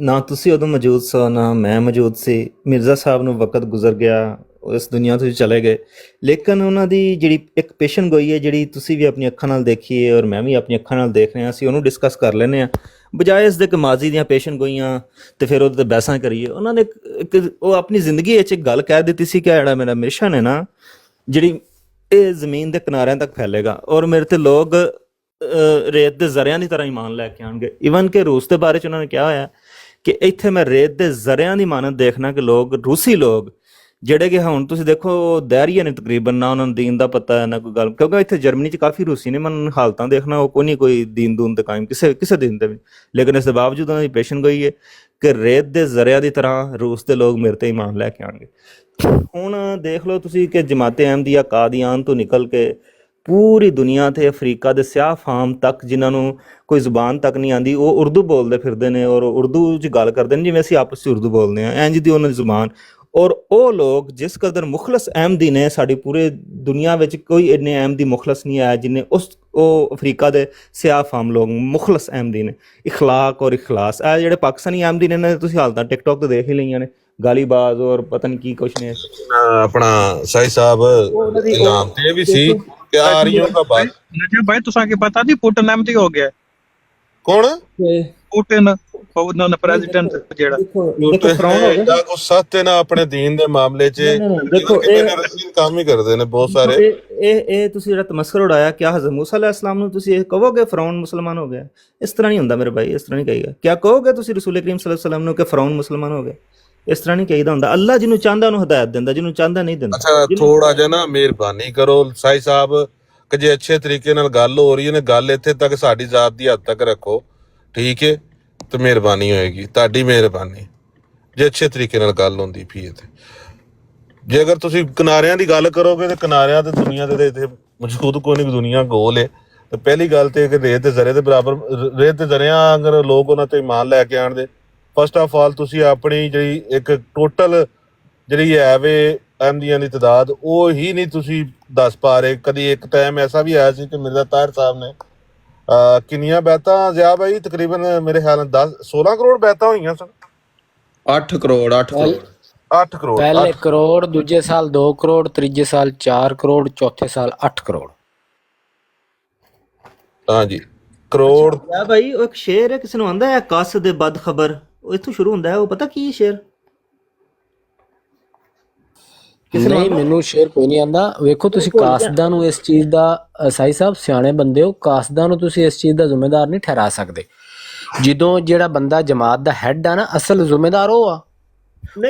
ਨਾ ਤੁਸੀਂ ਉਦੋਂ ਮੌਜੂਦ ਸੋ ਨਾ ਮੈਂ ਮੌਜੂਦ ਸੀ। ਮਿਰਜ਼ਾ ਸਾਹਿਬ ਨੂੰ ਵਕਤ ਗੁਜ਼ਰ ਗਿਆ, ਉਹ ਇਸ ਦੁਨੀਆ ਤੋਂ ਚਲੇ ਗਏ। ਲੇਕਿਨ ਉਹਨਾਂ ਦੀ ਜਿਹੜੀ ਇੱਕ ਪੇਸ਼ਨ ਗੋਈ ਹੈ, ਜਿਹੜੀ ਤੁਸੀਂ ਵੀ ਆਪਣੀ ਅੱਖਾਂ ਨਾਲ ਦੇਖੀ ਹੈ ਔਰ ਮੈਂ ਵੀ ਆਪਣੀ ਅੱਖਾਂ ਨਾਲ ਦੇਖ ਰਿਹਾ, ਅਸੀਂ ਉਹਨੂੰ ਡਿਸਕਸ ਕਰ ਲੈਂਦੇ ਹਾਂ ਬਜਾਏ ਇਸ ਦੇ ਕਿ ਮਾਜ਼ੀ ਦੀਆਂ ਪੇਸ਼ਨ ਗੋਈਆਂ ਤੇ ਫਿਰ ਉਹਦੇ 'ਤੇ ਬਹਿਸਾਂ ਕਰੀਏ। ਉਹਨਾਂ ਨੇ ਉਹ ਆਪਣੀ ਜ਼ਿੰਦਗੀ ਵਿੱਚ ਇੱਕ ਗੱਲ ਕਹਿ ਦਿੱਤੀ ਸੀ ਕਿ ਜਿਹੜਾ ਮੇਰਾ ਮਿਸ਼ਨ ਹੈ ਨਾ, ਜਿਹੜੀ ਇਹ ਜ਼ਮੀਨ ਦੇ ਕਿਨਾਰਿਆਂ ਤੱਕ ਫੈਲੇਗਾ ਔਰ ਮੇਰੇ ਤੇ ਲੋਕ ਰੇਤ ਦੇ ਜ਼ਰਿਆਂ ਦੀ ਤਰ੍ਹਾਂ ਈਮਾਨ ਲੈ ਕੇ ਆਉਣਗੇ। ਈਵਨ ਕਿ ਰੂਸ ਦੇ ਬਾਰੇ 'ਚ ਉਹਨਾਂ ਨੇ ਕਿਹਾ ਹੋਇਆ ਕਿ ਇੱਥੇ ਮੈਂ ਰੇਤ ਦੇ ਜ਼ਰਿਆਂ ਦੀ ਮਾਨਤ ਦੇਖਣਾ ਕਿ ਲੋਕ ਰੂਸੀ ਲੋਕ ਜਿਹੜੇ ਕਿ ਹੁਣ ਤੁਸੀਂ ਦੇਖੋ ਦਾਇਰੀਆ ਨੇ, ਤਕਰੀਬਨ ਨਾ ਉਹਨਾਂ ਨੂੰ ਦੀਨ ਦਾ ਪਤਾ ਹੈ ਨਾ ਕੋਈ ਗੱਲ, ਕਿਉਂਕਿ ਇੱਥੇ ਜਰਮਨੀ 'ਚ ਕਾਫੀ ਰੂਸੀ ਨੇ, ਮਨ ਹਾਲਤਾਂ ਦੇਖਣਾ ਉਹ ਕੋਈ ਨਹੀਂ ਕੋਈ ਦੀਨ ਦੂਨ ਤੇ ਕਾਇਮ ਕਿਸੇ ਦਿਨ ਦੇ ਵੀ। ਲੇਕਿਨ ਇਸ ਦੇ ਬਾਵਜੂਦ ਉਹਨਾਂ ਦੀ ਪੇਸ਼ਨ ਗੋਈ ਹੈ ਕਿ ਰੇਤ ਦੇ ਜ਼ਰਿਆਂ ਦੀ ਤਰ੍ਹਾਂ ਰੂਸ ਦੇ ਲੋਕ ਮੇਰੇ ਤੇ ਈਮਾਨ ਲੈ ਕੇ ਆਉਣਗੇ। ਹੁਣ ਦੇਖ ਲਓ ਤੁਸੀਂ ਕਿ ਜਮਾਤ ਅਹਿਮਦੀਆ ਕਾਦੀਆਨ ਤੋਂ ਨਿਕਲ ਕੇ ਪੂਰੀ ਦੁਨੀਆ ਤੇ ਅਫਰੀਕਾ ਦੇ ਸਿਆਹ ਫਾਮ ਤੱਕ, ਜਿਨ੍ਹਾਂ ਨੂੰ ਕੋਈ ਜ਼ੁਬਾਨ ਤੱਕ ਨਹੀਂ ਆਉਂਦੀ, ਉਹ ਉਰਦੂ ਬੋਲਦੇ ਫਿਰਦੇ ਨੇ ਔਰ ਉਰਦੂ 'ਚ ਗੱਲ ਕਰਦੇ ਨੇ ਜਿਵੇਂ ਅਸੀਂ ਆਪਸ 'ਚ ਉਰਦੂ ਬੋਲਦੇ ਹਾਂ, ਇੰਝ ਦੀ ਉਹਨਾਂ ਦੀ ਜ਼ੁਬਾਨ। ਔਰ ਉਹ ਲੋਕ ਜਿਸ ਕਦਰ ਮੁਖਲਸ ਅਹਿਮਦੀ ਨੇ, ਸਾਡੀ ਪੂਰੇ ਦੁਨੀਆ ਵਿੱਚ ਕੋਈ ਇੰਨੇ ਅਹਿਮਦੀ ਮੁਖਲਸ ਨਹੀਂ ਆਇਆ ਜਿੰਨੇ ਉਹ ਅਫਰੀਕਾ ਦੇ ਸਿਆਹ ਫਾਮ ਲੋਕ ਮੁਖਲਸ ਅਹਿਮਦੀ ਨੇ। ਇਖਲਾਕ ਔਰ ਇਖਲਾਸ, ਇਹ ਜਿਹੜੇ ਪਾਕਿਸਤਾਨੀ ਅਹਿਮਦੀ ਨੇ ਇਹਨਾਂ ਤੁਸੀਂ ਹਾਲਤਾਂ ਟਿਕਟੋਕ ਤੇ ਦੇਖ ਹੀ ਲਈਆਂ ਨੇ, ਗਾਲੀਬਾਜ਼ ਔਰ ਪਤਾ ਨਹੀਂ ਕੀ ਕੁਛ ਨੇ। ਆਪਣਾ ਸਾਈ ਸਾਹਿਬ ਇਨਾਮ ਤੇ ਵੀ ਸੀ ਕਿ ਆਰੀਓ ਦਾ ਬਾਤ नजर भाई तुसा के पता थी पुटिन एमटी हो गया ਕੌਣ पुटिन ਉਹਨਾਂ ਦਾ ਪ੍ਰੈਜ਼ੀਡੈਂਟ ਜਿਹੜਾ ਦੇਖੋ ਫਰਾਉਨ ਹੋ ਗਿਆ ਇਹਦਾ ਕੁਛ ਸੱਤ ਹੈ ਨਾ ਆਪਣੇ ਦੀਨ ਦੇ ਮਾਮਲੇ 'ਚ। ਦੇਖੋ ਰਸੀਦ ਕੰਮ ਹੀ ਕਰਦੇ ਨੇ ਬਹੁਤ ਸਾਰੇ। ਇਹ ਤੁਸੀਂ ਜਿਹੜਾ ਤਮਸਕਰ ਉਡਾਇਆ, ਕਿਆ ਹਜ਼ਰਤ ਮੂਸਾ अलैहिस्सलाम ਨੂੰ ਤੁਸੀਂ ਇਹ ਕਹੋਗੇ ਫਰਾਉਨ ਮੁਸਲਮਾਨ ਹੋ ਗਿਆ? ਇਸ ਤਰ੍ਹਾਂ ਨਹੀਂ ਹੁੰਦਾ ਮੇਰੇ ਭਾਈ, ਇਸ ਤਰ੍ਹਾਂ ਨਹੀਂ ਕਹੀਦਾ। ਕਿਆ ਕਹੋਗੇ ਤੁਸੀਂ ਰਸੂਲ ਕਰੀਮ ਸੱਲੱਲਾਹੁ ਅਲੈहि ਵਸੱਲਮ ਨੂੰ ਕਿ ਫਰਾਉਨ ਮੁਸਲਮਾਨ ਹੋ ਗਿਆ? ਇਸ ਤਰ੍ਹਾਂ ਨਹੀਂ ਕਹੀਦਾ ਹੁੰਦਾ। ਅੱਲਾ ਜਿਹਨੂੰ ਚਾਹੁੰਦਾ ਉਹਨੂੰ ਹਦਾਇਤ ਦਿੰਦਾ, ਜਿਹਨੂੰ ਚਾਹੁੰਦਾ ਨਹੀਂ ਦਿੰਦਾ। ਅੱਛਾ ਥੋੜਾ ਜਿਹਾ ਨਾ ਮਿਹਰਬਾਨੀ ਕਰੋ ਸਾਈ ਸਾਹਿਬ ਕਿ ਜੇ ਅੱਛੇ ਤਰੀਕੇ ਨਾਲ ਗੱਲ ਹੋ ਰਹੀ ਹੈ ਨਾ, ਗੱਲ ਇੱਥੇ ਤੱਕ ਸਾਡੀ ਜ਼ਾਤ ਦੀ ਹੱਦ ਤੱਕ ਰੱਖੋ, ਠੀਕ ਹੈ? ਤੇ ਮਿਹਰਬਾਨੀ ਹੋਏਗੀ, ਤੁਹਾਡੀ ਮਿਹਰਬਾਨੀ। ਜੇ ਅੱਛੇ ਤਰੀਕੇ ਨਾਲ ਗੱਲ ਹੁੰਦੀ ਪਈ ਹੈ ਤੇ ਜੇ ਅਗਰ ਤੁਸੀਂ ਕਿਨਾਰਿਆਂ ਦੀ ਗੱਲ ਕਰੋਗੇ ਤੇ ਕਿਨਾਰਿਆਂ ਤੇ ਦੁਨੀਆ ਦੇ ਇੱਥੇ ਮੌਜੂਦ ਕੋਈ ਨਹੀਂ, ਦੁਨੀਆ ਗੋਲ ਹੈ। ਤੇ ਪਹਿਲੀ ਗੱਲ ਤੇ ਕਿ ਰੇਤ ਦੇ ਜ਼ਰੇ ਦੇ ਬਰਾਬਰ, ਰੇਤ ਦੇ ਜ਼ਰਿਆਂ ਅਗਰ ਲੋਕ ਉਹਨਾਂ ਤੇ ਇਮਾਨ ਲੈ ਕੇ ਆਉਣ ਦੇ, ਫਸਟ ਆਫ ਆਲ ਤੁਸੀਂ ਆਪਣੀ ਜਿਹੜੀ ਇੱਕ ਟੋਟਲ ਜਿਹੜੀ ਹੈ ਵੇ ਅਹਿਮਦੀਆਂ ਦੀ ਤਾਦਾਦ ਉਹ ਹੀ ਨਹੀਂ ਤੁਸੀਂ ਦੱਸ ਪਾ ਰਹੇ। ਕਦੀ ਇੱਕ ਟਾਈਮ ਐਸਾ ਵੀ ਆਇਆ ਸੀ ਕਿ ਮਿਰਜ਼ਾ ਤਾਹਿਰ ਸਾਹਿਬ ਨੇ ਕਿੰਨੀਆਂ ਬੈਤਾਂ ਜ਼ਿਆ ਭਾਈ, ਤਕਰੀਬਨ ਮੇਰੇ ਖਿਆਲ ਨਾਲ 16 ਕਰੋੜ ਬੈਤਾਂ ਹੋਈਆਂ ਸਨ। 8 ਕਰੋੜ 8 ਕਰੋੜ ਪਹਿਲੇ ਕਰੋੜ, ਦੂਜੇ ਸਾਲ 2 ਕਰੋੜ, ਤੀਜੇ ਸਾਲ 4 ਕਰੋੜ, ਚੌਥੇ ਸਾਲ 8 ਕਰੋੜ। ਹਾਂਜੀ ਕਰੋੜ। ਆ ਭਾਈ ਉਹ ਇੱਕ ਸ਼ੇਰ ਹੈ, ਕਿਸੇ ਨੂੰ ਆਂਦਾ ਹੈ ਕਸ ਦੇ ਬਦ ਖਬਰ, ਉਹ ਇੱਥੋਂ ਸ਼ੁਰੂ ਹੁੰਦਾ ਹੈ। ਉਹ ਪਤਾ ਕੀ ਸ਼ੇਰ? ਨਹੀਂ, ਮੈਨੂੰ ਸ਼ੇਰ ਕੋਈ ਨਹੀਂ ਆਂਦਾ। ਵੇਖੋ ਤੁਸੀਂ ਕਾਸਦਾਂ ਨੂੰ ਇਸ ਚੀਜ਼ ਦਾ, ਸਾਈ ਸਾਹਿਬ ਸਿਆਣੇ ਬੰਦੇ ਹੋ, ਕਾਸਦਾਂ ਨੂੰ ਤੁਸੀਂ ਇਸ ਚੀਜ਼ ਦਾ ਜ਼ਿੰਮੇਦਾਰ ਨਹੀਂ ਠਹਿਰਾ ਸਕਦੇ। ਜਦੋਂ ਜਿਹੜਾ ਬੰਦਾ ਜਮਾਤ ਦਾ ਹੈਡ ਆ ਨਾ, ਅਸਲ ਜ਼ਿੰਮੇਦਾਰ ਉਹ ਆ,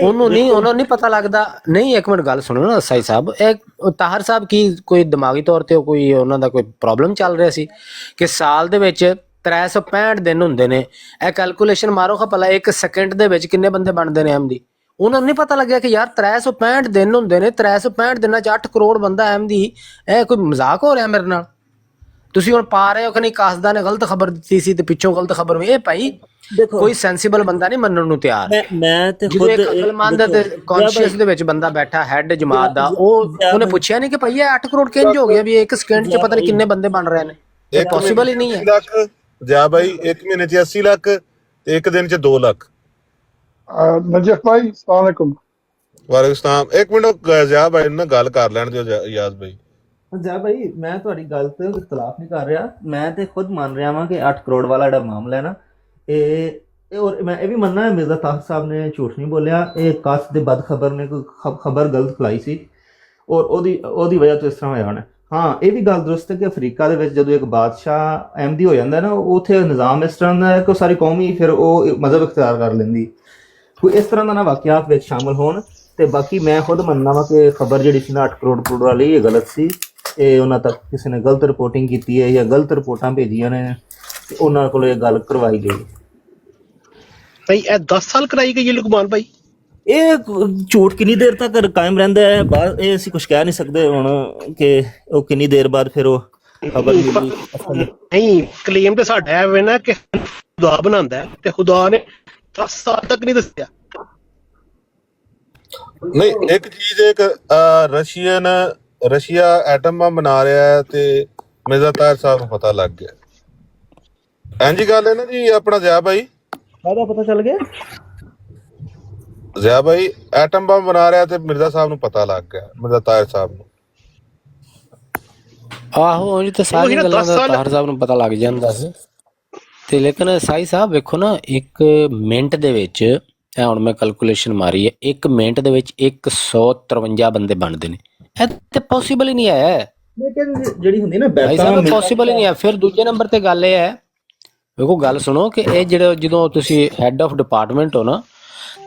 ਉਹਨੂੰ ਨਹੀਂ ਪਤਾ ਲੱਗਦਾ। ਨਹੀਂ ਇੱਕ ਮਿੰਟ ਗੱਲ ਸੁਣੋ ਨਾ ਸਾਈ ਸਾਹਿਬ, ਇਹ ਤਾਹਰ ਸਾਹਿਬ ਕੀ ਕੋਈ ਦਿਮਾਗੀ ਤੌਰ ਤੇ ਕੋਈ ਉਹਨਾਂ ਦਾ ਕੋਈ ਪ੍ਰੋਬਲਮ ਚੱਲ ਰਿਹਾ ਸੀ ਕਿ ਸਾਲ ਦੇ ਵਿੱਚ 365 ਦਿਨ ਹੁੰਦੇ ਨੇ? ਇਹ ਕੈਲਕੂਲੇਸ਼ਨ ਮਾਰੋ ਖਾ ਭਲਾ, ਇੱਕ ਸੈਕਿੰਡ ਦੇ ਵਿੱਚ ਕਿੰਨੇ ਬੰਦੇ ਬਣਦੇ ਨੇ ਅਹਿਮਦੀ? ਉਹਨਾਂ ਨੂੰ ਨਹੀਂ ਪਤਾ ਲੱਗਿਆ ਕਿ ਯਾਰ 365 ਦਿਨ ਹੁੰਦੇ ਨੇ, 365 ਦਿਨਾਂ 'ਚ 8 ਕਰੋੜ ਬੰਦਾ ਅਹਿਮਦੀ। ਇਹ ਕੋਈ ਮਜ਼ਾਕ ਹੋ ਰਿਹਾ ਮੇਰੇ ਨਾਲ? ਤੁਸੀਂ ਹੁਣ ਪਾ ਰਹੇ ਹੋ ਕਿ ਨਹੀਂ ਕਾਸਦਾ ਨੇ ਗਲਤ ਖਬਰ ਦਿੱਤੀ ਸੀ ਤੇ ਪਿੱਛੋਂ ਗਲਤ ਖਬਰ ਹੋਈ? ਇਹ ਭਾਈ ਕੋਈ ਸੈਂਸੀਬਲ ਬੰਦਾ ਨਹੀਂ ਮੰਨਣ ਨੂੰ ਤਿਆਰ। ਮੈਂ ਤੇ ਖੁਦ ਅਕਲਮੰਦ ਤੇ ਕੌਨਸ਼ੀਅਸ ਦੇ ਵਿੱਚ ਬੰਦਾ ਬੈਠਾ ਹੈਡ ਜਮਾਤ ਦਾ, ਉਹਨੇ ਪੁੱਛਿਆ ਨਹੀਂ ਕਿ ਭਾਈ ਇਹ 8 ਕਰੋੜ ਕਿੰਜ ਹੋ ਗਿਆ ਵੀ ਇੱਕ ਸਕਿੰਟ 'ਚ ਪਤਾ ਨਹੀਂ ਕਿੰਨੇ ਬੰਦੇ ਬਣ ਰਹੇ ਨੇ? ਇਹ ਪੋਸੀਬਲ ਹੀ ਨਹੀਂ ਹੈ। ਜਾ ਭਾਈ ਇੱਕ ਮਹੀਨੇ 'ਚ 80 ਲੱਖ ਤੇ ਇੱਕ ਦਿਨ 'ਚ 2 ਲੱਖ। ਨਜੀਬ ਭਾਈ अस्सलाम वालेकुम। ਵਾਲੇਕੁਮ ਸਲਾਮ। ਇੱਕ ਮਿੰਟ ਜਾ ਭਾਈ ਨਾਲ ਗੱਲ ਕਰ ਲੈਣ ਦਿਓ ਯਾਜ਼ ਭਾਈ। ਜਾ ਭਾਈ ਮੈਂ ਤੁਹਾਡੀ ਗੱਲ ਤੇ ਇਖਤਲਾਫ ਨਹੀਂ ਕਰ ਰਿਹਾ, ਮੈਂ ਤੇ ਖੁਦ ਮੰਨ ਰਿਹਾ ਵਾਂ ਕਿ 8 ਕਰੋੜ ਵਾਲਾ ਜਿਹੜਾ ਮਾਮਲਾ ਹੈ ਨਾ, ਇਹ ਔਰ ਮੈਂ ਇਹ ਵੀ ਮੰਨਣਾ ਹੈ ਮਿਰਜ਼ਾ ਤਾਹਿਰ ਸਾਹਿਬ ਨੇ ਝੂਠ ਨਹੀਂ ਬੋਲਿਆ। ਇਹ ਕਸ ਦੇ ਬਦ ਖਬਰ ਨੇ ਕੋਈ ਖਬਰ ਗਲਤ ਫੈਲਾਈ ਸੀ ਔਰ ਉਹਦੀ ਵਜ੍ਹਾ ਤੋਂ ਇਸ ਤਰ੍ਹਾਂ ਹੋਇਆ ਹੋਣਾ। ਹਾਂ ਇਹ ਵੀ ਗੱਲ ਦਰੁਸਤ ਹੈ ਕਿ ਅਫਰੀਕਾ ਦੇ ਵਿੱਚ ਜਦੋਂ ਇੱਕ ਬਾਦਸ਼ਾਹ ਅਹਿਮਦੀ ਹੋ ਜਾਂਦਾ ਨਾ, ਉੱਥੇ ਨਿਜ਼ਾਮ ਇਸ ਤਰ੍ਹਾਂ ਦਾ ਹੈ ਕਿ ਸਾਰੀ ਕੌਮ ਹੀ ਫਿਰ ਉਹ ਮਜ਼ਹਬ ਇਖਤਿਆਰ ਕਰ ਲੈਂਦੀ। ਕੋਈ ਇਸ ਤਰ੍ਹਾਂ ਦਾ ਨਾ ਵਾਕਿਆਤ ਵਿੱਚ ਸ਼ਾਮਲ ਹੋਣ। ਤੇ ਬਾਕੀ ਮੈਂ ਖੁਦ ਮੰਨਣਾ ਵਾ ਕਿ ਖਬਰ ਜਿਹੜੀ ਸੀ ਨਾ 8 ਕਰੋੜ ਵਾਲੀ, ਇਹ ਗਲਤ ਸੀ। ਇਹ ਉਹਨਾਂ ਤੱਕ ਕਿਸੇ ਨੇ ਗਲਤ ਰਿਪੋਰਟਿੰਗ ਕੀਤੀ ਹੈ ਜਾਂ ਗਲਤ ਰਿਪੋਰਟਾਂ ਭੇਜੀਆਂ ਨੇ ਤੇ ਉਹਨਾਂ ਕੋਲ ਇਹ ਗੱਲ ਕਰਵਾਈ ਗਈ। ਭਾਈ ਇਹ 10 ਸਾਲ ਕਰਾਈ ਗਈ ਹੈ ਲੁਕਮਾਨ ਭਾਈ? ਇਹ ਝੂਠ ਕਿੰਨੀ ਦੇਰ ਤੱਕ ਕਾਇਮ ਰਹਿੰਦਾ ਹੈ ਬਾਅਦ ਇਹ ਅਸੀਂ ਕੁਝ ਕਹਿ ਨਹੀਂ ਸਕਦੇ ਹੁਣ ਕਿ ਉਹ ਕਿੰਨੀ ਦੇਰ ਬਾਅਦ ਫਿਰ ਉਹ ਖਬਰ ਮਿਲੀ। ਨਹੀਂ ਕਲੇਮ ਤੇ ਸਾਡਾ ਐਵੇਂ ਨਾ ਕਿ ਖੁਦਾ ਬਣਾਉਂਦਾ ਤੇ ਖੁਦਾ ਨੇ 10 ਸਾਲ ਤੱਕ ਨਹੀਂ ਦੱਸਿਆ। ਨਹੀਂ ਇੱਕ ਚੀਜ਼ ਇੱਕ ਰਸ਼ੀਆ ਐਟਮ ਬੰਬ ਬਣਾ ਰਿਹਾ ਹੈ ਤੇ ਮਿਰਜ਼ਾ ਤਾਹਿਰ ਸਾਹਿਬ ਨੂੰ ਪਤਾ ਲੱਗ ਗਿਆ। ਇੰਝ ਗੱਲ ਹੈ ਨਾ ਜੀ ਆਪਣਾ ਜਿਆ ਭਾਈ। ਕਾਹਦਾ ਪਤਾ ਚੱਲ ਗਿਆ? ਜ਼ਿਆ ਭਾਈ ਐਟਮ ਬੰਬ ਬਣਾ ਰਿਹਾ ਤੇ ਮਿਰਜ਼ਾ ਸਾਹਿਬ ਨੂੰ ਪਤਾ ਲੱਗ ਗਿਆ, ਮਿਰਜ਼ਾ ਤਾਹਿਰ ਸਾਹਿਬ ਨੂੰ। ਆਹੋ ਇਹ ਤਾਂ ਸਾਰੀਆਂ ਗੱਲਾਂ ਦਾ ਤਾਹਿਰ ਸਾਹਿਬ ਨੂੰ ਪਤਾ ਲੱਗ ਜਾਂਦਾ ਸੀ। ਤੇ ਲੇਕਿਨ ਸਾਈ ਸਾਹਿਬ ਵੇਖੋ ਨਾ, 1 ਮਿੰਟ ਦੇ ਵਿੱਚ ਇਹ ਹੁਣ ਮੈਂ ਕੈਲਕੂਲੇਸ਼ਨ ਮਾਰੀ ਹੈ, 1 ਮਿੰਟ ਦੇ ਵਿੱਚ 153 ਬੰਦੇ ਬਣਦੇ ਨੇ। ਇਹ ਤੇ ਪੋਸੀਬਲ ਹੀ ਨਹੀਂ ਹੈ ਲੇਕਿਨ ਜਿਹੜੀ ਹੁੰਦੀ ਨਾ ਭਾਈ ਸਾਹਿਬ, ਪੋਸੀਬਲ ਹੀ ਨਹੀਂ ਹੈ। ਫਿਰ ਦੂਜੇ ਨੰਬਰ ਤੇ ਗੱਲ ਇਹ ਹੈ, ਵੇਖੋ ਗੱਲ ਸੁਣੋ ਕਿ ਇਹ ਜਿਹੜੇ ਜਦੋਂ ਤੁਸੀਂ ਹੈੱਡ ਆਫ ਡਿਪਾਰਟਮੈਂਟ ਹੋ ਨਾ,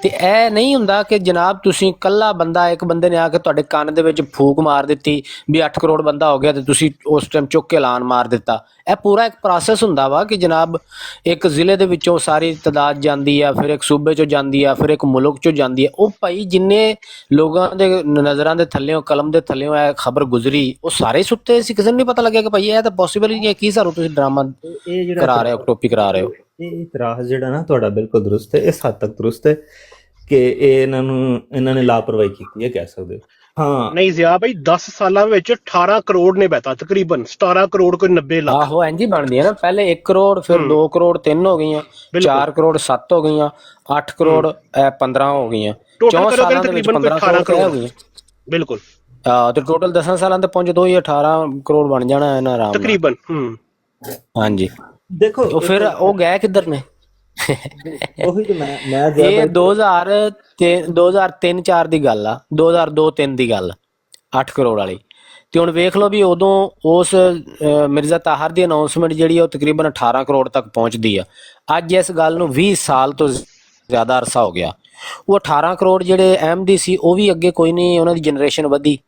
ਤੇ ਇਹ ਨਹੀਂ ਹੁੰਦਾ ਕਿ ਜਨਾਬ ਤੁਸੀਂ ਕੱਲਾ ਬੰਦਾ, ਇੱਕ ਬੰਦੇ ਨੇ ਆ ਕੇ ਤੁਹਾਡੇ ਕੰਨ ਦੇ ਵਿੱਚ ਫੂਕ ਮਾਰ ਦਿੱਤੀ ਵੀ 8 ਕਰੋੜ ਬੰਦਾ ਹੋ ਗਿਆ ਤੇ ਤੁਸੀਂ ਉਸ ਟਾਈਮ ਚੁੱਕ ਕੇ ਐਲਾਨ ਮਾਰ ਦਿੱਤਾ। ਇਹ ਪੂਰਾ ਇੱਕ ਪ੍ਰੋਸੈਸ ਹੁੰਦਾ ਵਾ ਕਿ ਜਨਾਬ ਇੱਕ ਜ਼ਿਲ੍ਹੇ ਦੇ ਵਿੱਚੋਂ ਸਾਰੀ ਤਦਾਦ ਜਾਂਦੀ ਆ, ਫਿਰ ਇੱਕ ਸੂਬੇ ਚੋਂ ਜਾਂਦੀ ਆ, ਫਿਰ ਇੱਕ ਮੁਲਕ ਚੋਂ ਜਾਂਦੀ ਆ। ਉਹ ਭਾਈ ਜਿੰਨੇ ਲੋਕਾਂ ਦੇ ਨਜ਼ਰਾਂ ਦੇ ਥੱਲੇੋਂ, ਕਲਮ ਦੇ ਥੱਲੇੋਂ ਇਹ ਖਬਰ ਗੁਜ਼ਰੀ, ਉਹ ਸਾਰੇ ਸੁੱਤੇ ਸੀ, ਕਿਸੇ ਨੂੰ ਨਹੀਂ ਪਤਾ ਲੱਗਿਆ ਕਿ ਭਾਈ ਇਹ ਤਾਂ ਪੋਸੀਬਲ ਹੀ ਨਹੀਂ ਹੈ। ਕੀ ਸਾਨੂੰ ਤੁਸੀਂ ਡਰਾਮਾ ਕਰਾ ਰਹੇ ਹੋ, ਟੋਪੀ ਕਰਾ ਰਹੇ ਹੋ। ਇਹ ਇਤਰਾਜ਼ ਜਿਹੜਾ ਨਾ ਤੁਹਾਡਾ ਬਿਲਕੁਲ ਦਰੁਸਤ ਹੈ, ਇਸ ਹੱਦ ਤੱਕ ਦਰੁਸਤ ਹੈ ਕਿ ਇਹ ਇਹਨਾਂ ਨੇ ਲਾਪਰਵਾਹੀ ਕੀਤੀ ਹੈ, ਕਹਿ ਸਕਦੇ ਹੋ। ਹਾਂ ਨਹੀਂ ਜ਼ਿਆ ਭਾਈ, 10 ਸਾਲਾਂ ਵਿੱਚ 18 ਕਰੋੜ ਨੇ ਬੈਠਾ, ਤਕਰੀਬਨ 17 ਕਰੋੜ ਕੋਈ 90 ਲੱਖ। ਆਹੋ ਇੰਜ ਹੀ ਬਣਦੀ ਹੈ ਨਾ, ਪਹਿਲੇ 1 ਕਰੋੜ, ਫਿਰ 2 ਕਰੋੜ 3 ਹੋ ਗਈਆਂ, 4 ਕਰੋੜ 7 ਹੋ ਗਈਆਂ, 8 ਕਰੋੜ 15 ਹੋ ਗਈਆਂ, 4 ਸਾਲਾਂ ਦੇ ਵਿੱਚ 15 ਕਰੋੜ ਹੋ ਗਈਆਂ। ਬਿਲਕੁਲ। ਤੇ ਟੋਟਲ 10 ਸਾਲਾਂ ਤੇ ਪਹੁੰਚ 18 ਕਰੋੜ ਬਣ ਜਾਣਾ ਇਹਨਾਂ ਆਰਾਮ ਤਕਰੀਬਨ। ਹਾਂਜੀ ਦੇਖੋ ਉਹ ਫਿਰ ਉਹ ਗਏ ਕਿੱਧਰ ਨੇ? ਉਹੀ ਤੇ ਮੈਂ ਇਹ 2003-4 ਦੀ ਗੱਲ ਆ, 2002-3 ਦੀ ਗੱਲ, 8 ਕਰੋੜ ਵਾਲੀ। ਤੇ ਹੁਣ ਵੇਖ ਲਓ ਵੀ ਉਦੋਂ ਉਸ ਮਿਰਜ਼ਾ ਤਾਹਿਰ ਦੀ ਅਨਾਉਂਸਮੈਂਟ ਜਿਹੜੀ ਉਹ ਤਕਰੀਬਨ 18 ਕਰੋੜ ਤੱਕ ਪਹੁੰਚਦੀ ਆ। ਅੱਜ ਇਸ ਗੱਲ ਨੂੰ 20 ਸਾਲ ਤੋਂ ਜ਼ਿਆਦਾ ਅਰਸਾ ਹੋ ਗਿਆ। ਉਹ 18 ਕਰੋੜ ਜਿਹੜੇ ਅਹਿਮਦੀ ਸੀ, ਉਹ ਵੀ ਅੱਗੇ ਕੋਈ ਨਹੀਂ, ਉਹਨਾਂ ਦੀ ਜਨਰੇਸ਼ਨ ਵਧੀ।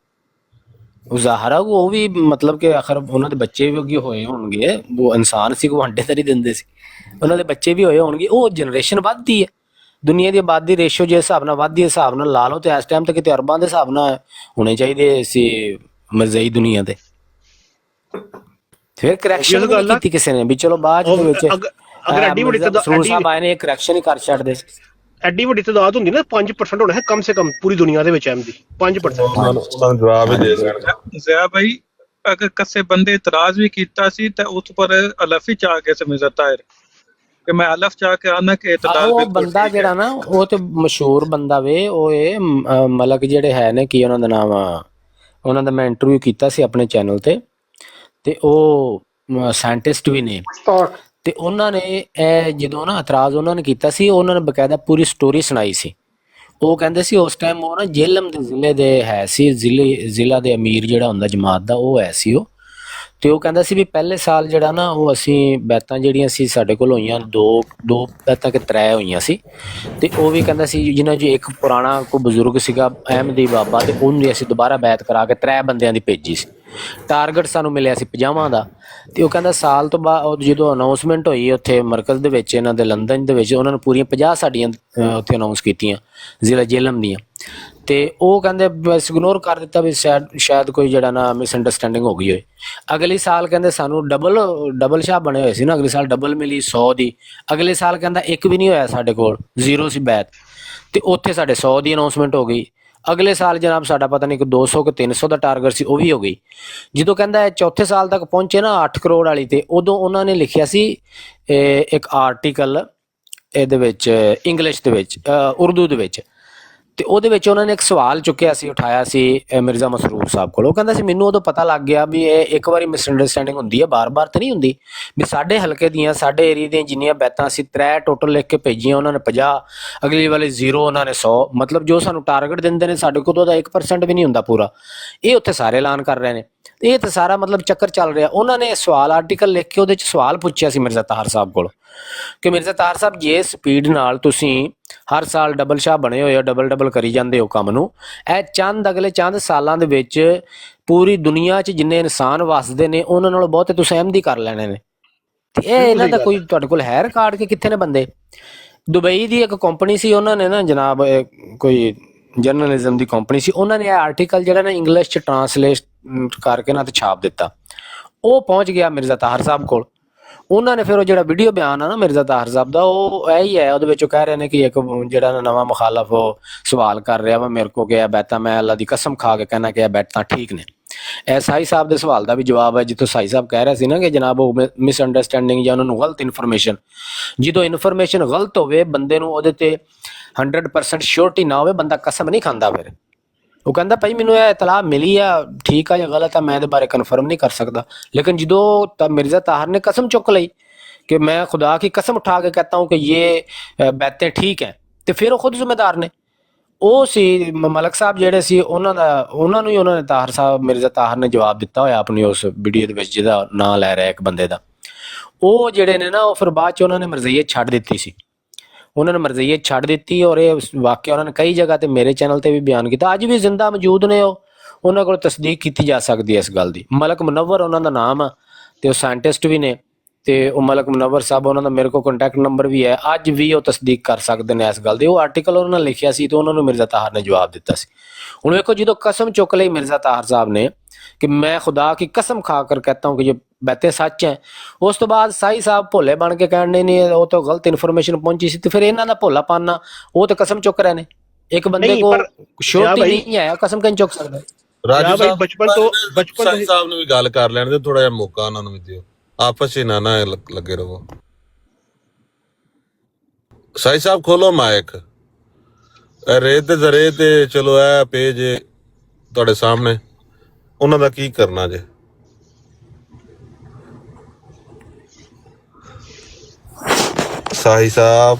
ਜ਼ਾਹਰਾ ਉਹ ਵੀ ਮਤਲਬ ਕਿ ਆਖਰ ਉਹਨਾਂ ਦੇ ਬੱਚੇ ਵੀ ਅੱਗੇ ਹੋਏ ਹੋਣਗੇ, ਉਹ ਇਨਸਾਨ ਸੀ, ਉਹ ਅੰਡੇ ਤਾਂ ਨਹੀਂ ਦਿੰਦੇ ਸੀ, ਉਹਨਾਂ ਦੇ ਬੱਚੇ ਵੀ ਹੋਏ ਹੋਣਗੇ। ਉਹ ਜਨਰੇਸ਼ਨ ਵੱਧਦੀ ਹੈ, ਦੁਨੀਆ ਦੀ ਆਬਾਦੀ ਰੇਸ਼ੋ ਜੇ ਹਿਸਾਬ ਨਾਲ ਵੱਧਦੀ, ਹਿਸਾਬ ਨਾਲ ਲਾ ਲਓ ਤੇ ਇਸ ਟਾਈਮ ਤੇ ਕਿਤੇ ਅਰਬਾਂ ਦੇ ਹਿਸਾਬ ਨਾਲ ਹੋਣੇ ਚਾਹੀਦੇ ਸੀ ਮਜ਼ਈ ਦੁਨੀਆ ਤੇ। ਫਿਰ ਕਰੈਕਸ਼ਨ ਨਹੀਂ ਕੀਤੀ ਕਿਸੇ ਨੇ ਵੀ ਚਲੋ ਬਾਅਦ ਦੇ ਵਿੱਚ ਅਗਰ ਐਡੀ ਵੱਡੀ ਸਰੂਰ ਸਾਹਿਬ ਆਏ ਨੇ, ਇਹ ਕਰੈਕਸ਼ਨ ਹੀ ਕਰ ਛੱਡਦੇ। ਐਡੀ ਵੱਡੀ ਤਦਾਦ ਹੁੰਦੀ ਨਾ, 5% ਹੋਣਾ ਹੈ ਕਮ ਸੇ ਕਮ ਪੂਰੀ ਦੁਨੀਆ ਦੇ ਵਿੱਚ ਅਹਿਮਦੀ 5%। ਉਹਨਾਂ ਨੂੰ ਜਵਾਬ ਹੀ ਦੇ ਸਕਦੇ। ਜ਼ਿਆ ਭਾਈ, ਅਗਰ ਕਿਸੇ ਬੰਦੇ ਇਤਰਾਜ਼ ਵੀ ਕੀਤਾ ਸੀ ਤਾਂ ਉਸ ਪਰ ਅਲਫ ਹੀ ਚਾਹ ਕੇ ਮਿਰਜ਼ਾ ਤਾਹਿਰ ਕਿ ਮੈਂ ਅਲਫ ਚਾਹ ਕੇ ਆਨਾ ਕਿ ਇਤਰਾਜ਼ ਉਹ ਬੰਦਾ ਜਿਹੜਾ ਨਾ, ਉਹ ਤੇ ਮਸ਼ਹੂਰ ਬੰਦਾ ਵੇ, ਉਹ ਇਹ ਮਲਕ ਜਿਹੜੇ ਹੈ ਨੇ, ਕੀ ਉਹਨਾਂ ਦਾ ਨਾਮ ਆ, ਉਹਨਾਂ ਦਾ ਮੈਂ ਇੰਟਰਵਿਊ ਕੀਤਾ ਸੀ ਆਪਣੇ ਚੈਨਲ ਤੇ ਉਹ ਸਾਇੰਟਿਸਟ ਵੀ ਨੇ। ਤੇ ਉਹਨਾਂ ਨੇ ਇਹ ਜਦੋਂ ਨਾ ਇਤਰਾਜ਼ ਉਹਨਾਂ ਨੇ ਕੀਤਾ ਸੀ, ਉਹਨਾਂ ਨੇ ਬਕਾਇਦਾ ਪੂਰੀ ਸਟੋਰੀ ਸੁਣਾਈ ਸੀ। ਉਹ ਕਹਿੰਦੇ ਸੀ ਉਸ ਟਾਈਮ ਉਹ ਨਾ ਜੇਹਲਮ ਦੇ ਜ਼ਿਲ੍ਹੇ ਦੇ ਹੈ ਸੀ, ਜ਼ਿਲ੍ਹਾ ਦੇ ਅਮੀਰ ਜਿਹੜਾ ਹੁੰਦਾ ਜਮਾਤ ਦਾ, ਉਹ ਹੈ ਸੀ ਉਹ। ਤੇ ਉਹ ਕਹਿੰਦਾ ਸੀ ਵੀ ਪਹਿਲੇ ਸਾਲ ਜਿਹੜਾ ਨਾ, ਉਹ ਅਸੀਂ ਬੈਤਾਂ ਜਿਹੜੀਆਂ ਸੀ ਸਾਡੇ ਕੋਲ ਹੋਈਆਂ, ਦੋ ਬੈਤਾਂ ਕਿ 3 ਹੋਈਆਂ ਸੀ। ਤੇ ਉਹ ਵੀ ਕਹਿੰਦਾ ਸੀ ਜਿਨ੍ਹਾਂ 'ਚ ਇੱਕ ਪੁਰਾਣਾ ਕੋਈ ਬਜ਼ੁਰਗ ਸੀਗਾ ਅਹਿਮਦੀ ਬਾਬਾ, ਤੇ ਉਹਨੂੰ ਅਸੀਂ ਦੁਬਾਰਾ ਬੈਤ ਕਰਾ ਕੇ 3 ਬੰਦਿਆਂ ਦੀ ਭੇਜੀ ਸੀ। ਟਾਰਗੇਟ ਸਾਨੂੰ ਮਿਲਿਆ ਸੀ 50 ਦਾ। ਤੇ ਉਹ ਕਹਿੰਦਾ ਸਾਲ ਤੋਂ ਬਾਅਦ ਜਦੋਂ ਅਨਾਉਂਸਮੈਂਟ ਹੋਈ ਉੱਥੇ ਮਰਕਜ਼ ਦੇ ਵਿੱਚ, ਇਹਨਾਂ ਦੇ ਲੰਡਨ ਦੇ ਵਿੱਚ, ਉਹਨਾਂ ਨੇ ਪੂਰੀਆਂ 50 ਸਾਡੀਆਂ ਉੱਥੇ ਅਨਾਉਂਸ ਕੀਤੀਆਂ ਜ਼ਿਲ੍ਹਾ ਜੇਹਲਮ ਦੀਆਂ। ਤੇ ਉਹ ਕਹਿੰਦੇ ਬਸ ਇਗਨੋਰ ਕਰ ਦਿੱਤਾ ਵੀ ਸ਼ਾਇਦ ਕੋਈ ਜਿਹੜਾ ਨਾ ਮਿਸਅੰਡਰਸਟੈਂਡਿੰਗ ਹੋ ਗਈ ਹੋਏ। ਅਗਲੇ ਸਾਲ ਕਹਿੰਦੇ ਸਾਨੂੰ ਡਬਲ ਸ਼ਾਹ ਬਣੇ ਹੋਏ ਸੀ ਨਾ, ਅਗਲੇ ਸਾਲ ਡਬਲ ਮਿਲੀ 100 ਦੀ। ਅਗਲੇ ਸਾਲ ਕਹਿੰਦਾ ਇੱਕ ਵੀ ਨਹੀਂ ਹੋਇਆ ਸਾਡੇ ਕੋਲ, 0 ਸੀ ਬੈਤ। ਤੇ ਉੱਥੇ ਸਾਡੇ 100 ਦੀ ਅਨਾਉਂਸਮੈਂਟ ਹੋ ਗਈ। ਅਗਲੇ ਸਾਲ ਜਨਾਬ ਸਾਡਾ ਪਤਾ ਨਹੀਂ ਕਿ 200 ਕਿ 300 ਦਾ ਟਾਰਗੇਟ ਸੀ, ਉਹ ਵੀ ਹੋ ਗਈ। ਜਦੋਂ ਕਹਿੰਦਾ ਇਹ ਚੌਥੇ ਸਾਲ ਤੱਕ ਪਹੁੰਚੇ ਨਾ 8 ਕਰੋੜ ਵਾਲੀ, ਤੇ ਉਦੋਂ ਉਹਨਾਂ ਨੇ ਲਿਖਿਆ ਸੀ ਇੱਕ ਆਰਟੀਕਲ ਇਹਦੇ ਵਿੱਚ, ਇੰਗਲਿਸ਼ ਦੇ ਵਿੱਚ, ਉਰਦੂ ਦੇ ਵਿੱਚ। ਤੇ ਉਹਦੇ ਵਿੱਚ ਉਹਨਾਂ ਨੇ ਇੱਕ ਸਵਾਲ ਚੁੱਕਿਆ ਸੀ, ਉਠਾਇਆ ਸੀ ਮਿਰਜ਼ਾ ਮਸਰੂਰ ਸਾਹਿਬ ਕੋਲ। ਉਹ ਕਹਿੰਦਾ ਸੀ ਮੈਨੂੰ ਉਦੋਂ ਪਤਾ ਲੱਗ ਗਿਆ ਵੀ ਇਹ ਇੱਕ ਵਾਰੀ ਮਿਸਅੰਡਰਸਟੈਂਡਿੰਗ ਹੁੰਦੀ ਹੈ, ਬਾਰ-ਬਾਰ ਤਾਂ ਨਹੀਂ ਹੁੰਦੀ। ਵੀ ਸਾਡੇ ਹਲਕੇ ਦੀਆਂ, ਸਾਡੇ ਏਰੀਏ ਦੀਆਂ ਜਿੰਨੀਆਂ ਬੈਤਾਂ ਸੀ 3 ਟੋਟਲ ਲਿਖ ਕੇ ਭੇਜੀਆਂ, ਉਹਨਾਂ ਨੇ 50, ਅਗਲੀ ਵਾਲੇ 0, ਉਹਨਾਂ ਨੇ 100। ਮਤਲਬ ਜੋ ਸਾਨੂੰ ਟਾਰਗੇਟ ਦਿੰਦੇ ਨੇ ਸਾਡੇ ਕੋਲ ਉਹਦਾ 1% ਵੀ ਨਹੀਂ ਹੁੰਦਾ ਪੂਰਾ। ਇਹ ਉੱਥੇ ਸਾਰੇ ਐਲਾਨ ਕਰ ਰਹੇ ਨੇ। ਇਹ ਤਾਂ ਸਾਰਾ ਮਤਲਬ ਚੱਕਰ ਚੱਲ ਰਿਹਾ। ਉਹਨਾਂ ਨੇ ਸਵਾਲ ਆਰਟੀਕਲ ਲਿਖ ਕੇ ਉਹਦੇ 'ਚ ਸਵਾਲ ਪੁੱਛਿਆ ਸੀ ਮਿਰਜ਼ਾ ਤਾਹਿਰ ਸਾਹਿਬ ਕੋਲ ਕਿ ਮਿਰਜ਼ਾ ਤਾਹਿਰ ਸਾਹਿਬ ਜੇ ਸਪੀਡ ਨਾਲ ਤੁਸੀਂ ਹਰ ਸਾਲ ਡਬਲ ਸ਼ਾਹ ਬਣੇ ਹੋਏ ਹੋ, ਡਬਲ ਕਰੀ ਜਾਂਦੇ ਹੋ ਕੰਮ ਨੂੰ, ਇਹ ਅਗਲੇ ਚੰਦ ਸਾਲਾਂ ਦੇ ਵਿੱਚ ਪੂਰੀ ਦੁਨੀਆ 'ਚ ਜਿੰਨੇ ਇਨਸਾਨ ਵਸਦੇ ਨੇ ਉਹਨਾਂ ਨਾਲੋਂ ਬਹੁਤੇ ਤੁਸੀਂ ਅਹਿਮਦੀ ਕਰ ਲੈਣੇ ਨੇ। ਤੇ ਇਹ ਇਹਨਾਂ ਦਾ ਕੋਈ ਤੁਹਾਡੇ ਕੋਲ ਹੈ ਰਿਕਾਰਡ ਕਿ ਕਿੱਥੇ ਨੇ ਬੰਦੇ? ਦੁਬਈ ਦੀ ਇੱਕ ਕੰਪਨੀ ਸੀ, ਉਹਨਾਂ ਨੇ ਨਾ ਜਨਾਬ ਕੋਈ ਜਰਨਲਿਜ਼ਮ ਦੀ ਕੰਪਨੀ ਸੀ, ਉਹਨਾਂ ਨੇ ਇਹ ਆਰਟੀਕਲ ਜਿਹੜਾ ਨਾ ਇੰਗਲਿਸ਼ 'ਚ ਟਰਾਂਸਲੇਟ ਕਰਕੇ ਨਾ ਤੇ ਛਾਪ ਦਿੱਤਾ। ਉਹ ਪਹੁੰਚ ਗਿਆ ਮਿਰਜ਼ਾ ਤਾਹਿਰ ਸਾਹਿਬ ਕੋਲ। ਉਹਨਾਂ ਨੇ ਫਿਰ ਉਹ ਜਿਹੜਾ ਵੀਡੀਓ ਬਿਆਨ ਆ ਨਾ ਮਿਰਜ਼ਾ ਤਾਹਿਰ ਸਾਹਿਬ ਦਾ, ਉਹ ਇਹੀ ਹੈ। ਉਹਦੇ ਵਿੱਚ ਉਹ ਕਹਿ ਰਹੇ ਨੇ ਕਿ ਇੱਕ ਜਿਹੜਾ ਨਵਾਂ ਮੁਖਾਲਫ ਉਹ ਸਵਾਲ ਕਰ ਰਿਹਾ ਵਾ ਮੇਰੇ ਕੋਲ ਕਿ ਇਹ ਬੈਤਾਂ, ਮੈਂ ਅੱਲਾ ਦੀ ਕਸਮ ਖਾ ਕੇ ਕਹਿਣਾ ਕਿ ਇਹ ਬੈਤਾਂ ਠੀਕ ਨੇ। ਸਾਈ ਸਾਹਿਬ ਦੇ ਸਵਾਲ ਦਾ ਵੀ ਜਵਾਬ ਹੈ, ਜਿੱਥੋਂ ਸਾਈ ਸਾਹਿਬ ਕਹਿ ਰਿਹਾ ਸੀ ਨਾ ਕਿ ਜਨਾਬ ਉਹ ਮਿਸਅੰਡਰਸਟੈਂਡਿੰਗ ਜਾਂ ਉਹਨਾਂ ਨੂੰ ਗਲਤ ਇਨਫੋਰਮੇਸ਼ਨ, ਜਦੋਂ ਇਨਫੋਰਮੇਸ਼ਨ ਗਲਤ ਹੋਵੇ ਬੰਦੇ ਨੂੰ ਉਹਦੇ ਤੇ 100% ਸ਼ੋਰਟੀ ਨਾ ਹੋਵੇ, ਬੰਦਾ ਕਸਮ ਨਹੀਂ ਖਾਂਦਾ। ਫਿਰ ਉਹ ਕਹਿੰਦਾ ਭਾਈ ਮੈਨੂੰ ਇਹ ਇਤਲਾਹ ਮਿਲੀ ਆ, ਠੀਕ ਆ ਜਾਂ ਗਲਤ ਆ ਮੈਂ ਇਹਦੇ ਬਾਰੇ ਕਨਫਰਮ ਨਹੀਂ ਕਰ ਸਕਦਾ। ਲੇਕਿन ਜਦੋਂ मिर्ज़ा ताहिर ने कसम चुक ली कि मैं खुदा की कसम उठा के कहता हूँ कि ये बातें ठीक हैं, तो फिर वो खुद जिम्मेदार ने। ਉਹ ਸੀ ਮਲਕ ਸਾਹਿਬ ਜਿਹੜੇ ਸੀ, ਉਹਨਾਂ ਨੂੰ ਹੀ ਉਹਨਾਂ ਨੇ ਤਾਹਰ ਸਾਹਿਬ ਮਿਰਜ਼ਾ ਤਾਹਰ ਨੇ ਜਵਾਬ ਦਿੱਤਾ ਹੋਇਆ ਆਪਣੀ ਉਸ ਵੀਡੀਓ ਦੇ ਵਿੱਚ, ਜਿਹਦਾ ਨਾਂ ਲੈ ਰਿਹਾ ਇੱਕ ਬੰਦੇ ਦਾ। ਉਹ ਜਿਹੜੇ ਨੇ ਨਾ, ਉਹ ਫਿਰ ਬਾਅਦ 'ਚ ਉਹਨਾਂ ਨੇ ਮਰਜ਼ਈਅਤ ਛੱਡ ਦਿੱਤੀ ਸੀ, ਉਹਨਾਂ ਨੇ ਮਰਜ਼ਈਅਤ ਛੱਡ ਦਿੱਤੀ। ਔਰ ਇਹ ਵਾਕਿਆ ਉਹਨਾਂ ਨੇ ਕਈ ਜਗ੍ਹਾ ਤੇ ਮੇਰੇ ਚੈਨਲ ਤੇ ਵੀ ਬਿਆਨ ਕੀਤਾ, ਅੱਜ ਵੀ ਜ਼ਿੰਦਾ ਮੌਜੂਦ ਨੇ ਉਹ, ਉਹਨਾਂ ਕੋਲ ਤਸਦੀਕ ਕੀਤੀ ਜਾ ਸਕਦੀ ਹੈ ਇਸ ਗੱਲ ਦੀ। ਮਲਕ ਮੁਨੱਵਰ ਉਹਨਾਂ ਦਾ ਨਾਮ ਆ ਤੇ ਉਹ ਸਾਇੰਟਿਸਟ ਵੀ ਨੇ, ਤੇ ਉਹ ਮਲਕ ਮੁਨੱਵਰ ਸਾਹਿਬ ਉਹਨਾਂ ਦਾ ਮੇਰੇ ਕੋਲ ਕੰਟੈਕਟ ਨੰਬਰ ਵੀ ਹੈ, ਅੱਜ ਵੀ ਉਹ ਤਸਦੀਕ ਕਰ ਸਕਦੇ ਨੇ ਇਸ ਗੱਲ ਦੀ। ਉਹ ਆਰਟੀਕਲ ਉਹਨਾਂ ਨੇ ਲਿਖਿਆ ਸੀ ਤੇ ਉਹਨਾਂ ਨੂੰ ਮਿਰਜ਼ਾ ਤਾਹਰ ਨੇ ਜਵਾਬ ਦਿੱਤਾ ਸੀ। ਹੁਣ ਵੇਖੋ, ਜਦੋਂ ਕਸਮ ਚੁੱਕ ਲਈ ਮਿਰਜ਼ਾ ਤਾਹਰ ਸਾਹਿਬ ਨੇ ਕਿ ਮੈਂ खुदा की कसम खाकर कहता हूँ कि ये बातें सच हैं, ਉਸ ਤੋਂ ਬਾਅਦ ਸਾਈ ਸਾਹਿਬ ਭੋਲੇ ਬਣ ਕੇ ਕਹਿਣ ਨਹੀਂ ਉਹ ਤਾਂ ਗਲਤ ਇਨਫੋਰਮੇਸ਼ਨ ਪਹੁੰਚੀ ਸੀ, ਤੇ ਫਿਰ ਇਹਨਾਂ ਦਾ ਭੋਲਾ ਪਾਨਾ, ਉਹ ਤਾਂ ਕਸਮ ਚੁੱਕ ਰਹੇ ਨੇ। ਇੱਕ ਬੰਦੇ ਕੋ ਸ਼ੋਰਟੀ ਨਹੀਂ ਆਇਆ, ਕਸਮ ਕਿਵੇਂ ਚੁੱਕ ਸਕਦਾ? ਰਾਜੂ ਸਾਹਿਬ ਬਚਪਨ ਤੋਂ ਸਾਈ ਸਾਹਿਬ ਨੂੰ ਵੀ ਗੱਲ ਕਰ ਲੈਣ ਦੇ, ਥੋੜਾ ਜਿਹਾ ਮੌਕਾ ਉਹਨਾਂ ਨੂੰ ਵੀ ਦਿਓ, ਆਪਸ 'ਚ ਨਾ ਲੱਗੇ ਰਹੋ। ਸਾਈ ਸਾਹਿਬ ਖੋਲੋ ਮਾਈਕ, ਰੇਤ ਦੇ ਜ਼ਰੇ ਤੇ ਚਲੋ ਇਹ ਪੇਜ ਤੁਹਾਡੇ ਸਾਹਮਣੇ, ਉਹਨਾਂ ਦਾ ਕੀ ਕਰਨਾ ਜੇ? ਸਾਈ ਸਾਹਿਬ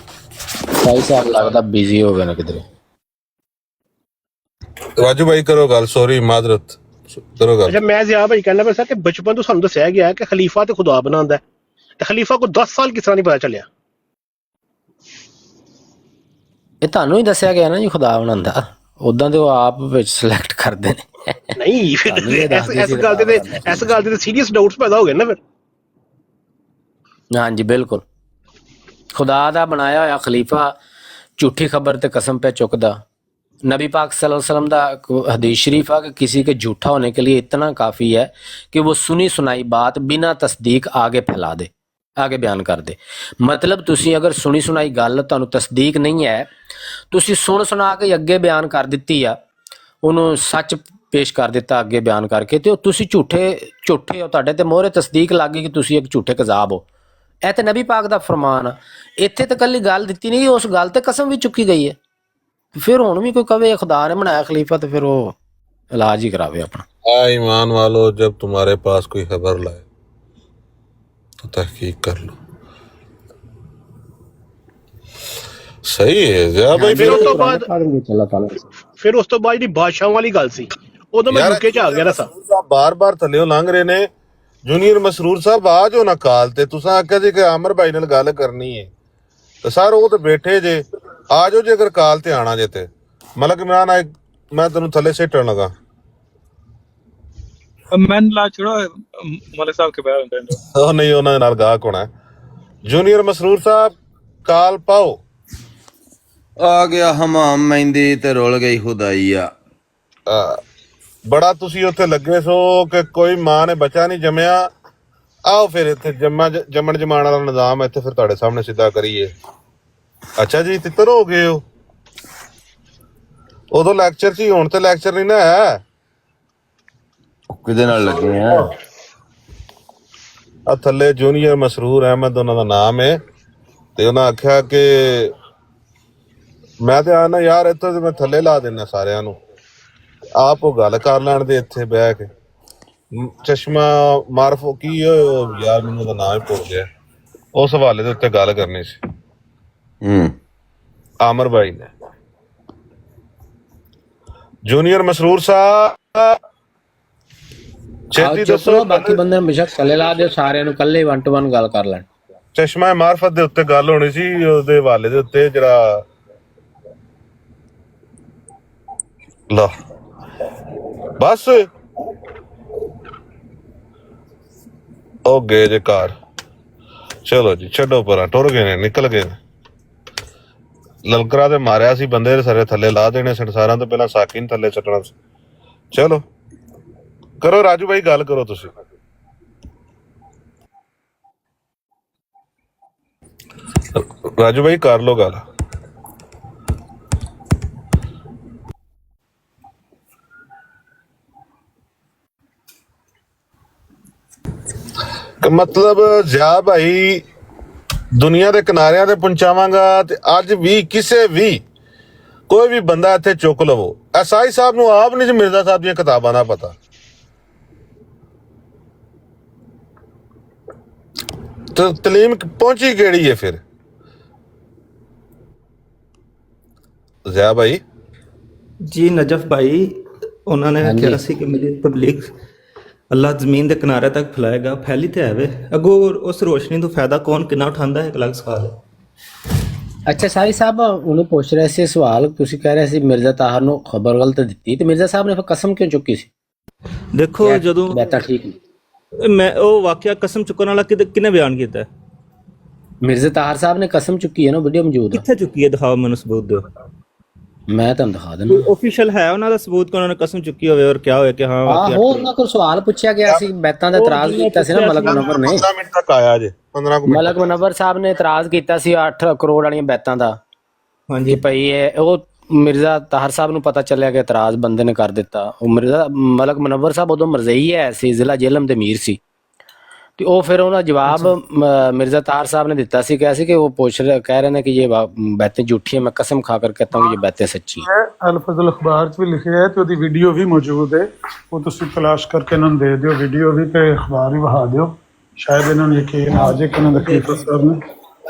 ਲੱਗਦਾ ਬਿਜ਼ੀ ਹੋ ਗਏ ਨੇ ਕਿਧਰੇ। ਰਾਜੂ ਭਾਈ ਕਰੋ ਗੱਲ, ਸੌਰੀ ਮਾਜ਼ਰਤ ਕਰੋ ਗੱਲ। ਅੱਛਾ, ਮੈਂ ਜ਼ਿਆ ਭਾਈ ਕਹਿਣਾ ਪਿਆ ਕਿ ਬਚਪਨ ਤੋਂ ਸਾਨੂੰ ਦੱਸਿਆ ਗਿਆ ਕਿ ਖਲੀਫਾ ਤੇ ਖੁਦਾ ਬਣਾਉਂਦਾ, ਤੇ ਖਲੀਫਾ ਕੋ 10 ਸਾਲ ਕਿਸ ਤਰ੍ਹਾਂ ਨਹੀਂ ਪਤਾ ਚੱਲਿਆ? ਇਹ ਤੁਹਾਨੂੰ ਹੀ ਦੱਸਿਆ ਗਿਆ ਨਾ ਜੀ ਖੁਦਾ ਬਣਾਉਂਦਾ, ਉਦਾਂ ਤੇ ਉਹ ਆਪ ਵਿੱਚ ਸਿਲੈਕਟ ਕਰਦੇ ਨੇ। ਨਹੀਂ, ਇਸ ਗੱਲ ਦੇ ਸੀਰੀਅਸ ਡਾਊਟਸ ਪੈਦਾ ਹੋ ਗਏ ਨਾ ਫਿਰ। ਹਾਂਜੀ ਬਿਲकुल, खुदा ਦਾ ਬਣਾਇਆ ਹੋਇਆ ਖਲੀਫਾ ਝੂਠੀ ਖਬਰ ਤੇ ਕਸਮ पे चुकदा। नबी पाक सल्लल्लाहु अलैहि वसल्लम का हदीस शरीफ है कि किसी के झूठा होने के लिए इतना काफ़ी है कि वो सुनी सुनाई बात बिना तस्दीक आगे फैला दे, आगे बयान कर दे। मतलब तुसी अगर सुनी सुनाई गल तुहानू तस्दीक नहीं है, तुसी सुन सुना के अगे बयान कर दित्ती आ, उन्होंने सच पेश कर दिता अगे बयान करके, तो तुसी झूठे हो, तुहाडे ते मोहरे तस्दीक लग गई कि तुसी एक झूठे कज़ाब हो। ਇਹ ਤੇ ਨਬੀ ਪਾਕ ਦਾ ਫਰਮਾਨ ਆ, ਇੱਥੇ ਤਾਂ ਕੱਲੀ ਗੱਲ ਦਿੱਤੀ ਨਹੀਂ, ਉਸ ਗੱਲ ਤੇ ਕਸਮ ਵੀ ਚੁੱਕੀ ਗਈ ਹੈ। ਫਿਰ ਹੁਣ ਵੀ ਕੋਈ ਕਵੇ ਖੁਦਾ ਨੇ ਬਣਾਇਆ ਖਲੀਫਾ, ਤੇ ਫਿਰ ਉਹ ਇਲਾਜ ਹੀ ਕਰਾਵੇ अपना। ईमान वालो, जब तुम्हारे पास कोई खबर लाए तो तहकीक कर लो। सही है ज़िया भाई। ਫਿਰ ਉਸ ਤੋਂ ਬਾਅਦ ਜਿਹੜੀ ਬਾਦਸ਼ਾਹਾਂ ਵਾਲੀ ਗੱਲ ਸੀ, ਉਦੋਂ ਮੈਂ ਯੂਕੇ ਚ ਆ ਗਿਆ ਨਾ ਸਾ। ਬਾਰ-ਬਾਰ ਥੱਲਿਓ ਲੰਘ ਰਹੇ ਨੇ। ਜੂਨੀਅਰ ਮਸਰੂਰ ਸਾਹਿਬ ਆ ਜਾਓ ਨਾ ਕਾਲ ਤੇ, ਤੁਸੀਂ ਆਖਿਆ ਜੀ ਕਿ ਆਮਰ ਭਾਈ ਨਾਲ ਗੱਲ ਕਰਨੀ ਹੈ, ਤੇ ਸਰ ਉਹ ਤੇ ਬੈਠੇ ਜੇ, ਆ ਜਾਓ ਜੇ ਅਗਰ ਕਾਲ ਤੇ ਆਣਾ ਜੇ ਤੇ। ਮਲਕ ਇਮਰਾਨ ਆਏ, ਮੈਂ ਤੈਨੂੰ ਥੱਲੇ ਸਿੱਟਣ ਲਗਾ। मैं ला छोड़ो मलिक साहब के बयान कर दो। ਉਹ ਨਹੀਂ, ਉਹਨਾਂ ਦੇ ਨਾਲ ਗਾਹਕ ਹੋਣਾ। ਜੂਨੀਅਰ ਮਸਰੂਰ ਸਾਹਿਬ ਕਾਲ ਪਾਓ। ਆ ਗਿਆ ਹਮਾਮ ਮਹਿੰਦੀ ਤੇ ਰੁਲ ਗਈ ਖੁਦਾਈਆ। ਬੜਾ ਤੁਸੀਂ ਉੱਥੇ ਲੱਗੇ ਸੋ ਕਿ ਕੋਈ ਮਾਂ ਨੇ ਬੱਚਾ ਨਹੀਂ ਜੰਮਿਆ। ਆਓ ਫਿਰ ਇੱਥੇ ਜੰਮਣ ਜਮਾਣ ਵਾਲਾ ਨਿਜ਼ਾਮ ਇੱਥੇ ਫਿਰ ਤੁਹਾਡੇ ਸਾਹਮਣੇ ਸਿੱਧਾ ਕਰੀਏ। ਅੱਛਾ ਜੀ, ਤਿੱਤਰ ਹੋ ਗਏ ਹੋ? ਉਦੋਂ ਲੈਕਚਰ ਸੀ, ਹੁਣ ਤੇ ਲੈਕਚਰ ਨਹੀਂ ਨਾ ਹੈ। ਕਿਹਦੇ ਨਾਲ ਲੱਗੇ ਆ ਥੱਲੇ ਜੂਨੀਅਰ ਮਸਰੂਰ ਅਹਿਮਦ ਉਹਨਾਂ ਦਾ ਨਾਮ ਹੈ, ਤੇ ਉਹਨਾਂ ਆਖਿਆ ਕਿ ਮੈਂ ਤੇ ਆਣਾ ਯਾਰ ਇੱਥੋਂ ਤੇ ਮੈਂ ਥੱਲੇ ਲਾ ਦੇਣਾ ਸਾਰਿਆਂ ਨੂੰ, ਆਪ ਉਹ ਗੱਲ ਕਰ ਲੈਣ ਦੇ ਇੱਥੇ ਬਹਿ ਕੇ। ਚਸ਼ਮਾ ਮਾਰਫੋ ਕੀ ਯਾਰ, ਮੈਨੂੰ ਉਹਦਾ ਨਾਮ ਹੀ ਭੁੱਲ ਗਿਆ, ਉਸ ਹਵਾਲੇ ਦੇ ਉੱਤੇ ਗੱਲ ਕਰਨੀ ਸੀ ਆਮਰ ਭਾਈ ਨੇ। ਜੂਨੀਅਰ ਮਸਰੂਰ ਸਾਹਿਬ ਛੇਤੀ ਦੱਸੋ। ਬਾਕੀ ਬੰਦੇ ਹਮੇਸ਼ਾ ਥੱਲੇ ਲਾ ਦਿਓ, ਸਾਰਿਆਂ ਨੂੰ ਇਕੱਲੇ 1 to 1 ਗੱਲ ਕਰ ਲੈਣ। ਚਸ਼ਮਾ ਮਾਰਫਤ ਦੇ ਉੱਤੇ ਗੱਲ ਹੋਣੀ ਸੀ, ਉਹਦੇ ਹਵਾਲੇ ਦੇ ਉੱਤੇ ਜਿਹੜਾ ਲਾ ਬਸ ਉਹ ਗਏ ਜੇ ਘਰ। ਚਲੋ ਜੀ ਛੱਡੋ ਪਰਾਂ, ਟੁਰ ਗਏ ਨੇ, ਨਿਕਲ ਗਏ ਨੇ। ਲਲਕਰਾ ਤੇ ਮਾਰਿਆ ਸੀ ਬੰਦੇ, ਸਾਰੇ ਥੱਲੇ ਲਾ ਦੇਣੇ ਸਨ, ਸਾਰਿਆਂ ਤੋਂ ਪਹਿਲਾਂ ਸਾਕੀ ਨੂੰ ਥੱਲੇ ਛੱਡਣਾ ਸੀ। ਚਲੋ ਕਰੋ ਰਾਜੂ ਭਾਈ, ਗੱਲ ਕਰੋ ਤੁਸੀਂ। ਰਾਜੂ ਭਾਈ ਕਰ ਲੋ ਗੱਲ। ਮਤਲਬ ਜ਼ਿਆ ਭਾਈ ਦੁਨੀਆ ਦੇ ਕਿਨਾਰਿਆਂ ਤੇ ਪਹੁੰਚਾਵਾਂਗਾ, ਤੇ ਅੱਜ ਵੀ ਕਿਸੇ ਵੀ ਕੋਈ ਵੀ ਬੰਦਾ ਇੱਥੇ ਚੁੱਕ ਲਵੋ, ਐਸਆਈ ਸਾਹਿਬ ਨੂੰ ਆਪ ਨਹੀਂ ਜੀ ਮਿਰਜ਼ਾ ਸਾਹਿਬ ਦੀਆਂ ਕਿਤਾਬਾਂ ਦਾ ਪਤਾ। ਤੇ ਤਲੀਮ ਪਹੁੰਚੀ ਕਿਹੜੀ ਹੈ ਫਿਰ ਜ਼ਿਆ ਭਾਈ? ਜੀ ਨਜਫ ਭਾਈ, ਉਹਨਾਂ ਨੇ ਕਿਹਾ ਸੀ ਕਿ ਮੇਰੀ ਤਬਲੀਗ ਅੱਲਾਹ ਜ਼ਮੀਨ ਦੇ ਕਿਨਾਰੇ ਤੱਕ ਫੈਲਾਏਗਾ, ਫੈਲੀ ਤੇ ਆਵੇ, ਅੱਗੋਂ ਉਸ ਰੋਸ਼ਨੀ ਤੋਂ ਫਾਇਦਾ ਕੌਣ ਕਿੰਨਾ ਉਠਾਉਂਦਾ ਹੈ, ਇੱਕ ਅਲੱਗ ਸਵਾਲ ਹੈ। ਅੱਛਾ ਸਾਈ ਸਾਹਿਬ, ਉਹਨੂੰ ਪੁੱਛ ਰਹੇ ਸੀ ਸਵਾਲ, ਤੁਸੀਂ ਕਹਿ ਰਹੇ ਸੀ ਮਿਰਜ਼ਾ ਤਾਹਰ ਨੂੰ ਖਬਰ ਗਲਤ ਦਿੱਤੀ, ਤੇ ਮਿਰਜ਼ਾ ਸਾਹਿਬ ਨੇ ਫਿਰ ਕਸਮ ਕਿਉਂ ਚੁੱਕੀ ਸੀ? ਦੇਖੋ ਜਦੋਂ ਬੈਠਾ ਠੀਕ ਨਹੀਂ, ਮੈਂ ਉਹ ਵਾਕਿਆ ਕਸਮ ਚੁੱਕਣ ਵਾਲਾ ਕਿਹਨੇ ਬਿਆਨ ਕੀਤਾ ਹੈ? ਮਿਰਜ਼ਾ ਤਾਹਰ ਸਾਹਿਬ ਨੇ ਕਸਮ ਚੁੱਕੀ ਹੈ ਨਾ, ਵੀਡੀਓ ਮੌਜੂਦ ਹੈ। ਕਿੱਥੇ ਚੁੱਕੀ ਹੈ? ਦਿਖਾਓ ਮੈਨੂੰ ਸਬੂਤ ਦਿਓ। ਮੈਂ ਤੁਹਾਨੂੰ ਦਿਖਾ ਦਿੰਦਾ। ਆਫੀਸ਼ੀਅਲ ਹੈ ਉਹਨਾਂ ਦਾ ਸਬੂਤ ਕਿ ਉਹਨਾਂ ਨੇ ਕਸਮ ਚੁੱਕੀ ਹੋਵੇ ਔਰ ਕਿਹਾ ਹੋਵੇ ਕਿ ਹਾਂ ਆਹੋ, ਉਹਨਾਂ ਕੋਲ ਸਵਾਲ ਪੁੱਛਿਆ ਗਿਆ ਸੀ, ਬੈਤਾਂ ਦਾ ਇਤਰਾਜ਼ ਕੀਤਾ ਸੀ ਨਾ ਮਲਕ ਮੁਨੱਵਰ ਨੇ। 15 ਮਿੰਟ ਤੱਕ ਆਇਆ ਜੇ, 15 ਮਿੰਟ। ਮਲਕ ਮੁਨੱਵਰ ਸਾਹਿਬ ਨੇ ਇਤਰਾਜ਼ ਕੀਤਾ ਸੀ 8 ਕਰੋੜ ਵਾਲੀਆਂ ਬੈਤਾਂ ਦਾ। ਹਾਂਜੀ ਭਈ ਇਹ ਉਹ ਮਿਰਜ਼ਾ ਤਾਹਰ ਸਾਹਿਬ ਨੂੰ ਪਤਾ ਚੱਲਿਆ ਕਿ ਇਤਰਾਜ਼ ਬੰਦੇ ਨੇ ਕਰ ਦਿੱਤਾ। ਉਹ ਮਲਕ ਮੁਨੱਵਰ ਸਾਹਿਬ ਉਦੋਂ ਮਰਜ਼ਈ ਹੈ ਸੀ, ਜ਼ਿਲ੍ਹਾ ਜੇਹਲਮ ਦੇ ਅਮੀਰ ਸੀ, ਤੇ ਉਹ ਫਿਰ ਉਹਦਾ ਜਵਾਬ मिर्जा तार साहब ने दिता सी, कहा कि वो कह रहे हैं कि ये बातें झूठी है, मैं कसम खाकर कहता हूँ ये बातें सच्ची है। अल फजल अखबार च भी लिखे है तो ओदी वीडियो भी मौजूद है, वो तुसी तलाश करके इन्होंने दे दियो, वीडियो भी ते अखबार भी वहा दियो, शायद इन्होंने यकीन आ जाए कि इन्होंने खलीफा साहब ने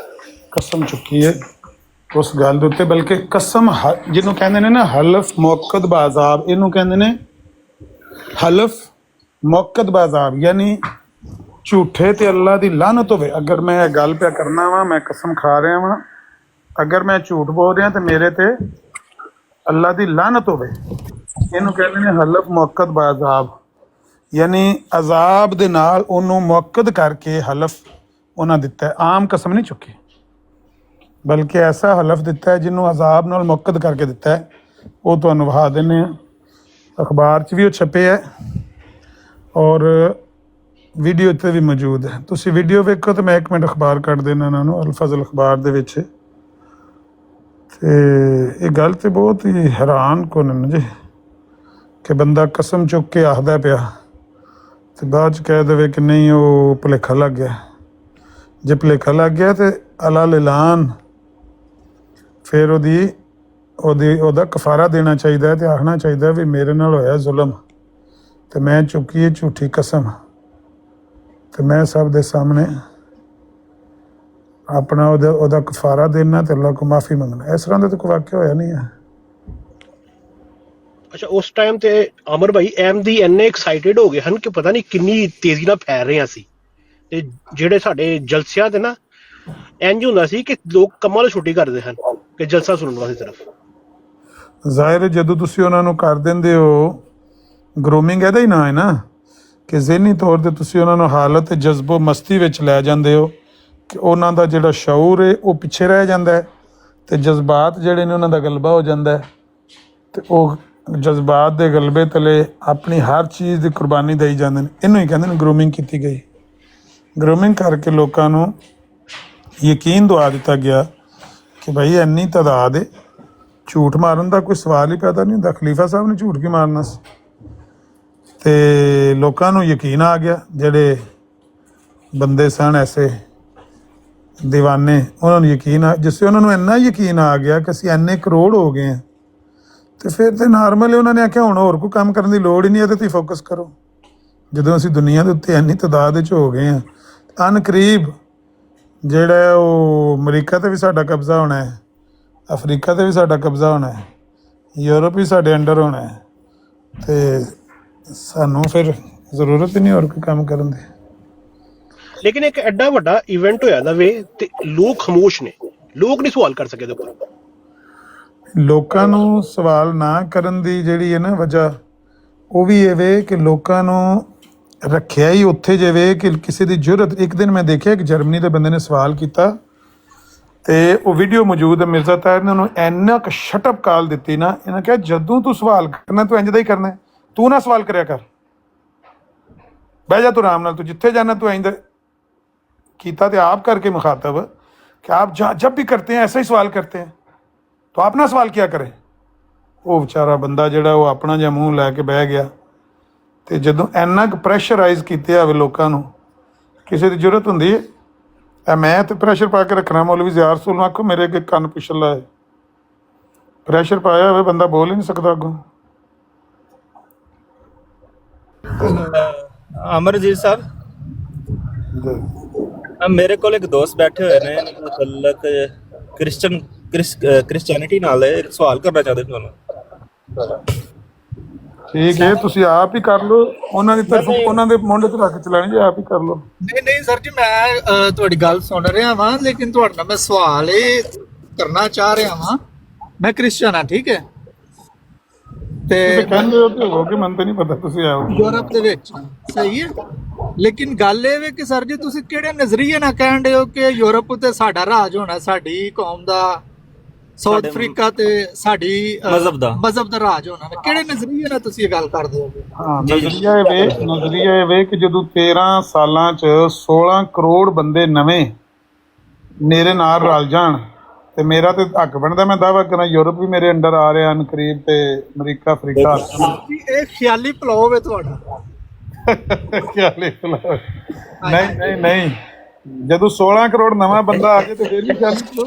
कसम चुकी है उस गल दे उत्ते। बल्कि कसम जिन्हों कहते हैं ना हलफ मुअक्कद बाज़ाब, इन्हों कहते हैं हलफ मुअक्कद बाज़ाब, यानी झूठे ते अल्लाह दी लानत होवे। अगर मैं गल पे करना वा, मैं कसम खा रहा वा, अगर मैं झूठ बोल रहा तो मेरे ते अल्लाह दी लानत होवे। इहनूं कहंदे ने हलफ मुअक्कद बाज़ाब, यानी अजाब दे नाल ओनू मुअक्कद करके हलफ उन्हां दिता है। आम कसम नहीं चुकी, बल्कि ऐसा हलफ दिता है जिन्हों अजाब नाल मुअक्कद करके दिता है। वो तुहानूं विखा दिंदे आ, अखबार च भी वो छपे है और वीडियो इत्थे भी मौजूद है। तुसी वीडियो वेखो तो मैं एक मिनट अखबार कट देना इन्हों अल फजल अखबार दे विच। ते ये गल तो बहुत ही हैरान कुन जी कि बंदा कसम चुक के आखदा पिया तो बाद च कह देवे कि नहीं वो भुलेखा लग गया। जे भुलेखा लग गया तो अला लिलान फिर ओदा कफारा देना चाहिए तो आखना चाहिए भी मेरे नाल होया जुल्म तो मैं चुकी है झूठी कसम, तो मैं सब दे सामने अपना ओदा कफारा देना तो अल्लाह को माफ़ी मंगना। इस तरह का तो कोई वाक्य होया नहीं है। अच्छा, उस टाइम ते अमर भाई अहमदी इन्ने एक्साइटेड हो गए हैं कि पता नहीं कितनी तेजी नाल फैल रहे सी, ते जेडे साडे जलसियां ते ना इंज हुंदा सी कि लोग कमां लो छुट्टी करदे हन कि जलसा सुनन वास्ते सिर्फ। ਜ਼ਾਹਿਰ ਹੈ ਜਦੋਂ ਤੁਸੀਂ ਉਹਨਾਂ ਨੂੰ ਕਰ ਦਿੰਦੇ ਹੋ ਗਰੂਮਿੰਗ, ਇਹਦਾ ਹੀ ਨਾਂ ਹੈ ਨਾ ਕਿ ਜ਼ਹਿਨੀ ਤੌਰ ਤੇ ਤੁਸੀਂ ਉਹਨਾਂ ਨੂੰ ਹਾਲਤ ਜਜ਼ਬੋ ਮਸਤੀ ਵਿੱਚ ਲੈ ਜਾਂਦੇ ਹੋ ਕਿ ਉਹਨਾਂ ਦਾ ਜਿਹੜਾ ਸ਼ਊਰ ਹੈ ਉਹ ਪਿੱਛੇ ਰਹਿ ਜਾਂਦਾ ਹੈ ਤੇ ਜਜ਼ਬਾਤ ਜਿਹੜੇ ਨੇ ਉਹਨਾਂ ਦਾ ਗਲਬਾ ਹੋ ਜਾਂਦਾ ਹੈ ਤੇ ਉਹ ਜਜ਼ਬਾਤ ਦੇ ਗਲਬੇ ਤਲੇ ਆਪਣੀ ਹਰ ਚੀਜ਼ ਦੀ ਕੁਰਬਾਨੀ ਦੇਈ ਜਾਂਦੇ ਨੇ। ਇਹਨੂੰ ਹੀ ਕਹਿੰਦੇ ਨੇ ਗਰੂਮਿੰਗ ਕੀਤੀ ਗਈ। ਗਰੂਮਿੰਗ ਕਰਕੇ ਲੋਕਾਂ ਨੂੰ ਯਕੀਨ ਦਵਾ ਦਿੱਤਾ ਗਿਆ ਕਿ ਭਾਈ ਇੰਨੀ ਤਾਦਾਦ ਹੈ, ਝੂਠ ਮਾਰਨ ਦਾ ਕੋਈ ਸਵਾਲ ਹੀ ਪੈਦਾ ਨਹੀਂ ਹੁੰਦਾ। ਖਲੀਫਾ ਸਾਹਿਬ ਨੇ ਝੂਠ ਕੀ ਮਾਰਨਾ ਸੀ ਤੇ ਲੋਕਾਂ ਨੂੰ ਯਕੀਨ ਆ ਗਿਆ। ਜਿਹੜੇ ਬੰਦੇ ਸਨ ਐਸੇ ਦੀਵਾਨੇ, ਉਹਨਾਂ ਨੂੰ ਯਕੀਨ ਆ, ਜਿਸ ਉਹਨਾਂ ਨੂੰ ਇੰਨਾ ਯਕੀਨ ਆ ਗਿਆ ਕਿ ਅਸੀਂ ਇੰਨੇ ਕਰੋੜ ਹੋ ਗਏ ਹਾਂ ਤੇ ਫਿਰ ਤੇ ਨਾਰਮਲ ਉਹਨਾਂ ਨੇ ਆਖਿਆ ਹੁਣ ਹੋਰ ਕੋਈ ਕੰਮ ਕਰਨ ਦੀ ਲੋੜ ਹੀ ਨਹੀਂ, ਇਹਦੇ 'ਤੇ ਫੋਕਸ ਕਰੋ। ਜਦੋਂ ਅਸੀਂ ਦੁਨੀਆ ਦੇ ਉੱਤੇ ਇੰਨੀ ਤਾਦਾਦ ਵਿੱਚ ਹੋ ਗਏ ਹਾਂ, ਅਨਕਰੀਬ ਜਿਹੜਾ ਉਹ ਅਮਰੀਕਾ 'ਤੇ ਵੀ ਸਾਡਾ ਕਬਜ਼ਾ ਹੋਣਾ ਹੈ, ਅਫਰੀਕਾ 'ਤੇ ਵੀ ਸਾਡਾ ਕਬਜ਼ਾ ਹੋਣਾ ਹੈ, ਯੂਰਪ ਵੀ ਸਾਡੇ ਅੰਡਰ ਹੋਣਾ ਹੈ ਤੇ ਸਾਨੂੰ ਫਿਰ ਜ਼ਰੂਰਤ ਹੀ ਨਹੀਂ ਹੋਰ ਕੋਈ ਕੰਮ ਕਰਨ ਦੀ। लेकिन एक एडा वड्डा इवेंट होया दा वे ते लोग खामोश ने, लोग नहीं सवाल कर सके। ਲੋਕਾਂ ਨੂੰ ਸਵਾਲ ਨਾ ਕਰਨ ਦੀ ਜਿਹੜੀ ਹੈ ਨਾ ਵਜ੍ਹਾ ਉਹ ਵੀ ਇਹ ਵੇ ਕਿ ਲੋਕਾਂ ਨੂੰ ਰੱਖਿਆ ਹੀ ਉੱਥੇ ਜਿਵੇਂ ਕਿ ਕਿਸੇ ਦੀ ਜ਼ਰੂਰਤ। ਇੱਕ ਦਿਨ ਮੈਂ ਦੇਖਿਆ ਕਿ ਜਰਮਨੀ ਦੇ ਬੰਦੇ ਨੇ ਸਵਾਲ ਕੀਤਾ ਤੇ ਉਹ ਵੀਡੀਓ ਮੌਜੂਦ ਹੈ। ਮਿਰਜ਼ਾ ਤਾਹਿਰ ਨੇ ਉਹਨੂੰ ਇੰਨਾ ਕੁ ਸ਼ਟਅਪ ਕਾਲ ਦਿੱਤੀ ਨਾ, ਇਹਨਾਂ ਕਿਹਾ ਜਦੋਂ ਤੂੰ ਸਵਾਲ ਕਰਨਾ ਤੂੰ ਇੰਝ ਦਾ ਹੀ ਕਰਨਾ, ਤੂੰ ਨਾ ਸਵਾਲ ਕਰਿਆ ਕਰ, ਬਹਿ ਜਾ ਤੂੰ ਆਰਾਮ ਨਾਲ, ਤੂੰ ਜਿੱਥੇ ਜਾਣਾ ਤੂੰ ਇੰਝ कीता तो आप करके मुखातब कि आप जब भी करते हैं ऐसा ही सवाल करते हैं तो आप ना सवाल क्या करें। वो बेचारा बंदा जोड़ा वो अपना जिहा मूँह लैके बह गया। तो जदों इन्ना क प्रैशराइज किया जाए लोगों ਕਿਸੇ ਦੀ ਜ਼ਰੂਰਤ ਹੁੰਦੀ ਹੈ ਇਹ ਮੈਂ ਤੇ ਪ੍ਰੈਸ਼ਰ ਪਾ ਕੇ ਰੱਖਣਾ ਮੌਲਵੀ ਜ਼ਿਆਰ ਰਸੂਲ ਨੂੰ ਆਖੋ ਮੇਰੇ ਅੱਗੇ ਕੰਨ ਪਿਛਲਾ ਹੈ ਪ੍ਰੈਸ਼ਰ ਪਾਇਆ ਹੋਵੇ ਬੰਦਾ ਬੋਲ ਹੀ ਨਹੀਂ ਸਕਦਾ ਅੱਗੋਂ ਅਮਰਜੀਤ ਸਾਹਿਬ ਮੇਰੇ ਕੋਲ ਇੱਕ ਦੋਸਤ ਬੈਠੇ ਹੋਏ ਨੇ ਮੁਤਲਕ ਕ੍ਰਿਸਚੀਅਨਿਟੀ ਨਾਲ ਇੱਕ ਸਵਾਲ ਕਰਨਾ ਚਾਹਦੇ ਤੁਹਾਨੂੰ ਠੀਕ ਹੈ ਤੁਸੀਂ ਆਪ ਹੀ ਕਰ ਲਓ ਉਹਨਾਂ ਦੀ ਤਰਫੋਂ ਉਹਨਾਂ ਦੇ ਮੁੰਡੇ ਤੇ ਰੱਖ ਚਲਾਣੀ ਜੇ ਆਪ ਹੀ ਕਰ ਲਓ ਨਹੀਂ ਸਰ ਜੀ ਮੈਂ ਤੁਹਾਡੀ ਗੱਲ ਸੁਣ ਰਿਹਾ ਵਾਂ ਲੇਕਿਨ ਤੁਹਾਡੇ ਨਾਲ ਮੈਂ ਸਵਾਲ ਇਹ ਕਰਨਾ ਚਾਹ ਰਿਹਾ ਵਾਂ ਮੈਂ ਕ੍ਰਿਸਚਨ ਹਾਂ ਠੀਕ ਹੈ ਤੇ ਕਹਿੰਦੇ ਹੋ ਤੇ ਹੋਗੇ ਮੈਨੂੰ ਤਾਂ ਨਹੀਂ ਪਤਾ ਤੁਸੀਂ ਆਓ ਯੂਰਪ ਦੇ ਵਿੱਚ ਸਹੀ ਹੈ ਲੇਕਿਨ ਗੱਲ ਇਹ ਵੇ ਕਿ ਸਰ ਜੀ ਤੁਸੀਂ ਕਿਹੜੇ ਨਜ਼ਰੀਏ ਨਾਲ ਕਹਿੰਦੇ ਹੋ ਕਿ ਯੂਰਪ ਉਤੇ ਸਾਡਾ ਰਾਜ ਹੋਣਾ ਸਾਡੀ ਕੌਮ ਦਾ ਸਾਊਥ ਅਫਰੀਕਾ ਤੇ ਸਾਡੀ ਮਜ਼ਹਬ ਦਾ ਰਾਜ ਹੋਣਾ ਕਿਹੜੇ ਨਜ਼ਰੀਏ ਨਾਲ ਤੁਸੀਂ ਇਹ ਗੱਲ ਕਰਦੇ ਹੋ ਹਾਂ ਨਜ਼ਰੀਆ ਇਹ ਵੇ ਕਿ ਜਦੋਂ 13 ਸਾਲਾਂ ਚ 16 ਕਰੋੜ ਬੰਦੇ ਨਵੇਂ ਮੇਰੇ ਨਾਲ ਰਲ ਜਾਣ ਤੇ ਮੇਰਾ ਤੇ ਹੱਕ ਬਣਦਾ ਮੈਂ ਦਾਅਵਾ ਕਰਾਂ ਯੂਰਪ ਵੀ ਮੇਰੇ ਅੰਡਰ ਆ ਰਿਹਾ ਹਨ ਕਰੀਬ ਤੇ ਅਮਰੀਕਾ ਅਫਰੀਕਾ ਇਹ ਖਿਆਲੀ ਪਲਾਓ ਹੈ ਤੁਹਾਡਾ ਖਿਆਲੀ ਪਲਾਓ ਨਹੀਂ ਜਦੋਂ 16 ਕਰੋੜ ਨਵਾਂ ਬੰਦਾ ਆ ਜਾਏ ਤੇ ਫਿਰ ਵੀ ਖਿਆਲੀ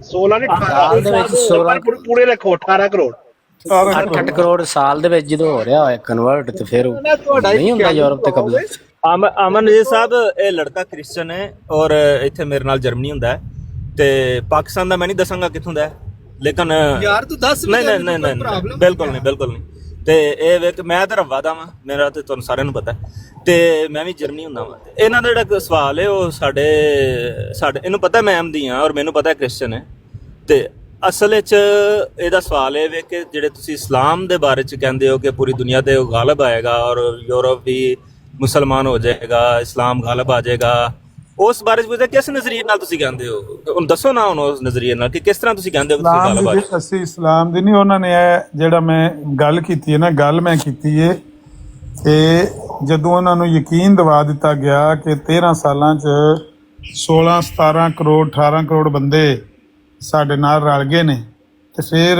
16 ਨੇ 18 ਪੂਰੇ ਰੱਖੋ 18 ਕਰੋੜ 8 ਕਰੋੜ ਸਾਲ ਦੇ ਵਿੱਚ ਜਦੋਂ ਹੋ ਰਿਹਾ ਹੋਏ ਕਨਵਰਟ ਤੇ ਫਿਰ ਨਹੀਂ ਹੁੰਦਾ ਯੂਰਪ ਤੇ ਕਬਜ਼ਾ ਅਮਨਜੀਤ ਸਾਹਿਬ ਇਹ ਲੜਕਾ ਕ੍ਰਿਸਚਨ ਹੈ ਔਰ ਇੱਥੇ ਮੇਰੇ ਨਾਲ ਜਰਮਨੀ ਹੁੰਦਾ ਹੈ ਤੇ ਪਾਕਿਸਤਾਨ ਦਾ ਮੈਂ ਨਹੀਂ ਦੱਸਾਂਗਾ ਕਿੱਥੋਂ ਦਾ ਲੇਕਿਨ ਯਾਰ ਤੂੰ ਦੱਸ ਨਹੀਂ ਬਿਲਕੁਲ ਨਹੀਂ ਤੇ ਇਹ ਵੇਖ ਮੈਂ ਤਾਂ ਰੱਵਾ ਦਾ ਵਾਂ ਮੇਰਾ ਤੇ ਤੁਹਾਨੂੰ ਸਾਰਿਆਂ ਨੂੰ ਪਤਾ ਤੇ ਮੈਂ ਵੀ ਜਰਮਨੀ ਹੁੰਦਾ ਵਾਂ ਇਹਨਾਂ ਦਾ ਜਿਹੜਾ ਸਵਾਲ ਹੈ ਉਹ ਸਾਡੇ ਇਹਨੂੰ ਪਤਾ ਮੈਂ ਅਹਿਮਦੀ ਹਾਂ ਔਰ ਮੈਨੂੰ ਪਤਾ ਕ੍ਰਿਸਚਨ ਹੈ ਤੇ ਅਸਲ ਵਿੱਚ ਇਹਦਾ ਸਵਾਲ ਇਹ ਵੇ ਕਿ ਜਿਹੜੇ ਤੁਸੀਂ ਇਸਲਾਮ ਦੇ ਬਾਰੇ ਚ ਕਹਿੰਦੇ ਹੋ ਕਿ ਪੂਰੀ ਦੁਨੀਆ ਤੇ ਉਹ ਗਾਲਬ ਆਏਗਾ ਔਰ ਯੂਰਪ ਵੀ ਮੁਸਲਮਾਨ ਹੋ ਜਾਏਗਾ ਇਸਲਾਮ ਗਾਲਬ ਆ ਜਾਏਗਾ ਉਸ ਬਾਰੇ ਚ ਪੁੱਛਿਆ ਕਿਸ ਨਜ਼ਰੀਏ ਨਾਲ ਤੁਸੀਂ ਕਹਿੰਦੇ ਹੋ ਹੁਣ ਦੱਸੋ ਨਾ ਹੁਣ ਉਸ ਨਜ਼ਰੀਏ ਨਾਲ ਕਿ ਕਿਸ ਤਰ੍ਹਾਂ ਤੁਸੀਂ ਕਹਿੰਦੇ ਹੋ ਕਿ ਤੁਸੀਂ ਗਾਲਬ ਆ ਅਸੀਂ ਇਸਲਾਮ ਦੀ ਨਹੀਂ ਉਹਨਾਂ ਨੇ ਇਹ ਜਿਹੜਾ ਮੈਂ ਗੱਲ ਕੀਤੀ ਹੈ ਨਾ ਗੱਲ ਮੈਂ ਕੀਤੀ ਹੈ ਕਿ ਜਦੋਂ ਉਹਨਾਂ ਨੂੰ ਯਕੀਨ ਦਿਵਾ ਦਿੱਤਾ ਗਿਆ ਕਿ 13 ਸਾਲਾਂ 'ਚ 16 17 ਕਰੋੜ 18 ਕਰੋੜ ਬੰਦੇ ਸਾਡੇ ਨਾਲ ਰਲ ਗਏ ਨੇ ਤੇ ਫਿਰ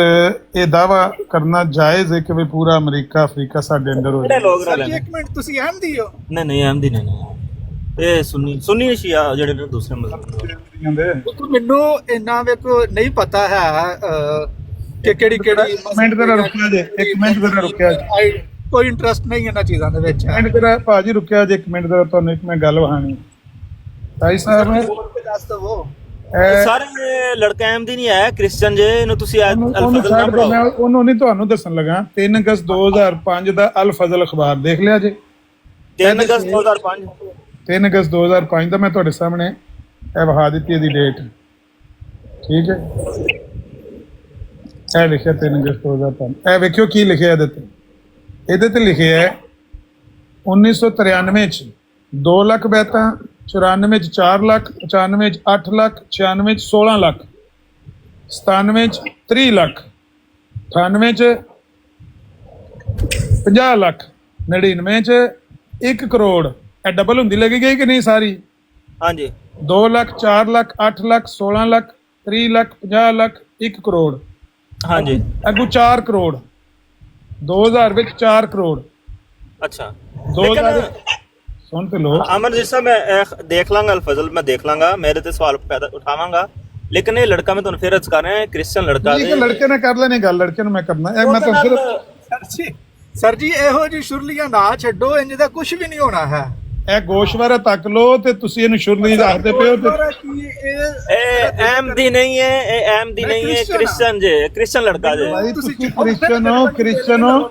ਇਹ ਦਾਵਾ ਕਰਨਾ ਜਾਇਜ਼ ਹੈ ਕਿ ਵੀ ਪੂਰਾ ਅਮਰੀਕਾ ਅਫਰੀਕਾ ਸਾਡੇ ਅੰਡਰ ਹੋ ਜਾਏ ਇੱਕ ਮਿੰਟ ਤੁਸੀਂ ਅਹਿਮਦੀ ਹੋ ਨਹੀਂ ਅਹਿਮਦੀ ਨਹੀਂ ਇਹ ਸੁੰਨੀ ਸ਼ੀਆ ਜਿਹੜੇ ਨੇ ਦੂਸਰੇ ਮਜ਼ਹਬ ਮੈਨੂੰ ਇੰਨਾ ਵੇਖੋ ਨਹੀਂ ਪਤਾ ਹੈ ਕਿ ਕਿਹੜੀ ਮਿੰਟ ਜ਼ਰਾ ਰੁਕਿਆ ਜੇ ਇੱਕ ਮਿੰਟ ਜ਼ਰਾ ਰੁਕਿਆ ਜੇ ਕੋਈ ਇੰਟਰਸਟ ਨਹੀਂ ਇਹਨਾਂ ਚੀਜ਼ਾਂ ਦੇ ਵਿੱਚ ਮਿੰਟ ਜ਼ਰਾ ਭਾਜੀ ਰੁਕਿਆ ਜੇ ਇੱਕ ਮਿੰਟ ਜ਼ਰਾ ਤੁਹਾਨੂੰ ਇੱਕ ਮੈਂ ਗੱਲ ਵਹਾਣੀ ਭਾਈ ਸਾਹਿਬ ਦੱਸ ਦੋ ਸਾਰੇ ਲੜਕਾ ਅਹਿਮਦੀ ਨਹੀਂ ਹੈ ਕ੍ਰਿਸਚਨ ਜੇ ਇਹਨੂੰ ਤੁਸੀਂ ਉਹਨੂੰ ਨਹੀਂ ਤੁਹਾਨੂੰ ਦੱਸਣ ਲੱਗਾ 3 ਅਗਸਤ 2005 ਦਾ ਅਲ ਫਜ਼ਲ ਅਖਬਾਰ ਦੇਖ ਲਿਆ ਜੇ 3 ਅਗਸਤ 2005 3 ਅਗਸਤ 2005 ਦਾ ਮੈਂ ਤੁਹਾਡੇ ਸਾਹਮਣੇ ਇਹ ਵਹਾ ਦਿੱਤੀ ਇਹਦੀ ਡੇਟ ਠੀਕ ਹੈ ਇਹ ਲਿਖਿਆ 3 ਅਗਸਤ 2005 ਇਹ ਵੇਖਿਓ ਕੀ ਲਿਖਿਆ ਇਹਦੇ ਤੇ ਲਿਖਿਆ ਹੈ 1993 ਚ 2 ਲੱਖ ਬੈਤਾਂ 94 ਚ 4 ਲੱਖ 95 ਚ 8 ਲੱਖ 96 ਚ 16 ਲੱਖ 97 ਚ 30 ਲੱਖ 98 ਚ 50 ਲੱਖ 99 ਚ 1 ਕਰੋੜ ਇਹ ਡਬਲ ਹੁੰਦੀ ਲੱਗੇਗੀ ਕਿ ਨਹੀਂ ਸਾਰੀ ਹਾਂਜੀ 2 ਲੱਖ 4 ਲੱਖ 8 ਲੱਖ 16 ਲੱਖ 30 ਲੱਖ 50 ਲੱਖ 1 ਕਰੋੜ ਹਾਂਜੀ ਅੱਗੂ 4 ਕਰੋੜ 2000 ਵਿੱਚ 4 ਕਰੋੜ ਅੱਛਾ 2000 ਸੁਣ ਤੇ ਲੋ ਅਮਰਜੀਤ ਸਾਹਿਬ ਮੈਂ ਦੇਖ ਲਾਂਗਾ ਅਲਫਜ਼ਲ ਮੈਂ ਦੇਖ ਲਾਂਗਾ ਮੇਰੇ ਤੇ ਸਵਾਲ ਪੈਦਾ ਉਠਾਵਾਂਗਾ ਲੇਕਿਨ ਇਹ ਲੜਕਾ ਮੈਂ ਤੁਹਾਨੂੰ ਫਿਰ ਅਰਜ਼ ਕਰ ਰਿਹਾ ਕ੍ਰਿਸਚਨ ਲੜਕਾ ਇਹ ਲੜਕੇ ਨੇ ਕਰ ਲੈਣੀ ਗੱਲ ਲੜਕੇ ਨੂੰ ਮੈਂ ਕਰਨਾ ਇਹ ਮੈਂ ਤਾਂ ਸਿਰਫ ਸਰ ਜੀ ਇਹੋ ਜੀ ਸ਼ੁਰਲੀਆਂ ਨਾ ਛੱਡੋ ਇੰਜ ਦਾ ਕੁਝ ਵੀ ਨਹੀਂ ਹੋਣਾ ਹੈ ਇਹ ਗੋਸ਼ਵਾਰਾ ਤੱਕ ਲੋ ਤੇ ਤੁਸੀਂ ਇਹਨੂੰ ਸ਼ੁਰਲੀ ਦੱਸਦੇ ਪਿਓ ਤੇ ਇਹ ਅਹਿਮਦੀ ਨਹੀਂ ਹੈ ਇਹ ਅਹਿਮਦੀ ਨਹੀਂ ਹੈ ਕ੍ਰਿਸਚਨ ਜੇ ਕ੍ਰਿਸਚਨ ਲੜਕਾ ਜੇ ਤੁਸੀਂ ਕ੍ਰਿਸਚਨ ਹੋ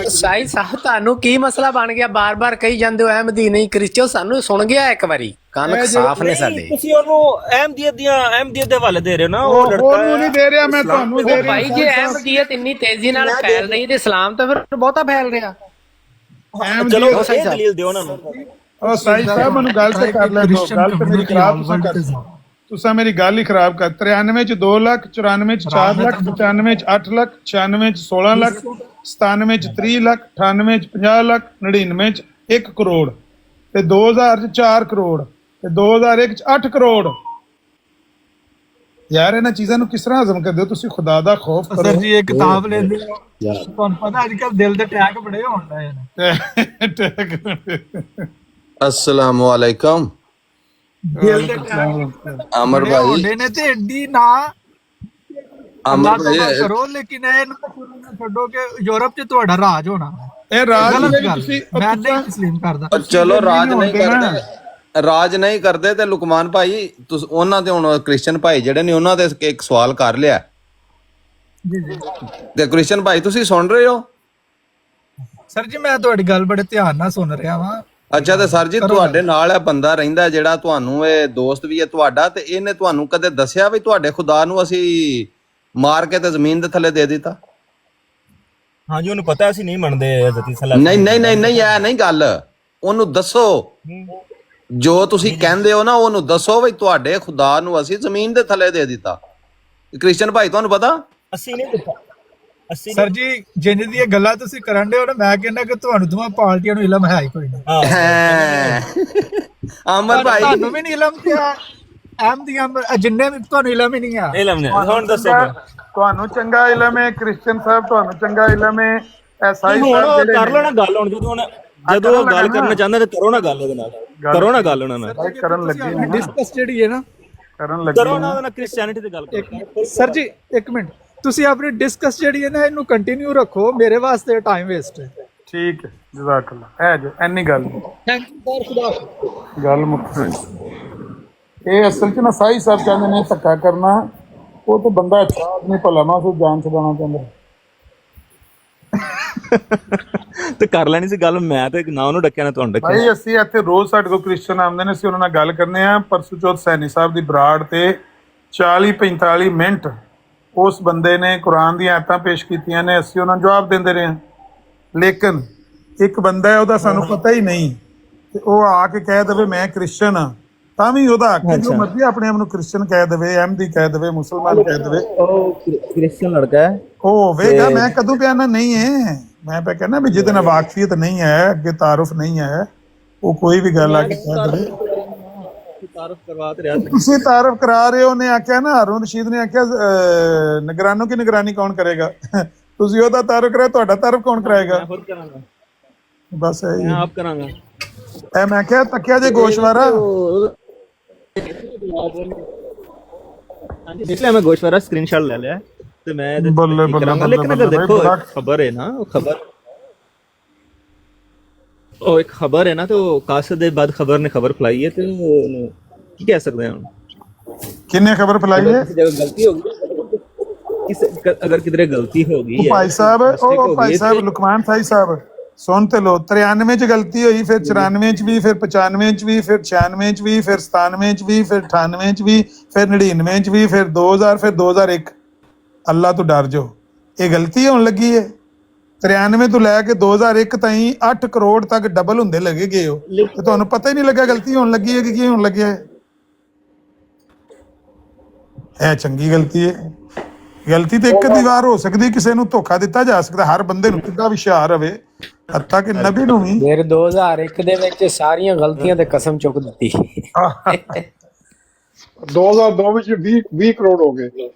ਸਾਈਂ ਸਾਹਿਬ ਤੁਹਾਨੂੰ ਕੀ ਮਸਲਾ ਬਣ ਗਿਆ ਬਾਰ-ਬਾਰ ਕਹੀ ਜਾਂਦੇ ਹੋ ਅਹਿਮਦੀ ਨਹੀਂ ਕ੍ਰਿਸਚਨ ਸਾਨੂੰ ਸੁਣ ਗਿਆ ਇੱਕ ਵਾਰੀ ਕੰਨ ਸਾਫ਼ ਨੇ ਸਾਡੇ ਤੁਸੀਂ ਉਹਨੂੰ ਅਹਿਮਦੀਅਤ ਦੇ ਹਵਾਲੇ ਦੇ ਰਹੇ ਹੋ ਨਾ ਉਹ ਲੜਕਾ ਉਹਨੂੰ ਨਹੀਂ ਦੇ ਰਿਹਾ ਮੈਂ ਤੁਹਾਨੂੰ ਦੇ ਰਿਹਾ ਭਾਈ ਜੇ ਅਹਿਮਦੀਅਤ ਇੰਨੀ ਤੇਜ਼ੀ ਨਾਲ ਫੈਲ ਰਹੀ ਤੇ ਇਸਲਾਮ ਤਾਂ ਫਿਰ ਬਹੁਤਾ ਫੈਲ ਰਿਹਾ ਚਲੋ ਇਹ ਦਲੀਲ ਦਿਓ ਉਹਨਾਂ ਨੂੰ ਉਹ ਸਾਈਂ ਸਾਹਿਬ ਮੈਨੂੰ ਗੱਲ ਤੇ ਕਰ ਲੈ ਦੋ ਗੱਲ ਤੇ ਮੇਰੀ ਖਰਾਬ ਤੁਸੀਂ ਕਰ ਤੁਸੀਂ ਮੇਰੀ ਗੱਲ ਹੀ ਖਰਾਬ ਕਰ 93 ਚ 2 ਲੱਖ 94 ਚ 4 ਲੱਖ 95 ਚ 8 ਲੱਖ 96 ਚ 16 ਲੱਖ 97 ਚ 30 ਲੱਖ 98 ਚ 50 ਲੱਖ 99 ਚ 1 ਕਰੋੜ ਤੇ 2000 ਚ 4 ਕਰੋੜ ਤੇ 2001 ਚ 8 ਕਰੋੜ ਯਾਰ ਇਹਨਾਂ ਚੀਜ਼ਾਂ ਨੂੰ ਕਿਸ ਤਰ੍ਹਾਂ ਹਜ਼ਮ ਕਰਦੇ ਹੋ ਤੁਸੀਂ ਖੁਦਾ ਦਾ ਖੌਫ ਕਰੋ ਸਰ ਜੀ ਇਹ ਕਿਤਾਬ ਲੈਂਦੇ ਤੁਹਾਨੂੰ ਪਤਾ ਅੱਜ ਕੱਲ ਦਿਲ ਦੇ ਅਟੈਕ ਬੜੇ ਹੋਣ ਡਏ ਨੇ अस्सलाम वालेकुम ਦਿਲ ਦੇ ਟੈਂਕ अमर ਬੜੇ भाई ਹੋਣੇ ਨੇ ਤੇ ਏਡੀ ਨਾ अमर ਅੱਲਾਹ ਤੌਬਾ भाई ਕਰੋ, ਲੇਕਿਨ ਇਹ ਨਾ ਸ਼ੁਰੂ ਨਾ ਛੱਡੋ ਕਿ ਯੂਰਪ 'ਚ ਤੁਹਾਡਾ ਰਾਜ ਹੋਣਾ। ਇਹ ਰਾਜ ਗਲਤ ਜਿਹੜੀ ਗੱਲ ਤੁਸੀਂ ਹੈ, ਮੈਂ ਨਹੀਂ ਤਸਲੀਮ ਕਰਦਾ। चलो राज नहीं ਹੁੰਦੇ ਨਾ। करते ਰਾਜ ਨਹੀਂ ਕਰਦੇ ਤੇ ਲੁਕਮਾਨ ਭਾਈ ਤੁਸੀਂ ਉਹਨਾਂ ਤੇ ਹੁਣ ਕ੍ਰਿਸਚਨ ਭਾਈ ਜਿਹੜੇ ਨੇ ਉਹਨਾਂ ਤੇ ਇੱਕ ਸਵਾਲ ਕਰ ਲਿਆ ਜੀ ਜੀ ਤੇ ਕ੍ਰਿਸਚਨ ਭਾਈ ਤੁਸੀਂ ਸੁਣ ਰਹੇ ਹੋ? ਸਰ ਜੀ, ਮੈਂ ਤੁਹਾਡੀ ਗੱਲ ਬੜੇ ਧਿਆਨ ਨਾਲ ਸੁਣ ਰਿਹਾ ਵਾਂ। ਅੱਛਾ ਤੇ ਸਰ ਜੀ ਤੁਹਾਡੇ ਨਾਲ ਇਹ ਬੰਦਾ ਰਹਿੰਦਾ ਜਿਹੜਾ ਤੁਹਾਨੂੰ ਇਹ ਦੋਸਤ ਵੀ ਹੈ ਤੁਹਾਡਾ, ਤੇ ਇਹਨੇ ਤੁਹਾਨੂੰ ਕਦੇ ਦੱਸਿਆ ਵੀ ਤੁਹਾਡੇ ਖੁਦਾ ਨੂੰ ਅਸੀਂ ਮਾਰ ਕੇ ਤੇ ਜ਼ਮੀਨ ਦੇ ਥੱਲੇ ਦੇ ਦਿੱਤਾ? ਹਾਂਜੀ, ਉਹਨੂੰ ਪਤਾ ਅਸੀਂ ਨਹੀਂ ਮੰਨਦੇ ਹਜ਼ਰਤ ਸਲਾਹ। ਨਹੀਂ ਨਹੀਂ ਨਹੀਂ ਨਹੀਂ ਇਹ ਨਹੀਂ ਗੱਲ, ਉਹਨੂੰ ਦੱਸੋ ਜੋ ਤੁਸੀਂ ਕਹਿੰਦੇ ਹੋ ਨਾ, ਉਹਨੂੰ ਦੱਸੋ ਵੀ ਤੁਹਾਡੇ ਖੁਦਾ ਨੂੰ ਅਸੀਂ ਜ਼ਮੀਨ ਦੇ ਥੱਲੇ ਦੇ ਦਿੱਤਾ। ਕ੍ਰਿਸਚਨ ਭਾਈ ਤੁਹਾਨੂੰ ਪਤਾ? ਅਸੀਂ ਨਹੀਂ ਦਿੱਤਾ। ਅਸੀਂ ਸਰ ਜੀ, ਜਿੰਜ ਦੀਆਂ ਗੱਲਾਂ ਤੁਸੀਂ ਕਰਨ ਦੇ ਹੋ ਨਾ, ਮੈਂ ਕਹਿੰਦਾ ਕਿ ਤੁਹਾਨੂੰ ਦੋਵਾਂ ਪਾਰਟੀਆਂ ਨੂੰ ਇਲਮ ਹੈ ਹੀ ਕੋਈ ਨਹੀਂ। ਅਮਰ ਭਾਈ ਤੁਹਾਨੂੰ ਵੀ ਨਹੀਂ ਇਲਮ ਪਿਆ, ਜਿੰਨੇ ਵੀ ਤੁਹਾਨੂੰ ਇਲਮ ਹੀ ਨਹੀਂ ਆ। ਇਲਮ ਨੇ ਹੁਣ ਦੱਸੋ ਤੁਹਾਨੂੰ ਚੰਗਾ ਇਲਮ ਹੈ, ਕ੍ਰਿਸਚਨ ਸਾਹਿਬ ਤੁਹਾਨੂੰ ਚੰਗਾ ਇਲਮ ਹੈ, ਐਸਾਈ ਸਾਹਿਬ ਹੁਣ ਜਿਹੜੇ ਕਰ ਲੋ ਨਾ ਗੱਲ। ਹੁਣ ਜਦੋਂ ਉਹ ਗੱਲ ਕਰਨਾ ਚਾਹੁੰਦੇ ਤੇ ਕਰੋ ਨਾ ਗੱਲ ਉਹਦੇ ਨਾਲ, ਕਰੋ ਨਾ ਗੱਲ ਉਹਨਾਂ ਨਾਲ, ਕਰਨ ਲੱਗੇ ਨੇ, ਡਿਸਕਸ ਜਿਹੜੀ ਹੈ ਨਾ ਕਰਨ ਲੱਗੇ ਕਰੋ ਨਾ ਉਹਦੇ ਨਾਲ ਕ੍ਰਿਸਚੀਅਨਿਟੀ ਤੇ ਗੱਲ ਕਰੋ। ਸਰ ਜੀ, ਇੱਕ ਮਿੰਟ, ਤੁਸੀਂ ਆਪਣੀ ਡਿਸਕਸ ਜਿਹੜੀ ਹੈ ਨਾ ਇਹਨੂੰ ਕੰਟੀਨਿਊ ਰੱਖੋ, ਮੇਰੇ ਵਾਸਤੇ ਟਾਈਮ ਵੇਸਟ ਹੈ। ਠੀਕ ਹੈ, ਜਜ਼ਾਕੱਲਾ। ਹੈ ਜੋ ਐਨੀ ਗੱਲ ਨਹੀਂ, ਥੈਂਕ ਯੂ ਸਰ, ਖੁਦਾ ਗੱਲ ਮੁੱਕ ਇਹ ਅਸਲ 'ਚ ਨਾ ਸਾਈ ਸਾਹਿਬ ਕਹਿੰਦੇ ਨੇ ਧੱਕਾ ਕਰਨਾ, ਉਹ ਤਾਂ ਬੰਦਾ ਅੱਛਾ ਆਦਮੀ ਭਲਾ ਨਾ ਉਹ ਜਾਨ ਛਡਾਉਣਾ ਚਾਹੁੰਦਾ। ਤੇ ਕਰ ਲੈਣੀ ਸੀ ਗੱਲ, ਮੈਂ ਤੇ ਨਾ ਉਹਨੂੰ ਡੱਕਿਆ ਨਾ ਤੁਹਾਨੂੰ ਡੱਕਿਆ। ਭਾਈ ਅਸੀਂ ਇੱਥੇ ਰੋਜ਼ ਸਾਡੇ ਕੋਲ ਕ੍ਰਿਸਚਨ ਆਉਂਦੇ ਨੇ, ਅਸੀਂ ਉਹਨਾਂ ਨਾਲ ਗੱਲ ਕਰਨੇ ਆ। ਪਰਸੋਂ ਚੌਥ ਸੈਣੀ ਸਾਹਿਬ ਦੀ ਬਰਾੜ ਤੇ 40-45 ਮਿੰਟ ਉਸ ਬੰਦੇ ਨੇ ਕੁਰਾਨ ਦੀਆਂ ਆਇਤਾਂ ਪੇਸ਼ ਕੀਤੀਆਂ ਨੇ, ਅਸੀਂ ਉਹਨਾਂ ਨੂੰ ਜਵਾਬ ਦਿੰਦੇ ਰਹੇ ਹਾਂ। ਲੇਕਿਨ ਇੱਕ ਬੰਦਾ ਹੈ, ਉਹਦਾ ਸਾਨੂੰ ਪਤਾ ਹੀ ਨਹੀਂ, ਤੇ ਉਹ ਆ ਕੇ ਕਹਿ ਦੇਵੇ ਮੈਂ ਕ੍ਰਿਸਚਨ ਹਾਂ, ਤਾਂ ਵੀ ਉਹਦਾ ਹੱਕ ਹੈ, ਜੋ ਮਰਜ਼ੀ ਆਪਣੇ ਆਪ ਨੂੰ ਕ੍ਰਿਸਚਨ ਕਹਿ ਦੇਵੇ, ਅਹਿਮਦੀ ਕਹਿ ਦੇਵੇ, ਮੁਸਲਮਾਨ ਕਹਿ ਦੇਵੇ। ਉਹ ਕ੍ਰਿਸਚੀਅਨ ਲੜਕਾ ਹੈ, ਉਹ ਹੋਵੇਗਾ। ਮੈਂ ਕਦੋਂ ਕਹਿਣਾ ਨਹੀਂ ਹੈ, ਮੈਂ ਤਾਂ ਕਹਿਣਾ ਵੀ ਜਿਹਦੇ ਨਾਲ ਵਾਕਫੀਅਤ ਨਹੀਂ ਹੈ, ਅੱਗੇ ਤਾਰਫ ਨਹੀਂ ਹੈ, ਉਹ ਕੋਈ ਵੀ ਗੱਲ ਆ ਕੇ ਕਹਿ ਦੇਵੇ। ਤਾਰਫ ਕਰਵਾ ਤੇ ਰਿਹਾ। ਤੁਸੀਂ ਤਾਰਫ ਕਰਾ ਰਹੇ ਹੋ, ਉਹਨੇ ਆਖਿਆ ਨਾ, ਹਾਰੂਨ ਰਸ਼ੀਦ ਨੇ ਆਖਿਆ ਨਿਗਰਾਨੋਂ ਕੀ ਨਿਗਰਾਨੀ ਕੌਣ ਕਰੇਗਾ? ਤੁਸੀਂ ਉਹਦਾ ਤਾਰਫ ਕਰਾਇਆ, ਤੁਹਾਡਾ ਤਾਰਫ ਕੌਣ ਕਰਾਏਗਾ? ਮੈਂ ਖੁਦ ਕਰਾਂਗਾ, ਬਸ ਇਹੀ ਮੈਂ ਆਪ ਕਰਾਂਗਾ। ਐ ਮੈਂ ਕਿਹਾ ਤੱਕਿਆ ਜੇ ਗੋਸ਼ਵਾਰਾ, ਇਸ ਲਈ ਮੈਂ ਗੋਸ਼ਵਾਰਾ ਸਕਰੀਨਸ਼ਾਟ ਲੈ ਲਿਆ ਤੇ ਮੈਂ ਇਹਦੇ ਬੱਲੇ ਬੱਲੇ ਕਰਾਂਗਾ। ਬੱਲੇ ਲੇਕਿਨ ਅਗਰ ਬੱਲੇ ਦੇਖੋ ਬੜਾ ਖਬਰ ਹੈ ਨਾ, ਉਹ ਇੱਕ ਖਬਰ ਹੈ ਨਾ, ਤੇ ਉਹ ਕਾਸਦ ਦੇ ਬਾਅਦ ਖਬਰ ਨੇ ਖਬਰ ਫੈਲਾਈ ਹੈ, ਤੇ ਉਹਨੂੰ ਕੀ ਕਹਿ ਸਕਦੇ ਹਾਂ? ਕਿੰਨੇ ਖਬਰ ਫੈਲਾਈ ਹੈ? ਕਿਸੇ ਜਗ੍ਹਾ ਗਲਤੀ ਹੋ ਗਈ, ਅਗਰ ਕਿਧਰੇ ਗਲਤੀ ਹੋ ਗਈ ਹੈ, ਭਾਈ ਸਾਹਿਬ, ਉਹ ਭਾਈ ਸਾਹਿਬ ਲੁਕਮਾਨ ਭਾਈ ਸਾਹਿਬ ਸੁਣ ਤੇ ਲੋ, 93 ਚ ਗਲਤੀ ਹੋਈ, ਫਿਰ 94 ਚ ਵੀ, ਫਿਰ 95 ਚ ਵੀ, ਫਿਰ 96 ਚ ਵੀ, ਫਿਰ 97 ਚ ਵੀ, ਫਿਰ 98 ਚ ਵੀ, ਫਿਰ 99 ਚ ਵੀ, ਫਿਰ 2000, ਫਿਰ 2001। ਅੱਲਾਹ ਤੋਂ ਡਰ ਜਾਓ, ਇਹ ਗਲਤੀ ਹੋਣ ਲੱਗੀ ਹੈ। 93 ਤੋਂ ਲੈ ਕੇ 2001 ਤਾਈਂ 8 ਕਰੋੜ ਤੱਕ ਡਬਲ ਹੁੰਦੇ ਲੱਗੇ ਗਏ ਹੋ, ਤੇ ਤੁਹਾਨੂੰ ਪਤਾ ਹੀ ਨਹੀਂ ਲੱਗਾ ਗਲਤੀ ਹੋਣ ਲੱਗੀ ਹੈ ਕਿ ਕੀ ਹੋਣ ਲੱਗਿਆ ਹੈ। ਇਹ ਚੰਗੀ ਗਲਤੀ ਹੈ। ਗਲਤੀ ਤੇ ਇੱਕ ਦੀ ਵਾਰ ਹੋ ਸਕਦੀ, ਕਿਸੇ ਨੂੰ ਧੋਖਾ ਦਿੱਤਾ ਜਾ ਸਕਦਾ, ਹਰ ਬੰਦੇ ਨੂੰ ਕਿੱਦਾਂ ਵੀ ਹੁਸ਼ਿਆਰ ਰਵੇ, ਹੱਤਾ ਕਿ ਨਬੀ ਨੂੰ ਵੀ। ਫਿਰ 2001 ਦੇ ਵਿੱਚ ਸਾਰੀਆਂ ਗਲਤੀਆਂ ਤੇ ਕਸਮ ਚੁੱਕ ਦਿੱਤੀ। 2002 ਵਿੱਚ 20 ਕਰੋੜ ਹੋ ਗਏ।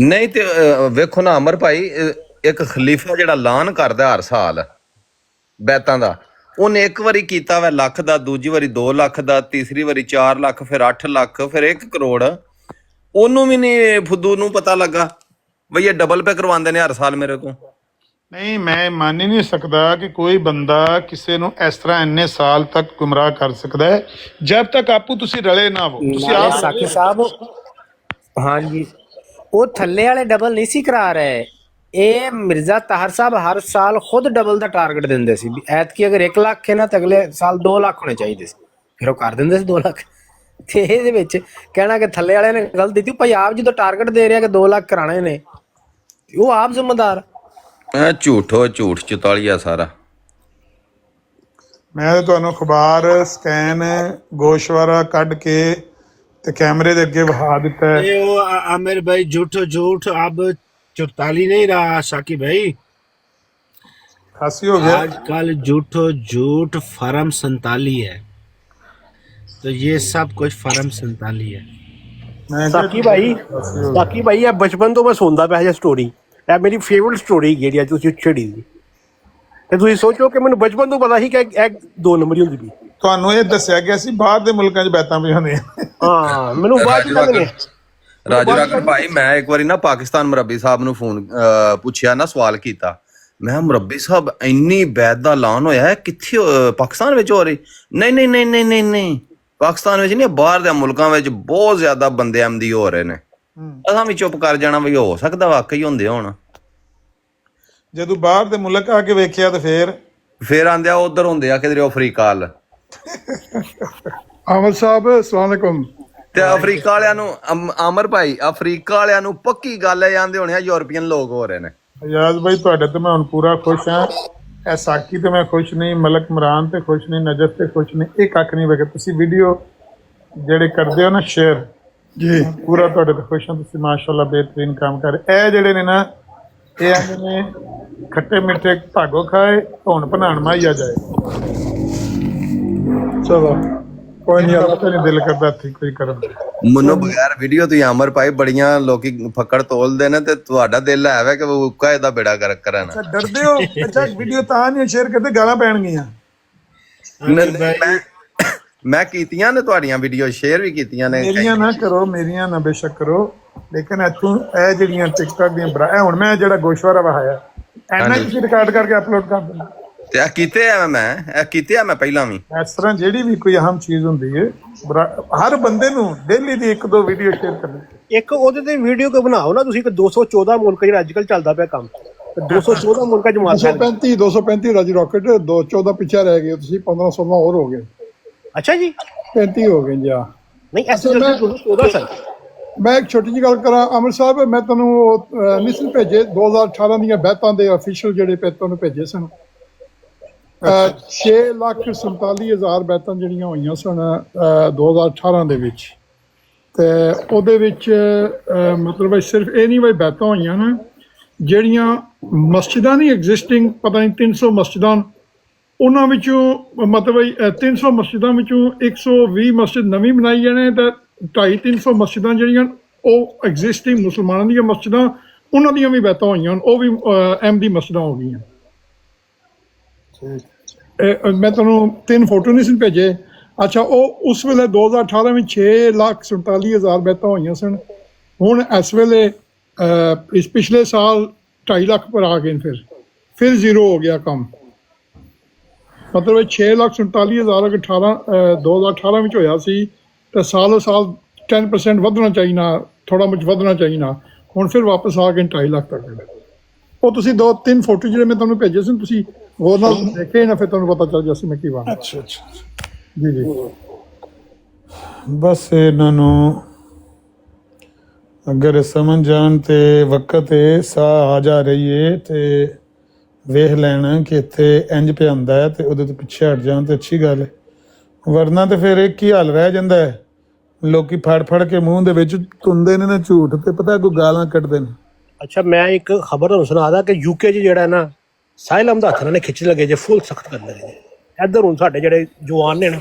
ਨਹੀਂ ਤੇ ਵੇਖੋ ਨਾ ਅਮਰ ਭਾਈ, ਇੱਕ ਖਲੀਫਾ ਜਿਹੜਾ ਐਲਾਨ ਕਰਦਾ ਹਰ ਸਾਲ ਬੈਤਾਂ ਦਾ, ਉਹਨੇ ਇੱਕ ਵਾਰੀ ਕੀਤਾ ਵਾ ਲੱਖ ਦਾ, ਦੂਜੀ ਵਾਰੀ 2 ਲੱਖ ਦਾ, ਤੀਸਰੀ ਵਾਰੀ 4 ਲੱਖ, ਫਿਰ 8 ਲੱਖ, ਫਿਰ 1 ਕਰੋੜ। ਉਹਨੂੰ ਵੀ ਨਹੀਂ ਫੁੱਦੂ ਨੂੰ ਪਤਾ ਲੱਗਾ ਬਈ ਇਹ ਡਬਲ ਪੇ ਕਰਵਾਉਂਦੇ ਨੇ ਹਰ ਸਾਲ ਮੇਰੇ ਕੋਲ। ਨਹੀਂ, ਮੈਂ ਮੰਨ ਹੀ ਨਹੀਂ ਸਕਦਾ ਕਿ ਕੋਈ ਬੰਦਾ ਕਿਸੇ ਨੂੰ ਇਸ ਤਰ੍ਹਾਂ ਇੰਨੇ ਸਾਲ ਤੱਕ ਗੁੰਮਰਾਹ ਕਰ ਸਕਦਾ ਹੈ, ਜਦ ਤੱਕ ਆਪੂ ਤੁਸੀਂ ਰਲੇ ਨਾ ਹੋ। ਤੁਸੀਂ ਆਪ ਸਾਕੀ ਸਾਹਿਬ, ਹਾਂਜੀ, ਉਹ ਥੱਲੇ ਵਾਲੇ ਡਬਲ ਨਹੀਂ ਸੀ ਕਰਾ ਰਹੇ। ਇਹ ਮਿਰਜ਼ਾ ਤਾਹਰ ਸਾਹਿਬ ਹਰ ਸਾਲ ਖੁਦ ਡਬਲ ਦਾ ਟਾਰਗੇਟ ਦਿੰਦੇ ਸੀ, ਐਤਕੀ ਅਗਰ 1 ਲੱਖ ਹੈ ਨਾ ਤਾਂ ਅਗਲੇ ਸਾਲ 2 ਲੱਖ ਹੋਣੇ ਚਾਹੀਦੇ ਸੀ, ਫਿਰ ਉਹ ਕਰ ਦਿੰਦੇ ਸੀ 2 ਲੱਖ। ਤੇ ਇਹਦੇ ਵਿੱਚ ਕਹਿਣਾ ਕਿ ਥੱਲੇ ਵਾਲਿਆਂ ਨੇ ਗਲਤ ਦਿੱਤੀ, ਭਾਈ ਆਪ ਜਦੋਂ ਟਾਰਗੇਟ ਦੇ ਰਿਹਾ ਕਿ 2 ਲੱਖ ਕਰਾਣੇ ਨੇ, ਉਹ ਆਪ ਜ਼ਿੰਮੇਦਾਰ। ਝੂਠੋ ਝੂਠ 44 ਸਾਰਾ। ਮੈਂ ਤੁਹਾਨੂੰ ਅਖਬਾਰ ਸਕੈਨ ਗੋਸ਼ਵਾਰਾ ਕੱਢ ਕੇ ਤੇ ਕੈਮਰੇ ਦੇ ਅੱਗੇ ਵਹਾ ਦਿੱਤਾ ਹੈ। ये वो आमिर भाई झूठो झूठ अब 44 नहीं रहा शाकिब भाई, खांसी हो गया। आजकल झूठो झूठ फरम 47 है, तो ये सब कुछ फरम 47 है। मैं ਸਾਕੀ ਭਾਈ ਇਹ ਬਚਪਨ ਤੋਂ ਮੈਂ ਸੁਣਦਾ ਪਿਆ ਇਹ ਸਟੋਰੀ, ਇਹ ਮੇਰੀ ਫੇਵਰਿਟ ਸਟੋਰੀ ਜਿਹੜੀ ਅੱਜ ਤੁਸੀਂ ਛੇੜੀ ਸੀ, ਤੇ ਤੁਸੀਂ ਸੋਚੋ ਕਿ ਮੈਨੂੰ ਬਚਪਨ ਤੋਂ ਪਤਾ ਸੀ ਕਿ ਇਹ 2 ਨੰਬਰ ਹੀ ਹੁੰਦੀ ਪਈ। ਤੁਹਾਨੂੰ ਇਹ ਦੱਸਿਆ ਗਿਆ ਸੀ ਬਾਹਰ ਦੇ ਮੁਲਕਾਂ 'ਚ ਬੈਤਾਂ ਵੀ ਹੁੰਦੀਆਂ। ਹਾਂ ਮੈਨੂੰ ਬਾਅਦ ਚ ਕਹਿੰਦੇ ਨੇ ਰਾਜੂ ਰਾਕਰ ਭਾਈ, ਮੈਂ ਇੱਕ ਵਾਰੀ ਨਾ ਪਾਕਿਸਤਾਨ ਮੁਰੱਬੀ ਸਾਹਿਬ ਨੂੰ ਫੋਨ ਪੁੱਛਿਆ ਨਾ, ਸਵਾਲ ਕੀਤਾ, ਮੈਂ ਕਿਹਾ ਮੁਰੱਬੀ ਸਾਹਿਬ ਇੰਨੀ ਬੈਤ ਦਾ ਐਲਾਨ ਹੋਇਆ ਹੈ, ਕਿੱਥੇ ਪਾਕਿਸਤਾਨ ਵਿੱਚ ਹੋ ਰਹੀ? ਨਹੀਂ ਨਹੀਂ ਨਹੀਂ ਨਹੀਂ ਨਹੀਂ ਨਹੀਂ, ਪਾਕਿਸਤਾਨ ਵਿੱਚ ਨਹੀਂ, ਬਾਹਰ ਦੇ ਮੁਲਕਾਂ ਵਿੱਚ ਬਹੁਤ ਜ਼ਿਆਦਾ ਬੰਦੇ ਐਮਦੀ ਹੋ ਰਹੇ ਨੇ। ਅਸਾਂ ਵੀ ਚੁੱਪ ਕਰ ਜਾਣਾ ਵੀ ਹੋ ਸਕਦਾ ਵਾਕਈ ਹੁੰਦੇ ਹੋਣ। ਜਦੋਂ ਬਾਹਰ ਦੇ ਮੁਲਕ ਆ ਕੇ ਵੇਖਿਆ ਤੇ ਫੇਰ ਆਂਦੇ ਆ ਉਧਰ ਹੁੰਦੇ ਆ ਕਿਧਰੇ ਅਫਰੀਕਾ ਵੱਲ। ਆਮਰ ਸਾਹਿਬ अस्सलाम वालेकुम। ਤੇ ਅਫਰੀਕਾ ਵਾਲਿਆਂ ਨੂੰ ਆਮਰ ਭਾਈ, ਅਫਰੀਕਾ ਵਾਲਿਆਂ ਨੂੰ ਪੱਕੀ ਗੱਲ ਹੈ ਜਾਂਦੇ ਹੋਣੇ ਆ ਯੂਰਪੀਅਨ ਲੋਕ ਹੋ ਰਹੇ ਨੇ। ਅਜਾਜ਼ ਭਾਈ ਤੁਹਾਡੇ ਤੇ ਮੈਂ ਹੁਣ ਪੂਰਾ ਖੁਸ਼ ਹਾਂ। ਇਹ ਸਾਕੀ ਤੇ ਮੈਂ ਖੁਸ਼ ਨਹੀਂ, ਮਲਕ ਇਮਰਾਨ ਤੇ ਖੁਸ਼ ਨਹੀਂ, ਨਜਫ ਤੇ ਖੁਸ਼ ਨਹੀਂ, ਇਹ ਕੱਖ ਨਹੀਂ ਵੇਖਿਆ। ਤੁਸੀਂ ਵੀਡੀਓ ਜਿਹੜੇ ਕਰਦੇ ਹੋ ਨਾ ਸ਼ੇਅਰ ਜੀ, ਪੂਰਾ ਤੁਹਾਡੇ ਤੇ ਖੁਸ਼ ਹਾਂ। ਤੁਸੀਂ ਮਾਸ਼ਾਅੱਲਾ ਬਿਹਤਰੀਨ ਕੰਮ ਕਰ ਰਹੇ। ਇਹ ਜਿਹੜੇ ਨੇ ਨਾ, ਇਹ ਆਂਦੇ ਨੇ ਖੱਟੇ ਮਿੱਠੇ ਭਾਗੋ ਖਾਏ, ਧੌਣ ਭਨਾਣ ਮਾਈਆ ਜਾਏ। ਚਲੋ ਕੋਈ ਨਹੀਂ, ਅੱਲਾ ਤੇ ਨਹੀਂ ਦਿਲ ਕਰਦਾ ਠੀਕ ਕੋਈ ਕਰਨ ਦਾ। ਮੈਨੂੰ ਬਗੈਰ ਵੀਡੀਓ ਤੋਂ ਆਮਰ ਭਾਈ ਬੜੀਆਂ ਲੋਕੀ ਫੱਕੜ ਤੋਲਦੇ ਨੇ, ਤੇ ਤੁਹਾਡਾ ਦਿਲ ਹੈ ਵਾ ਕਿ ਉੱਕਾ ਇਹਦਾ ਬੇੜਾ ਗਰਕ ਕਰਾਣਾ। ਡਰਦੇ ਹੋ? ਅੱਛਾ ਵੀਡੀਓ ਤਾਂ ਨਹੀਂ ਸ਼ੇਅਰ ਕਰਦੇ, ਗਾਲਾਂ ਪੈਣਗੀਆਂ। ਮੈਂ ਕੀਤੀਆਂ ਨੇ ਤੁਹਾਡੀਆਂ ਵੀਡੀਓ, ਸ਼ੇਅਰ ਵੀ ਕੀਤੀਆਂ ਨੇ। ਮੇਰੀਆਂ ਨਾ ਕਰੋ, ਮੇਰੀਆਂ ਨਾ ਬੇਸ਼ੱਕ ਕਰੋ, ਲੇਕਿਨ ਇੱਥੋਂ ਇਹ ਜਿਹੜੀਆਂ ਟਿਕਟੌਕ ਦੀਆਂ ਇਹ ਹੁਣ ਮੈਂ ਜਿਹੜਾ ਗੋਸ਼ਵਾਰਾ ਵਹਾਇਆ ਐਨਾ ਤੁਸੀਂ ਰਿਕਾਰਡ ਕਰਕੇ ਅਪਲੋਡ ਕਰ ਦਿੰਦੇ ਤੇ ਇਹ ਕੀਤੇ ਆ ਮੈਂ ਪਹਿਲਾਂ ਵੀ। ਇਸ ਤਰ੍ਹਾਂ ਜਿਹੜੀ ਵੀ ਕੋਈ ਅਹਿਮ ਚੀਜ਼ ਹੁੰਦੀ ਹੈ ਹਰ ਬੰਦੇ ਨੂੰ ਡੇਲੀ ਦੀ 1-2 ਵੀਡੀਓ ਸ਼ੇਅਰ ਕਰਨੀ। ਇੱਕ ਉਹਦੇ ਤੇ ਵੀਡੀਓ ਕੋ ਬਣਾਓ ਨਾ ਤੁਸੀਂ, ਕਿ 214 ਮੁਲਕ ਜਿਹੜਾ ਅੱਜ ਕੱਲ ਚੱਲਦਾ ਪਿਆ ਕੰਮ, 214 ਮੁਲਕਾਂ ਚ ਮਾਰ 235 ਰਾਜੂ ਰਾਕਟ 214 ਪਿੱਛੇ ਰਹਿ ਗਏ ਤੁਸੀਂ, 15-16 ਹੋਰ ਹੋ ਗਏ। ਅੱਛਾ ਜੀ 35 ਹੋ ਗਏ ਜੀ। ਨਹੀਂ ਐਸੇ 214 ਸਰ। ਮੈਂ ਇੱਕ ਛੋਟੀ ਜਿਹੀ ਗੱਲ ਕਰਾਂ ਅਮਰ ਸਾਹਿਬ, ਮੈਂ ਤੁਹਾਨੂੰ ਮਿਸਲ ਭੇਜੇ 2018 ਦੀਆਂ ਬੈਤਾਂ ਦੇ ਅਫੀਸ਼ੀਅਲ ਜਿਹੜੇ ਤੁਹਾਨੂੰ ਭੇਜੇ ਸਨ। 6,47,000 ਬੈਤਾਂ ਜਿਹੜੀਆਂ ਹੋਈਆਂ ਸਨ 2018 ਦੇ ਵਿੱਚ, ਤੇ ਉਹਦੇ ਵਿੱਚ ਮਤਲਬ ਸਿਰਫ ਇਹ ਨਹੀਂ ਬਈ ਬੈਤਾਂ ਹੋਈਆਂ ਨਾ, ਜਿਹੜੀਆਂ ਮਸਜਿਦਾਂ ਨਹੀਂ ਐਗਜ਼ਿਸਟਿੰਗ, ਪਤਾ ਨਹੀਂ 300 ਮਸਜਿਦਾਂ, ਉਹਨਾਂ ਵਿੱਚੋਂ ਮਤਲਬ 300 ਮਸਜਿਦਾਂ ਵਿੱਚੋਂ 120 ਮਸਜਿਦ ਨਵੀਂ ਬਣਾਈ ਜਾਣੇ, ਤੇ 250-300 ਮਸਜਿਦਾਂ ਜਿਹੜੀਆਂ ਉਹ ਐਗਜ਼ਿਸਟਿੰਗ ਮੁਸਲਮਾਨਾਂ ਦੀਆਂ ਮਸਜਿਦਾਂ, ਉਹਨਾਂ ਦੀਆਂ ਵੀ ਬੈਤਾਂ ਹੋਈਆਂ, ਉਹ ਵੀ ਅਹਿਮਦੀ ਮਸਜਿਦਾਂ ਹੋ ਗਈਆਂ। ਮੈਂ ਤੁਹਾਨੂੰ 3 ਫੋਟੋ ਨਹੀਂ ਸੀ ਭੇਜੇ। ਅੱਛਾ, ਉਹ ਉਸ ਵੇਲੇ 2018 ਵਿੱਚ 6,47,000 ਬੈਤਾਂ ਹੋਈਆਂ ਸਨ। ਹੁਣ ਇਸ ਵੇਲੇ ਇਸ ਪਿਛਲੇ ਸਾਲ 2.5 ਲੱਖ ਪਰ ਆ ਗਏ, ਫਿਰ ਜ਼ੀਰੋ ਹੋ ਗਿਆ ਕੰਮ। ਮਤਲਬ 6,47,000 2018 ਵਿੱਚ ਹੋਇਆ ਸੀ, ਤੇ ਸਾਲੋਂ ਸਾਲ 10% ਵਧਣਾ ਚਾਹੀਦਾ, ਥੋੜਾ ਮੁਝ ਵਧਣਾ ਚਾਹੀਦਾ। ਹੁਣ ਫਿਰ ਵਾਪਸ ਆ ਗਏ 2.5 ਲੱਖ ਤੱਕ। ਉਹ ਤੁਸੀਂ 2-3 ਫੋਟੋ ਜਿਹੜੇ ਮੈਂ ਤੁਹਾਨੂੰ ਭੇਜੇ ਸੀ, ਤੁਸੀਂ ਹੋਰ ਨਾਲ ਦੇਖੇ ਨਾ, ਫਿਰ ਤੁਹਾਨੂੰ ਪਤਾ ਚੱਲ ਗਿਆ ਸੀ ਮੈਂ ਕੀ ਬਾਤ। ਅੱਛਾ ਜੀ ਜੀ। ਬਸ ਇਹਨਾਂ ਨੂੰ ਅਗਰ ਸਮਝ ਜਾਣ ਤੇ ਵਕਤ ਸਾਹ ਆ ਜਾ ਰਹੀ ਹੈ ਤੇ ਵੇਖ ਲੈਣਾ ਕਿ ਇੱਥੇ ਇੰਜ ਪਿਆ ਹੁੰਦਾ ਹੈ, ਤੇ ਉਹਦੇ ਤੋਂ ਪਿੱਛੇ ਹਟ ਜਾਣ ਤੇ ਅੱਛੀ ਗੱਲ ਹੈ। ਵਰਨਾ ਤੇ ਫਿਰ ਇੱਕ ਹੀ ਹਾਲ ਰਹਿ ਜਾਂਦਾ ਹੈ, ਲੋਕੀ ਫੜ ਕੇ ਮੂੰਹ ਦੇ ਵਿੱਚ ਤੁੰਦੇ ਨੇ ਨਾ ਝੂਠ, ਤੇ ਪਤਾ ਕੋਈ ਗਾਲਾਂ ਕੱਢਦੇ ਨੇ। ਅੱਛਾ, ਮੈਂ ਇੱਕ ਖਬਰ ਤੁਹਾਨੂੰ ਸੁਣਾਦਾ ਕਿ ਯੂਕੇ 'ਚ ਜਿਹੜਾ ਨਾ ਸਾਹਿਲ ਅਹਿਮਦ ਹੱਥ ਨਾਲ ਖਿੱਚ ਲਗੇ ਜੇ, ਫੁੱਲ ਸਖਤ ਕਰਨ ਲੱਗੇ ਜੇ। ਇੱਧਰ ਹੁਣ ਸਾਡੇ ਜਿਹੜੇ ਜਵਾਨ ਨੇ ਨਾ,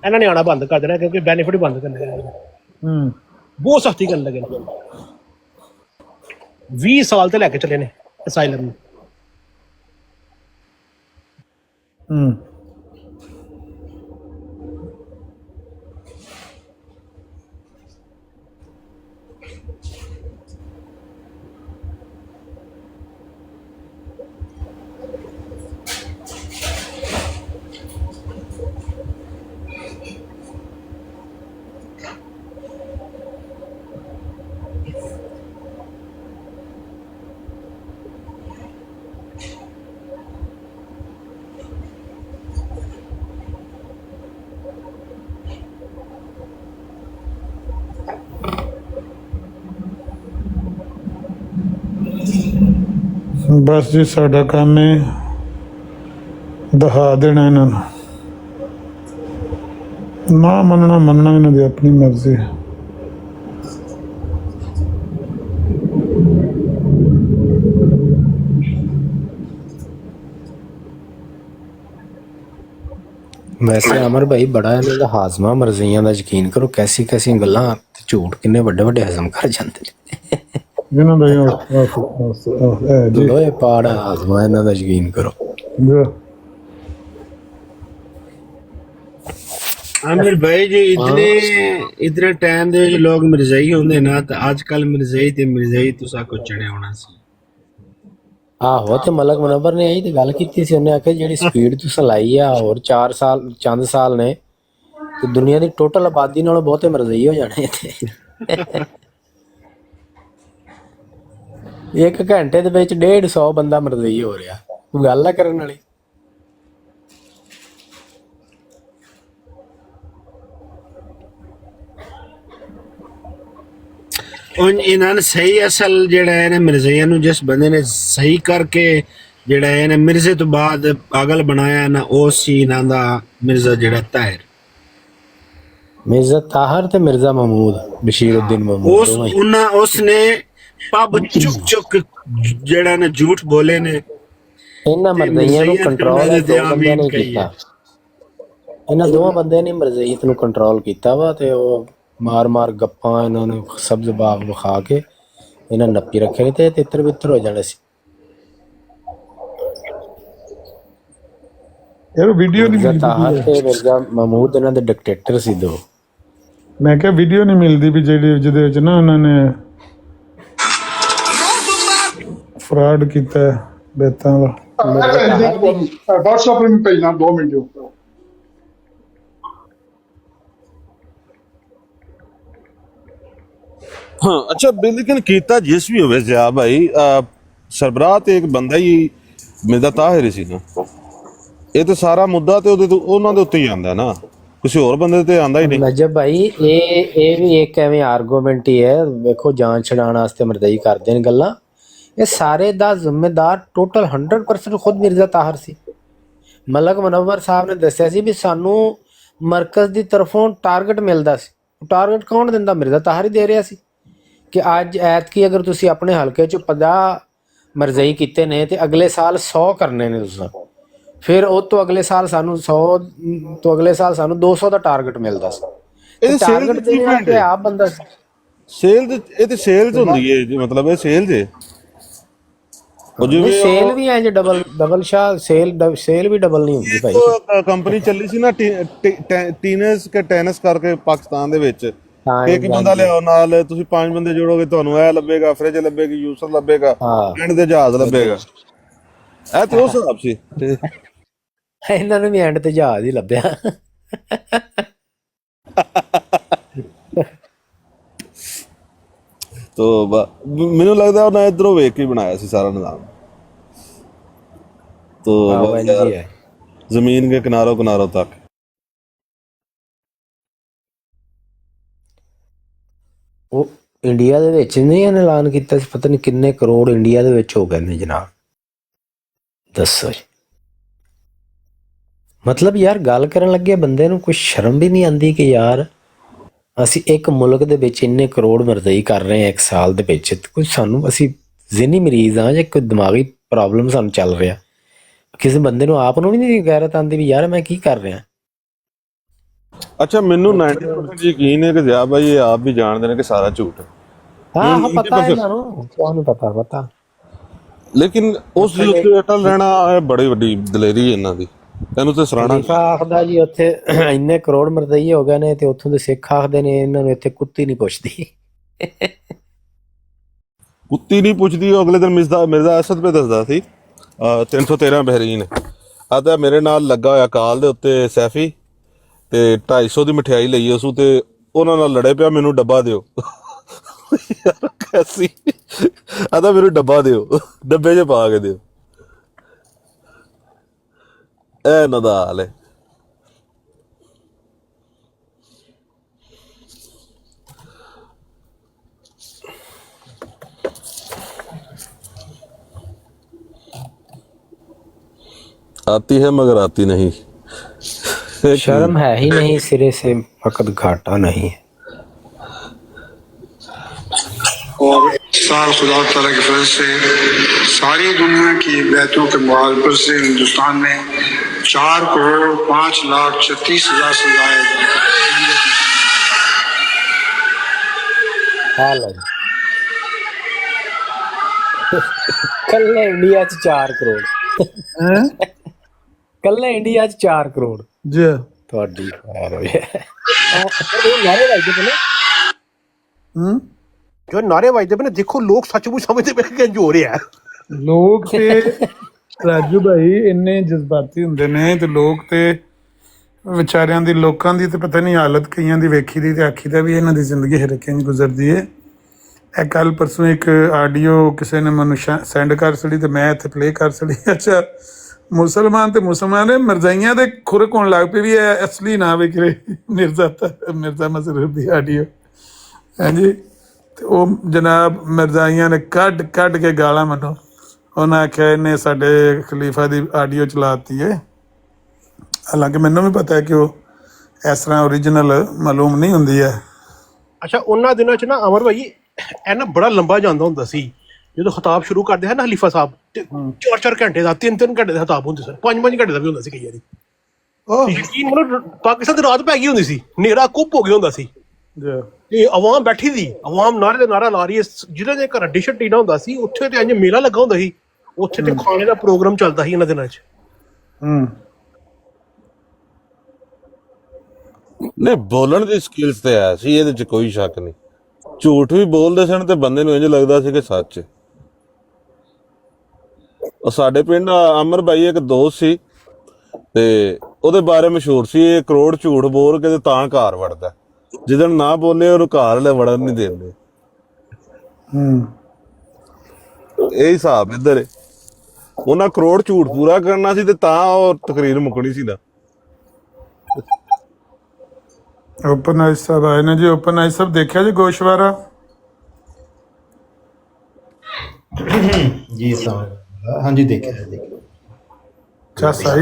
ਇਹਨਾਂ ਨੇ ਆਉਣਾ ਬੰਦ ਕਰ ਦੇਣਾ, ਕਿਉਂਕਿ ਬੈਨੀਫਿਟ ਬੰਦ ਕਰਨੇ ਨੇ, ਬਹੁਤ ਸਖਤੀ ਕਰਨ ਲੱਗੇ ਨੇ। 20 ਸਾਲ ਤੇ ਲੈ ਕੇ ਚੱਲੇ ਨੇ ਅਸਾਈਲਮ ਨੂੰ। ਬਸ ਜੀ ਸਾਡਾ ਕੰਮ ਹੈ ਦਿਖਾ ਦੇਣਾ ਇਹਨਾਂ ਨੂੰ, ਨਾ ਮੰਨਣਾ ਇਹਨਾਂ ਦੀ ਆਪਣੀ ਮਰਜ਼ੀ ਹੈ। ਵੈਸੇ ਅਮਰ ਭਾਈ ਬੜਾ ਇਹਨਾਂ ਦਾ ਹਾਜ਼ਮਾ ਮਰਜ਼ੀਆਂ ਦਾ, ਯਕੀਨ ਕਰੋ ਕੈਸੀਆਂ ਗੱਲਾਂ ਤੇ ਝੂਠ ਕਿੰਨੇ ਵੱਡੇ ਹਜ਼ਮ ਕਰ ਜਾਂਦੇ ਨੇ ਇਹਨਾਂ ਦਾ ਲੋਹੇ ਪਾੜ ਹਾਜ਼ਮਾ ਇਹਨਾਂ ਦਾ, ਯਕੀਨ ਕਰੋ। आमिर भाई जी हाँ इतने टाइम दे जो लोग मिर्जाई होंगे ना तो आजकल मिर्जाई तुसा को चढ़े होना सी ਆਹੋ ਤੇ ਮਲਕ ਮੁਨੱਵਰ ਨੇ ਇਹੀ ਤੇ ਗੱਲ ਕੀਤੀ ਸੀ। ਉਹਨੇ ਆਖਿਆ ਜਿਹੜੀ ਸਪੀਡ ਤੁਸੀਂ ਲਾਈ ਆ ਹੋਰ 4 ਸਾਲ ਚੰਦ ਸਾਲ ਨੇ ਤੇ ਦੁਨੀਆ ਦੀ ਟੋਟਲ ਆਬਾਦੀ ਨਾਲੋਂ ਬਹੁਤੇ ਮਰਜ਼ਈ ਹੋ ਜਾਣੇ ਇੱਥੇ। ਇੱਕ ਘੰਟੇ ਦੇ ਵਿੱਚ 150 ਬੰਦਾ ਮਰਜ਼ਈ ਹੋ ਰਿਹਾ, ਕੋਈ ਗੱਲ ਆ ਕਰਨ ਵਾਲੀ। उन इन्होंने सही असल जेड़ा है ना मिर्जाइया नु जिस बंदे ने सही करके जेड़ा है ना मिर्जे तो बाद पागल बनाया ना ओ सी इन्हां दा मिर्जा जेड़ा ताहिर ਮਿਰਜ਼ਾ ਤਾਹਰ ਤੇ ਮਿਰਜ਼ਾ ਮਹਿਮੂਦ ਬਸ਼ੀਰਉদ্দিਨ ਮਹਿਮੂਦ उस ਦੋਵੇਂ ਹੀ। उन्ना उसने पब चुक चुक जेड़ा ने झूठ बोले ने ਇਹਨਾਂ ते ਮਰਜ਼ਈਆਂ ਨੂੰ मिर्जाइया ਕੰਟਰੋਲ फिर ਇਹ ते ਦੋ ਬੰਦਿਆਂ आमीन ਨੇ कही ਕੀਤਾ। है ਇਹਨਾਂ ਦੋਵਾਂ ਬੰਦਿਆਂ ਨੇ ਮਰਜ਼ਈਅਤ ਨੂੰ ਕੰਟਰੋਲ ਕੀਤਾ ਵਾ ਤੇ ਉਹ ਮਾਰ ਗੱਪਾਂ ਇਹਨਾਂ ਨੂੰ ਸਬਜ਼ ਬਾਗ ਵਿਖਾ ਕੇ ਇਹਨਾਂ ਨੱਪੀ ਰੱਖੇ ਨੇ ਤੇ ਤਿੱਤਰ ਬਿੱਤਰ ਹੋ ਜਾਣੇ ਸੀ। ਯਾਰ ਵੀਡੀਓ ਨਹੀਂ ਮਿਰਜ਼ਾ ਮਿਲਦੀ ਤਾਹਰ ਤੇ ਮਿਰਜ਼ਾ ਮਹਿਮੂਦ ਇਹਨਾਂ ਦੇ ਡਿਕਟੇਟਰ ਸੀ ਦੋ। ਮੈਂ ਕਿਹਾ ਵੀਡੀਓ ਨਹੀਂ ਮਿਲਦੀ ਵੀ ਜਿਹੜੀ ਜਿਹਦੇ ਵਿੱਚ ਨਾ ਉਹਨਾਂ ਨੇ ਫਰਾਡ ਕੀਤਾ ਹੈ ਬੇਤਾਂ ਦਾ। ਮਿਰਜ਼ਾ ਤਾਹਰ ਦੀ WhatsApp में भेजना 2 मिनट हाँ अच्छा लेकिन कीता जिस भी होवे जिया भाई सरबराह ਤੇ ਇੱਕ ਬੰਦਾ ਹੀ ਮਿਰਜ਼ਾ ਤਾਹਿਰ ਹੀ ਸੀ ਨਾ। ਇਹ ਤੇ ਸਾਰਾ ਮੁੱਦਾ ਤੇ ਉਹਦੇ ਤੋਂ ਉਹਨਾਂ ਦੇ ਉੱਤੇ ਹੀ ਆਂਦਾ ਨਾ, ਕਿਸੇ ਹੋਰ ਬੰਦੇ ਤੇ ਆਂਦਾ ਹੀ ਨਹੀਂ। ਨਜਬ ਭਾਈ ਇਹ ਵੀ ਇੱਕ ਐਵੇਂ ਆਰਗੂਮੈਂਟ ਹੀ ਹੈ। ਵੇਖੋ ਜਾਨ ਛਡਾਉਣ ਵਾਸਤੇ ਮਰਦਈ ਕਰਦੇ ਨੇ ਗੱਲਾਂ। ਇਹ ਸਾਰੇ ਦਾ ਜ਼ਿੰਮੇਦਾਰ ਟੋਟਲ 100% ਖੁਦ ਮਿਰਜ਼ਾ ਤਾਹਰ ਸੀ। ਮਲਕ ਮੁਨੱਵਰ ਸਾਹਿਬ ਨੇ ਦੱਸਿਆ ਸੀ ਵੀ ਸਾਨੂੰ ਮਰਕਜ਼ ਦੀ ਤਰਫੋਂ ਟਾਰਗੇਟ ਮਿਲਦਾ ਸੀ। ਟਾਰਗੇਟ ਕੌਣ ਦਿੰਦਾ? ਮਿਰਜ਼ਾ ਤਾਹਰ ਹੀ ਦੇ ਰਿਹਾ ਸੀ ਕਿ ਅੱਜ ਐਤਕੀ ਅਗਰ ਤੁਸੀਂ ਆਪਣੇ ਹਲਕੇ 'ਚ 50 ਮਰਜ਼ਈ ਕੀਤੇ ਨੇ ਤੇ ਅਗਲੇ ਸਾਲ 100 ਕਰਨੇ ਨੇ ਤੁਸੀਂ। ਫਿਰ ਉਹ ਤੋਂ ਅਗਲੇ ਸਾਲ ਸਾਨੂੰ 100 ਤੋਂ ਅਗਲੇ ਸਾਲ ਸਾਨੂੰ 200 ਦਾ ਟਾਰਗੇਟ ਮਿਲਦਾ ਸੀ। ਇਹ ਸੇਲ ਟਾਰਗੇਟ ਦੀ ਦੇਣ ਵਾਸਤੇ ਆਪ ਬੰਦਾ ਸੀ। ਸੇਲ ਇਹ ਤੇ ਸੇਲ ਹੁੰਦੀ ਹੈ ਜੀ, ਮਤਲਬ ਇਹ ਸੇਲ ਜੇ ਉਹ ਜਿਵੇਂ ਸੇਲ ਵੀ ਐ ਜੇ ਡਬਲ ਸ਼ਾਹ ਸੇਲ ਵੀ ਡਬਲ ਨਹੀਂ ਹੁੰਦੀ ਭਾਈ। ਕੰਪਨੀ ਚੱਲੀ ਸੀ ਨਾ ਟੀਨਸ ਕੇ ਟੈਨਿਸ ਕਰਕੇ ਪਾਕਿਸਤਾਨ ਦੇ ਵਿੱਚ। ਹਾਂ ਇੱਕ ਬੰਦਾ ਲਿਆਓ ਨਾਲ, ਤੁਸੀਂ 5 ਬੰਦੇ ਜੋੜੋਗੇ ਤੁਹਾਨੂੰ ਇਹ ਲੱਭੇਗਾ, ਫ੍ਰਿਜ ਲੱਭੇਗੀ, ਜੂਸਰ ਲੱਭੇਗਾ, ਐਂਡ ਦੇ ਜਹਾਜ਼ ਲੱਭੇਗਾ। ਇਹ ਤੇ ਉਹ ਹਿਸਾਬ ਸੀ। ਇਹਨਾਂ ਨੂੰ ਵੀ ਐਂਡ ਤੇ ਜਹਾਜ਼ ਹੀ ਲੱਭਿਆ। ਤੋ ਮੈਨੂੰ ਲੱਗਦਾ ਉਹਨਾਂ ਇਧਰੋਂ ਵੇਖ ਕੇ ਬਣਾਇਆ ਸੀ ਸਾਰਾ ਨਿਜ਼ਾਮ। ਤੋ ਜ਼ਮੀਨ ਕੇ ਕਿਨਾਰੋਂ ਕਿਨਾਰੋਂ ਤੱਕ। ਉਹ ਇੰਡੀਆ ਦੇ ਵਿੱਚ ਨਹੀਂ ਐਲਾਨ ਕੀਤਾ ਸੀ, ਪਤਾ ਨਹੀਂ ਕਿੰਨੇ ਕਰੋੜ ਇੰਡੀਆ ਦੇ ਵਿੱਚ ਹੋ ਗਏ ਨੇ ਜਨਾਬ। ਦੱਸੋ ਜੀ, ਮਤਲਬ ਯਾਰ ਗੱਲ ਕਰਨ ਲੱਗੇ ਬੰਦੇ ਨੂੰ ਕੋਈ ਸ਼ਰਮ ਵੀ ਨਹੀਂ ਆਉਂਦੀ ਕਿ ਯਾਰ ਅਸੀਂ ਇੱਕ ਮੁਲਕ ਦੇ ਵਿੱਚ ਇੰਨੇ ਕਰੋੜ ਮਰਜ਼ਈ ਕਰ ਰਹੇ ਹਾਂ ਇੱਕ ਸਾਲ ਦੇ ਵਿੱਚ। ਕੁਝ ਸਾਨੂੰ ਅਸੀਂ ਜ਼ਿਹਨੀ ਮਰੀਜ਼ ਹਾਂ ਜਾਂ ਕੋਈ ਦਿਮਾਗੀ ਪ੍ਰੋਬਲਮ ਸਾਨੂੰ ਚੱਲ ਰਿਹਾ। ਕਿਸੇ ਬੰਦੇ ਨੂੰ ਆਪ ਨੂੰ ਵੀ ਨਹੀਂ ਗੈਰਤ ਆਉਂਦੀ ਵੀ ਯਾਰ ਮੈਂ ਕੀ ਕਰ ਰਿਹਾ। ਅੱਛਾ ਮੈਨੂੰ 90% ਯਕੀਨ ਹੈ ਕਿ ਜ਼ਿਆ ਭਾਈ ਇਹ ਆਪ ਵੀ ਜਾਣਦੇ ਨੇ ਕਿ ਸਾਰਾ ਝੂਠ ਹੈ। ਹਾਂ ਪਤਾ ਹੈ ਇਹਨਾਂ ਨੂੰ, ਕਿਉਂ ਨਹੀਂ ਪਤਾ। ਲੇਕਿਨ ਉਸ ਦੇ ਉੱਤੇ ਅਟਲ ਰਹਿਣਾ ਬੜੀ ਵੱਡੀ ਦਲੇਰੀ ਹੈ ਇਹਨਾਂ ਦੀ। ਤੈਨੂੰ ਤੇ ਸਰਾਣਾ ਖਲੀਫਾ ਆਖਦਾ ਜੀ ਉੱਥੇ ਇੰਨੇ ਕਰੋੜ ਮਰਜ਼ਈ ਹੋ ਗਏ ਨੇ ਤੇ ਉੱਥੋਂ ਦੇ ਸਿੱਖ ਆਖਦੇ ਨੇ ਇਹਨਾਂ ਨੂੰ ਇੱਥੇ ਕੁੱਤੀ ਨਹੀਂ ਪੁੱਛਦੀ। ਕੁੱਤੀ ਨਹੀਂ ਪੁੱਛਦੀ। ਉਹ ਅਗਲੇ ਦਿਨ ਮਿਰਜ਼ਾ ਅਸਦ ਪੇ ਦੱਸਦਾ ਸੀ 313 ਬਹਿਰੀਨ ਆਦਾ ਮੇਰੇ ਨਾਲ ਲੱਗਾ ਹੋਇਆ ਕਾਲ ਦੇ ਉੱਤੇ ਸੈਫੀ ਤੇ 250 ਦੀ ਮਠਿਆਈ ਲਈ ਉਸੂ ਤੇ ਉਹਨਾਂ ਨਾਲ ਲੜੇ ਪਿਆ, ਮੈਨੂੰ ਡੱਬਾ ਦਿਓ। ਯਾਰ ਕੈਸੀ ਆਦਾ ਮੈਨੂੰ ਡੱਬਾ ਦਿਓ, ਡੱਬੇ 'ਚ ਪਾ ਕੇ ਦਿਓ। ਇਹ ਇਹਨਾਂ ਦਾ ਹਾਲ ਹੈ। आती है मगर आती नहीं। शर्म है ही नहीं, सिरे से फकत घाटा नहीं है। और साल खुदा तआला के फजल से सारी दुनिया की बैतों के मुआवजे से हिंदुस्तान में 4,05,36,000 से कल इंडिया 4 करोड़। कल इंडिया 4 करोड़ जी ਤੁਹਾਡੀ ਖੈਰ ਹੋਏ। ਉਹ ਨਾਰੇ ਵੱਜਦੇ ਪਏ ਨੇ, ਜੋ ਨਾਰੇ ਵੱਜਦੇ ਪਏ ਨੇ, ਦੇਖੋ ਲੋਕ ਸੱਚਮੁੱਚ ਸਮਝਦੇ ਪਏ ਕਿ ਇੰਝ ਹੋ ਰਿਹਾ ਹੈ। ਲੋਕ ਤੇ ਰਾਜੂ ਭਾਈ ਇੰਨੇ ਜਜ਼ਬਾਤੀ ਹੁੰਦੇ ਨੇ, ਤੇ ਲੋਕ ਤੇ ਵਿਚਾਰਿਆਂ ਦੀ, ਲੋਕਾਂ ਦੀ ਤੇ ਪਤਾ ਨਹੀਂ ਹਾਲਤ ਕਈਆਂ ਦੀ ਵੇਖੀ ਦੀ ਤੇ ਆਖੀ ਦਾ ਵੀ ਇਹਨਾਂ ਦੀ ਜ਼ਿੰਦਗੀ ਹਰਕੇ ਇੰਝ ਗੁਜ਼ਰਦੀ ਹੈ। ਇਹ ਕੱਲ ਪਰਸੋਂ ਇੱਕ ਆਡੀਓ ਕਿਸੇ ਨੇ ਮੈਨੂੰ ਸੈਂਡ ਕਰ ਛੜੀ ਤੇ ਮੈਂ ਇੱਥੇ ਪਲੇ ਕਰ ਛੜੀ। ਅੱਛਾ, ਮੁਸਲਮਾਨ ਤੇ ਮੁਸਲਮਾਨ ਨੇ ਮਿਰਜ਼ਾਈਆਂ ਦੇ ਖੁਰਕ ਹੋਣ ਲੱਗ ਪਏ ਵੀ ਇਹ ਅਸਲੀ ਨਾ ਵਿਕਰੇ ਮਿਰਜ਼ਾ ਮਸਰੂਰ ਦੀ ਆਡੀਓ। ਹਾਂਜੀ, ਤੇ ਉਹ ਜਨਾਬ ਮਿਰਜ਼ਾਈਆਂ ਨੇ ਕੱਢ ਕੇ ਗਾਲਾਂ ਮੈਨੂੰ, ਉਹਨਾਂ ਆਖਿਆ ਇਹਨੇ ਸਾਡੇ ਖਲੀਫਾ ਦੀ ਆਡੀਓ ਚਲਾਤੀ ਹੈ। ਹਾਲਾਂਕਿ ਮੈਨੂੰ ਵੀ ਪਤਾ ਹੈ ਕਿ ਉਹ ਇਸ ਤਰ੍ਹਾਂ ਓਰੀਜਨਲ ਮਾਲੂਮ ਨਹੀਂ ਹੁੰਦੀ ਹੈ। ਅੱਛਾ, ਉਹਨਾਂ ਦਿਨਾਂ 'ਚ ਨਾ ਅਮਰ ਭਾਈ ਇਹ ਨਾ ਬੜਾ ਲੰਬਾ ਜਾਂਦਾ ਹੁੰਦਾ ਸੀ। ਜਦੋਂ ਖਿਤਾਬ ਸ਼ੁਰੂ ਕਰਦੇ ਹਨ ਨਾ ਖਲੀਫਾ ਸਾਹਿਬ, ਤੇ 4-4 ਘੰਟੇ ਦਾ, 3-3 ਘੰਟੇ ਦਾ ਖਿਤਾਬ ਹੁੰਦੇ ਸਨ, 5-5 ਘੰਟੇ ਦਾ ਵੀ ਹੁੰਦਾ ਸੀ ਕਈ ਵਾਰੀ। ਯਕੀਨ ਮੰਨੋ ਪਾਕਿਸਤਾਨ ਦੀ ਰਾਤ ਪੈ ਗਈ ਹੁੰਦੀ ਸੀ, ਹਨੇਰਾ ਕੁੱਪ ਹੋ ਗਿਆ ਹੁੰਦਾ ਸੀ, ਤੇ ਆਵਾਮ ਬੈਠੀ ਦੀ, ਆਵਾਮ ਨਾਰੇ ਤੇ ਨਾਰਾ ਲਾ ਰਹੀ ਹੈ। ਜਿਹਦੇ ਦੇ ਘਰ ਡਿਸ਼ ਟੀਨਾ ਹੁੰਦਾ ਸੀ, ਉੱਥੇ ਤੇ ਇੰਝ ਮੇਲਾ ਲੱਗਾ ਹੁੰਦਾ ਸੀ, ਉੱਥੇ ਤੇ ਖਾਣੇ ਦਾ ਪ੍ਰੋਗਰਾਮ ਚੱਲਦਾ ਸੀ ਇਹਨਾਂ ਦਿਨਾਂ 'ਚ। ਨਹੀਂ, ਬੋਲਣ ਦੀ ਸਕਿੱਲਸ ਤੇ ਹੈ ਸੀ, ਇਹਦੇ 'ਚ ਕੋਈ ਸ਼ੱਕ ਨਹੀਂ। ਝੂਠ ਵੀ ਬੋਲਦੇ ਸਨ ਤੇ ਬੰਦੇ ਨੂੰ ਇੰਝ ਲੱਗਦਾ ਸੀ ਕਿ ਸੱਚ। ਉਹ ਸਾਡੇ ਪਿੰਡ ਅਮਰ ਭਾਈ ਇੱਕ ਦੋਸਤ ਸੀ, ਤੇ ਉਹਦੇ ਬਾਰੇ ਮਸ਼ਹੂਰ ਸੀ, ਇਹ ਕਰੋੜ ਝੂਠ ਬੋਲ ਕੇ ਤੇ ਤਾਂ ਘਰ ਵੜਦਾ, ਜਿੱਦਣ ਨਾ ਬੋਲੇ ਉਹਨੂੰ ਘਰ ਵਾਲੇ ਵੜਨ ਨਹੀਂ ਦਿੰਦੇ। ਇਹ ਹਿਸਾਬ ਇੱਧਰ ਹੈ। ਉਹਨਾਂ ਕਰੋੜ ਝੂਠ ਪੂਰਾ ਕਰਨਾ ਸੀ ਤੇ ਤਾਂ ਉਹ ਤਕਰੀਰ ਮੁੱਕਣੀ ਸੀ ਨਾ। ਓਪਨ ਆਈਜ਼ ਸਾਹਿਬ ਆਏ ਨੇ ਜੀ। ਓਪਨ ਆਈਜ਼ ਸਾਹਿਬ ਦੇਖਿਆ ਜੀ ਗੋਸ਼ਵਾਰਾ? जी हाँ जी, देखा है। अच्छा सही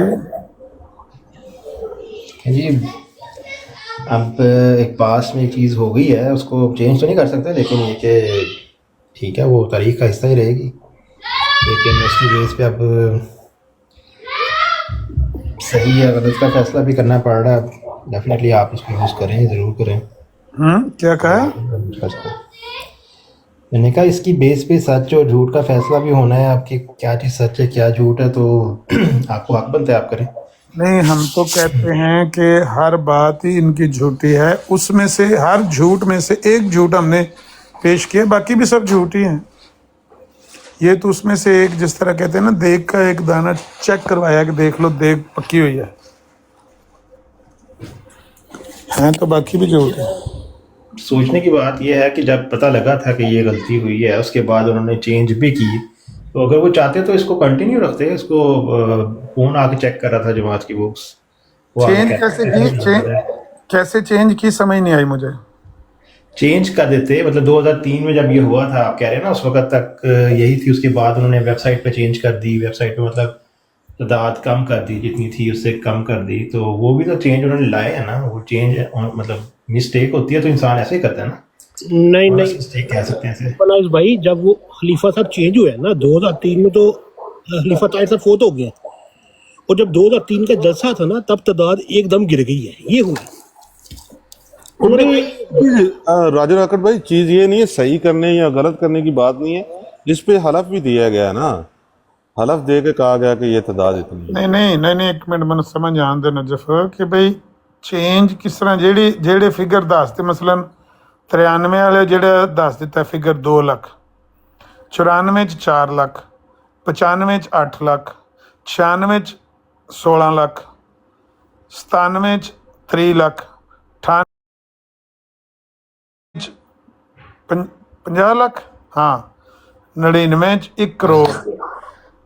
जी। अब एक पास में एक चीज़ हो गई है, उसको चेंज तो नहीं कर सकते, लेकिन ये कि ठीक है, वो तारीख का हिस्सा ही रहेगी। लेकिन उसकी बेस पे अब सही है, अगर उसका फैसला भी करना पड़ रहा है, डेफिनेटली आप उसको यूज़ करें, ज़रूर करें। क्या कहा? मैंने कहा इसकी बेस पे सच और झूठ का फैसला भी होना है, आपकी क्या चीज़ सच है क्या झूठ है, तो आपको हक बनता है आप करें। नहीं, हम तो कहते हैं कि हर बात ही इनकी झूठी है, उसमें से हर झूठ में से एक झूठ हमने पेश किया, बाकी भी सब झूठ ही हैं। ये तो उसमें से एक, जिस तरह कहते हैं ना, देग का एक दाना चेक करवाया कि देख लो देग पक्की हुई है, तो बाकी भी झूठ है। सोचने की बात यह है कि जब पता लगा था कि ये गलती हुई है, उसके बाद उन्होंने चेंज भी की, तो अगर वो चाहते तो इसको कंटिन्यू रखते। इसको फोन आके चेक कर रहा था जमात की बुक्स, चेंज कैसे की, कैसे चेंज की समझ नहीं आई मुझे। चेंज कर देते, मतलब 2003 में जब ये हुआ था, आप कह रहे हैं ना, उस वक्त तक यही थी। उसके बाद उन्होंने वेबसाइट पे चेंज कर दी, वेबसाइट पे मतलब तादाद कम कर दी, जितनी थी उससे कम कर दी, तो वो भी तो चेंज उन्होंने लाए है ना। वो चेंज मतलब मिस्टेक होती है तो इंसान ऐसे ही करता है ना। नहीं मिस्टेक कह सकते हैं इसे। फनाइज भाई, जब वो खलीफा साहब चेंज हुए ना 2003 में, तो खलीफा ताहिर साहब फोत हो गया, और जब 2003 का जलसा था ना, तब तादाद एकदम गिर गई है। ये हुआ उन्होंने राजू राकट भाई, चीज ये नहीं है सही करने या गलत करने की बात नहीं है, जिस पे हलफ भी दिया गया ना, हलफ दे के कहा गया कि ये तादाद इतनी। नहीं, एक मिनट मैंने समझ आन दे नजफ कि भाई चेंज किस तरह, ਜਿਹੜੇ ਫਿਗਰ ਦੱਸਦੇ, ਮਸਲਨ 93 ਵਾਲੇ ਜਿਹੜਾ ਦੱਸ ਦਿੱਤਾ ਫਿਗਰ 2 ਲੱਖ, 94 ਚ 4 ਲੱਖ, 95 ਚ 8 ਲੱਖ, 96 ਚ 16 ਲੱਖ, 97 ਚ 3 ਲੱਖ, 98 ਚ 50 ਲੱਖ, हाँ 99 ਚ 1 ਕਰੋੜ,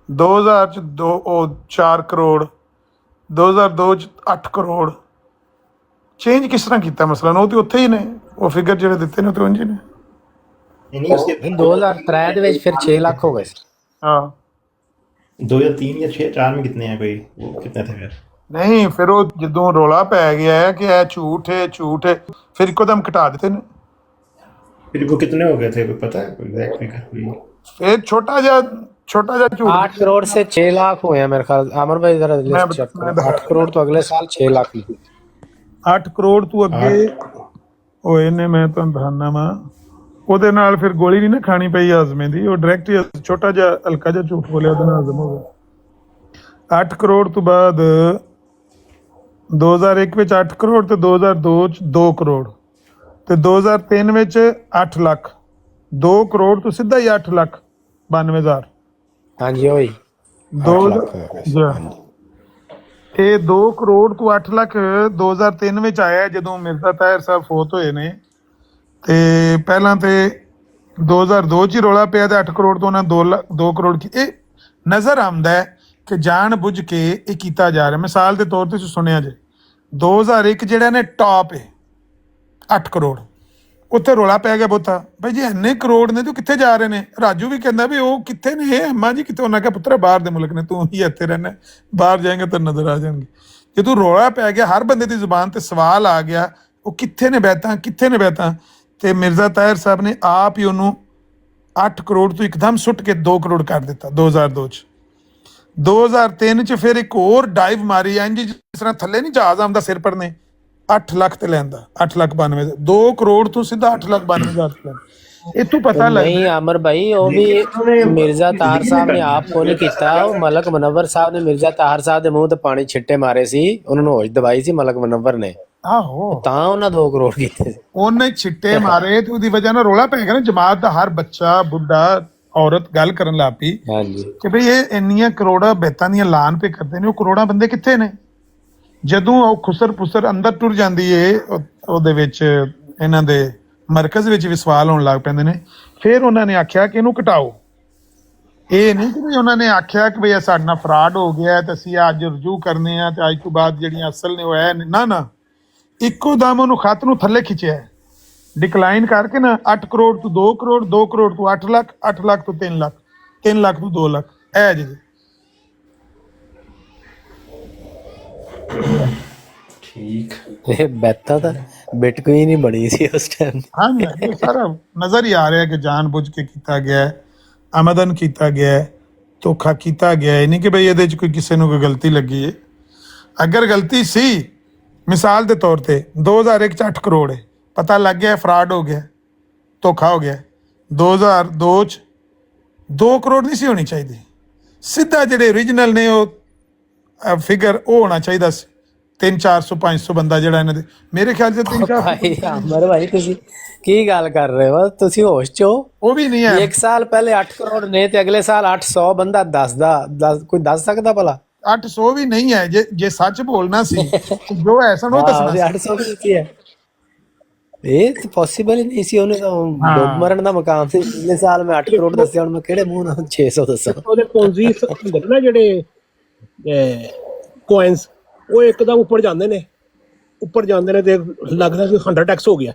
2000 ਚ 4 ਕਰੋੜ, 2002 ਚ 8 ਕਰੋੜ। ਚੇਂਜ ਕਿਸ ਤਰ੍ਹਾਂ ਕੀਤਾ ਮਸਲਾ? ਉਹ ਤੇ ਉੱਥੇ ਹੀ ਨੇ, ਉਹ ਫਿਗਰ ਜਿਹੜੇ ਦਿੱਤੇ ਨੇ ਉਹ ਤੇ ਉਂਝ ਹੀ ਨੇ। नहीं उसके 2003 ਦੇ ਵਿੱਚ ਫਿਰ 6 ਲੱਖ ਹੋ ਗਏ ਸੀ। हाँ 2003 या 4 में कितने हैं, कोई वो कितने थे फिर? नहीं, फिर वो ਜਦੋਂ ਰੌਲਾ ਪੈ ਗਿਆ ਹੈ कि ਇਹ ਝੂਠ है, फिर ਇੱਕੋਦਮ ਘਟਾ ਦਿੱਤੇ ਨੇ। फिर वो कितने हो गए थे, कोई पता है, कोई एग्जैक्ट फिगर कोई? फिर छोटा जा ਝੂਠ 8 करोड़ से 6 लाख हुए हैं मेरे ख्याल। अमर भाई जरा लिस्ट चेक करो। 8 करोड़ तो अगले साल 6 लाख ही। 8 ਕਰੋੜ ਤੋਂ ਅੱਗੇ ਹੋਏ ਨੇ। ਮੈਂ ਤੁਹਾਨੂੰ ਦੱਸਣਾ ਵਾ, ਉਹਦੇ ਨਾਲ ਫਿਰ ਗੋਲੀ ਨਹੀਂ ਨਾ ਖਾਣੀ ਪਈ ਹਾਜ਼ਮੇ ਦੀ, ਉਹ ਡਾਇਰੈਕਟ ਛੋਟਾ ਜਿਹਾ ਹਲਕਾ ਜਿਹਾ ਝੂਠ ਬੋਲਿਆ, ਉਹਦੇ ਨਾਲ ਹਾਜ਼ਮ ਹੋ ਗਿਆ। 8 ਕਰੋੜ ਤੋਂ ਬਾਅਦ 2001 ਵਿੱਚ 8 ਕਰੋੜ ਤੇ 2002 ਚ 2 ਕਰੋੜ ਤੇ 2003 ਵਿੱਚ 8 ਲੱਖ 2 ਕਰੋੜ ਤੋਂ ਸਿੱਧਾ ਹੀ 8 ਲੱਖ 92,000 ਹਾਂਜੀ ਓਏ 2 8 ਲੱਖ ਹੋਇਆ ਵੈਸੇ, ਹਾਂਜੀ। ਇਹ 2 ਕਰੋੜ ਤੋਂ 8 ਲੱਖ 2003 ਵਿੱਚ ਆਇਆ ਜਦੋਂ ਮਿਰਜ਼ਾ ਤਾਹਿਰ ਸਾਹਿਬ ਫੌਤ ਹੋਏ ਨੇ। ਤੇ ਪਹਿਲਾਂ ਤੇ 2002 ਚ ਹੀ ਰੌਲਾ ਪਿਆ ਤੇ 8 ਕਰੋੜ ਤੋਂ ਉਹਨਾਂ 2 ਕਰੋੜ ਇਹ ਨਜ਼ਰ ਆਉਂਦਾ ਹੈ ਕਿ ਜਾਣ ਬੁੱਝ ਕੇ ਇਹ ਕੀਤਾ ਜਾ ਰਿਹਾ। ਮਿਸਾਲ ਦੇ ਤੌਰ ਤੇ ਤੁਸੀਂ ਸੁਣਿਆ ਜੇ 2001 ਜਿਹੜਾ ਨੇ ਟਾਪ ਹੈ 8 ਕਰੋੜ, ਉੱਥੇ ਰੌਲਾ ਪੈ ਗਿਆ ਬਹੁਤਾ ਭਾਈ ਜੀ ਇੰਨੇ ਕਰੋੜ ਨੇ ਤੂੰ ਕਿੱਥੇ ਜਾ ਰਹੇ ਨੇ। ਰਾਜੂ ਵੀ ਕਹਿੰਦਾ ਵੀ ਉਹ ਕਿੱਥੇ ਨੇ ਅੰਮਾ ਜੀ ਕਿੱਥੇ। ਉਹਨਾਂ ਕਿਹਾ ਪੁੱਤਰ ਬਾਹਰ ਦੇ ਮੁਲਕ ਨੇ, ਤੂੰ ਹੀ ਇੱਥੇ ਰਹਿਣਾ, ਬਾਹਰ ਜਾਏਂਗੇ ਤਾਂ ਨਜ਼ਰ ਆ ਜਾਣਗੇ। ਜਦੋਂ ਰੌਲਾ ਪੈ ਗਿਆ ਹਰ ਬੰਦੇ ਦੀ ਜ਼ੁਬਾਨ ਤੇ ਸਵਾਲ ਆ ਗਿਆ ਉਹ ਕਿੱਥੇ ਨੇ ਬੈਤਾਂ, ਕਿੱਥੇ ਨੇ ਬੈਤਾਂ। ਤੇ ਮਿਰਜ਼ਾ ਤਾਹਿਰ ਸਾਹਿਬ ਨੇ ਆਪ ਹੀ ਉਹਨੂੰ 8 ਕਰੋੜ ਤੋਂ ਇੱਕਦਮ ਸੁੱਟ ਕੇ 2 ਕਰੋੜ ਕਰ ਦਿੱਤਾ 2002 ਚ। 2003 ਚ ਫਿਰ ਇੱਕ ਹੋਰ ਡਾਈਵ ਮਾਰੀ ਇੰਜ ਜਿਸ ਤਰ੍ਹਾਂ ਥੱਲੇ ਨਹੀਂ ਜਹਾਜ਼ ਆਉਂਦਾ ਸਿਰ ਪਰ ਨੇ 8 ਲੱਖ ਤੇ ਲੈਂਦਾ 8,92,000 2 ਕਰੋੜ ਤੋਂ ਸਿੱਧਾ 8,92,000 ਤੇ ਲੈਂਦਾ। ਇਤੋਂ ਪਤਾ ਲੱਗ ਨਹੀਂ ਅਮਰ ਭਾਈ ਉਹ ਵੀ ਮਿਰਜ਼ਾ ਤਾਹਰ ਸਾਹਿਬ ਨੇ ਆਪ ਕੋ ਨਹੀਂ ਕੀਤਾ, ਉਹ ਮਲਕ ਮੁਨੱਵਰ ਸਾਹਿਬ ਨੇ ਮਿਰਜ਼ਾ ਤਾਹਰ ਸਾਹਿਬ ਦੇ ਮੂੰਹ ਤੇ ਪਾਣੀ ਛਿੱਟੇ ਮਾਰੇ ਸੀ, ਉਹਨਾਂ ਨੂੰ ਹੋਸ਼ ਦਵਾਈ ਸੀ ਮਲਕ ਮੁਨੱਵਰ ਨੇ, ਆਹੋ ਤਾਂ ਉਹਨਾਂ 2 ਕਰੋੜ ਕੀਤੇ। ਉਹਨੇ ਛਿੱਟੇ ਮਾਰੇ ਤੇ ਉਹਦੀ ਵਜ੍ਹਾ ਨਾਲ ਰੌਲਾ ਪੈ ਗਿਆ ਨਾ। ਜਮਾਤ ਦਾ ਹਰ ਬੱਚਾ ਬੁੱਢਾ ਔਰਤ ਗੱਲ ਕਰਨ ਲੱਗ ਪਈ ਹਾਂਜੀ ਕਿ ਭਈ ਇਹ ਇੰਨੀਆਂ ਕਰੋੜਾਂ ਬੈਤਾਂ ਦੀਆਂ ਐਲਾਨ ਪੇ ਕਰਦੇ ਨੇ, ਉਹ ਕਰੋੜਾਂ ਬੰਦੇ ਕਿੱਥੇ ਨੇ। ਜਦੋਂ ਉਹ ਖੁਸਰ ਪੁਸਰ ਅੰਦਰ ਟੁਰ ਜਾਂਦੀ ਏ ਉਹਦੇ ਵਿੱਚ ਇਹਨਾਂ ਦੇ ਮਰਕਜ਼ ਵਿੱਚ ਵੀ ਸਵਾਲ ਹੋਣ ਲੱਗ ਪੈਂਦੇ ਨੇ। ਫਿਰ ਉਹਨਾਂ ਨੇ ਆਖਿਆ ਕਿ ਇਹਨੂੰ ਘਟਾਓ। ਇਹ ਨਹੀਂ ਕਿ ਵੀ ਉਹਨਾਂ ਨੇ ਆਖਿਆ ਕਿ ਬਈ ਇਹ ਸਾਡੇ ਨਾਲ ਫਰਾਡ ਹੋ ਗਿਆ ਤੇ ਅਸੀਂ ਅੱਜ ਰਜੂ ਕਰਨੇ ਆ ਤੇ ਅੱਜ ਤੋਂ ਬਾਅਦ ਜਿਹੜੀਆਂ ਅਸਲ ਨੇ ਉਹ ਹੈ ਨਾ ਨਾ, ਇੱਕੋ ਦਮ ਉਹਨੂੰ ਖੱਤ ਨੂੰ ਥੱਲੇ ਖਿੱਚਿਆ, ਡਿਕਲਾਈਨ ਕਰਕੇ ਨਾ 8 ਕਰੋੜ ਤੋਂ 2 ਕਰੋੜ 2 ਕਰੋੜ ਤੋਂ 8 ਲੱਖ 8 ਲੱਖ ਤੋਂ 3 ਲੱਖ 3 ਲੱਖ ਤੋਂ 2 ਲੱਖ ਇਹ ਜੀ। ਠੀਕ ਇਹ ਬੈਤਾ ਤਾਂ ਬਿਟਕੋਇਨ ਹੀ ਬਣੀ ਸੀ ਉਸ ਟਾਈਮ। ਹਾਂ ਇਹ ਸਾਰਾ ਨਜ਼ਰ ਹੀ ਆ ਰਿਹਾ ਕਿ ਜਾਣ ਬੁੱਝ ਕੇ ਕੀਤਾ ਗਿਆ ਹੈ, ਆਮਦਨ ਕੀਤਾ ਗਿਆ ਹੈ, ਧੋਖਾ ਕੀਤਾ ਗਿਆ ਹੈ। ਨਹੀਂ ਕਿ ਬਈ ਇਹਦੇ 'ਚ ਕੋਈ ਕਿਸੇ ਨੂੰ ਕੋਈ ਗਲਤੀ ਲੱਗੀ ਹੈ। ਅਗਰ ਗਲਤੀ ਸੀ ਮਿਸਾਲ ਦੇ ਤੌਰ ਤੇ 2001 ਚ 8 ਕਰੋੜ ਹੈ, ਪਤਾ ਲੱਗ ਗਿਆ ਫਰਾਡ ਹੋ ਗਿਆ, ਧੋਖਾ ਹੋ ਗਿਆ। 2002 ਚ 2 ਕਰੋੜ ਨਹੀਂ ਸੀ ਹੋਣੀ ਚਾਹੀਦੀ, ਸਿੱਧਾ ਜਿਹੜੇ ਓਰੀਜਨਲ ਨੇ ਉਹ ਫਿਗਰ ਉਹ ਹੋਣਾ ਚਾਹੀਦਾ ਸੀ 300 400 500 ਬੰਦਾ ਜਿਹੜਾ ਇਹਨਾਂ ਦੇ ਮੇਰੇ ਖਿਆਲ ਚ 300 ਭਾਈ ਅਮਰ ਭਾਈ ਤੁਸੀਂ ਕੀ ਗੱਲ ਕਰ ਰਹੇ ਹੋ, ਤੁਸੀਂ ਹੋਸ਼ ਚ ਹੋ। ਉਹ ਵੀ ਨਹੀਂ ਹੈ। ਇੱਕ ਸਾਲ ਪਹਿਲੇ 8 ਕਰੋੜ ਨੇ ਤੇ ਅਗਲੇ ਸਾਲ 800 ਬੰਦਾ ਦੱਸਦਾ, ਕੋਈ ਦੱਸ ਸਕਦਾ ਭਲਾ। 800 ਵੀ ਨਹੀਂ ਹੈ। ਜੇ ਸੱਚ ਬੋਲਣਾ ਸੀ ਜੋ ਹੈ ਸਨ ਉਹ ਦੱਸਣਾ ਸੀ। 800 ਵੀ ਕੀ ਹੈ, ਇਹ ਤਾਂ ਪੋਸੀਬਲ ਹੀ ਨਹੀਂ ਸੀ। ਉਹਨੇ ਤਾਂ ਡੁੱਬ ਮਰਨ ਦਾ ਮਕਾਮ ਸੀ। ਪਿਛਲੇ ਸਾਲ ਮੈਂ 8 ਕਰੋੜ ਦੱਸਿਆ, ਹੁਣ ਮੈਂ ਕਿਹੜੇ ਮੂੰਹ ਨਾਲ 600 ਦੱਸਾਂ। ਉਹਦੇ ਪੌਂਜੀ ਹੁੰਦੇ ਨਾ ਜਿਹੜੇ ਕੋਇਨਸ, ਉਹ ਇੱਕਦਮ ਉੱਪਰ ਜਾਂਦੇ ਨੇ ਤੇ ਲੱਗਦਾ ਕਿ 100x ਹੋ ਗਿਆ,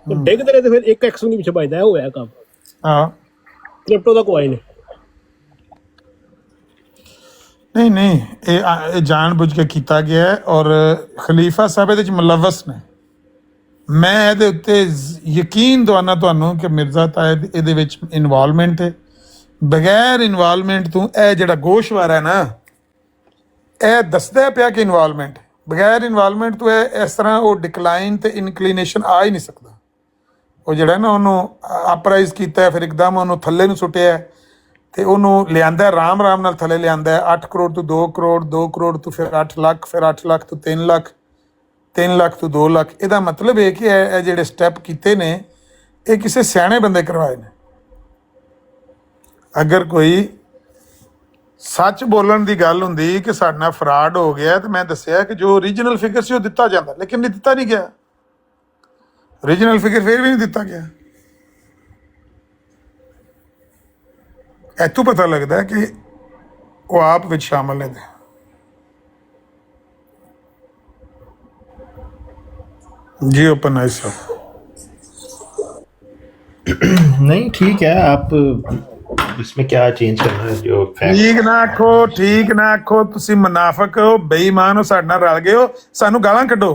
ਡਿੱਗਦੇ ਨੇ ਤੇ ਫਿਰ 1x ਵੀ ਨਹੀਂ ਪਿੱਛੇ ਬਚਦਾ। ਹੋਇਆ ਕੰਮ ਹਾਂ ਕ੍ਰਿਪਟੋ ਦਾ ਕੋਇਨ ਨਹੀਂ ਇਹ ਜਾਣ ਬੁੱਝ ਕੇ ਕੀਤਾ ਗਿਆ ਹੈ ਔਰ ਖਲੀਫਾ ਸਾਹਿਬ ਇਹਦੇ ਚ ਮੁਲਵਸ ਨੇ। ਮੈਂ ਇਹਦੇ ਉੱਤੇ ਯਕੀਨ ਦਵਾਨਾ ਤੁਹਾਨੂੰ ਕਿ ਮਿਰਜ਼ਾ ਤਾਹਿਰ ਇਹਦੇ ਵਿੱਚ ਇਨਵੋਲਵਮੈਂਟ ਹੈ। ਬਗੈਰ ਇਨਵੋਲਵਮੈਂਟ ਤੋਂ ਇਹ ਜਿਹੜਾ ਗੋਸ਼ਵਾਰਾ ਹੈ ਨਾ ਇਹ ਦੱਸਦਾ ਪਿਆ ਕਿ ਇਨਵੋਲਵਮੈਂਟ, ਬਗੈਰ ਇਨਵੋਲਵਮੈਂਟ ਤੋਂ ਇਹ ਇਸ ਤਰ੍ਹਾਂ ਉਹ ਡਿਕਲਾਈਨ ਤੇ ਇਨਕਲੀਨੇਸ਼ਨ ਆ ਹੀ ਨਹੀਂ ਸਕਦਾ। ਉਹ ਜਿਹੜਾ ਨਾ ਉਹਨੂੰ ਅਪਰਾਈਜ਼ ਕੀਤਾ ਫਿਰ ਇੱਕਦਮ ਉਹਨੂੰ ਥੱਲੇ ਨੂੰ ਸੁੱਟਿਆ ਤੇ ਉਹਨੂੰ ਲਿਆਂਦਾ ਆਰਾਮ ਨਾਲ ਥੱਲੇ ਲਿਆਂਦਾ 8 ਕਰੋੜ ਤੋਂ 2 ਕਰੋੜ 2 ਕਰੋੜ ਤੋਂ ਫਿਰ 8 ਲੱਖ ਫਿਰ 8 ਲੱਖ ਤੋਂ 3 ਲੱਖ 3 ਲੱਖ ਤੋਂ 2 ਲੱਖ। ਇਹਦਾ ਮਤਲਬ ਇਹ ਕਿ ਇਹ ਜਿਹੜੇ ਸਟੈਪ ਕੀਤੇ ਨੇ ਇਹ ਕਿਸੇ ਸਿਆਣੇ ਬੰਦੇ ਕਰਵਾਏ ਨੇ। ਅਗਰ ਕੋਈ ਸੱਚ ਬੋਲਣ ਦੀ ਗੱਲ ਹੁੰਦੀ ਕਿ ਸਾਡੇ ਨਾਲ ਫਰਾਡ ਹੋ ਗਿਆ ਤੇ ਮੈਂ ਦੱਸਿਆ ਕਿ ਜੋ ਓਰੀਜਨਲ ਫਿਗਰ ਸੀ ਉਹ ਦਿੱਤਾ ਜਾਂਦਾ, ਲੇਕਿਨ ਨਹੀਂ ਦਿੱਤਾ ਨਹੀਂ ਗਿਆ। ਓਰੀਜਨਲ ਫਿਗਰ ਫਿਰ ਵੀ ਨਹੀਂ ਦਿੱਤਾ ਗਿਆ। ਇੱਥੋਂ ਪਤਾ ਲੱਗਦਾ ਕਿ ਉਹ ਆਪ ਵਿੱਚ ਸ਼ਾਮਲ ਨੇ। जी ओपन है सब नहीं ठीक है। आप इसमें क्या चेंज करना है जो ठीक ना आखो तुसी मुनाफिक हो, बेईमान हो, साडे नाल रल गए हो, सानू गालां कड्डो।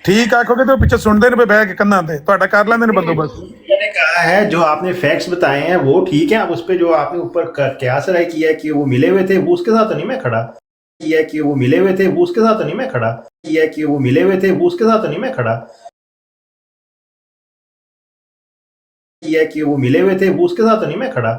ठीक आखोगे तो पीछे सुनते ने बह के कंधां ते तुहाडा कर लैंदे ने बंदोबस्त। मैंने कहा है जो आपने फैक्ट्स बताए हैं वो ठीक है। आप उस पर जो आपने ऊपर कयास राय किया है कि वो मिले हुए थे, वो उसके साथ तो नहीं मैं खड़ा किया कि वो मिले हुए थे, वो उसके साथ तो नहीं मैं खड़ा किया कि वो मिले हुए थे, वो उसके साथ तो नहीं मैं खड़ा किया कि वो मिले हुए थे, वो उसके साथ तो नहीं मैं खड़ा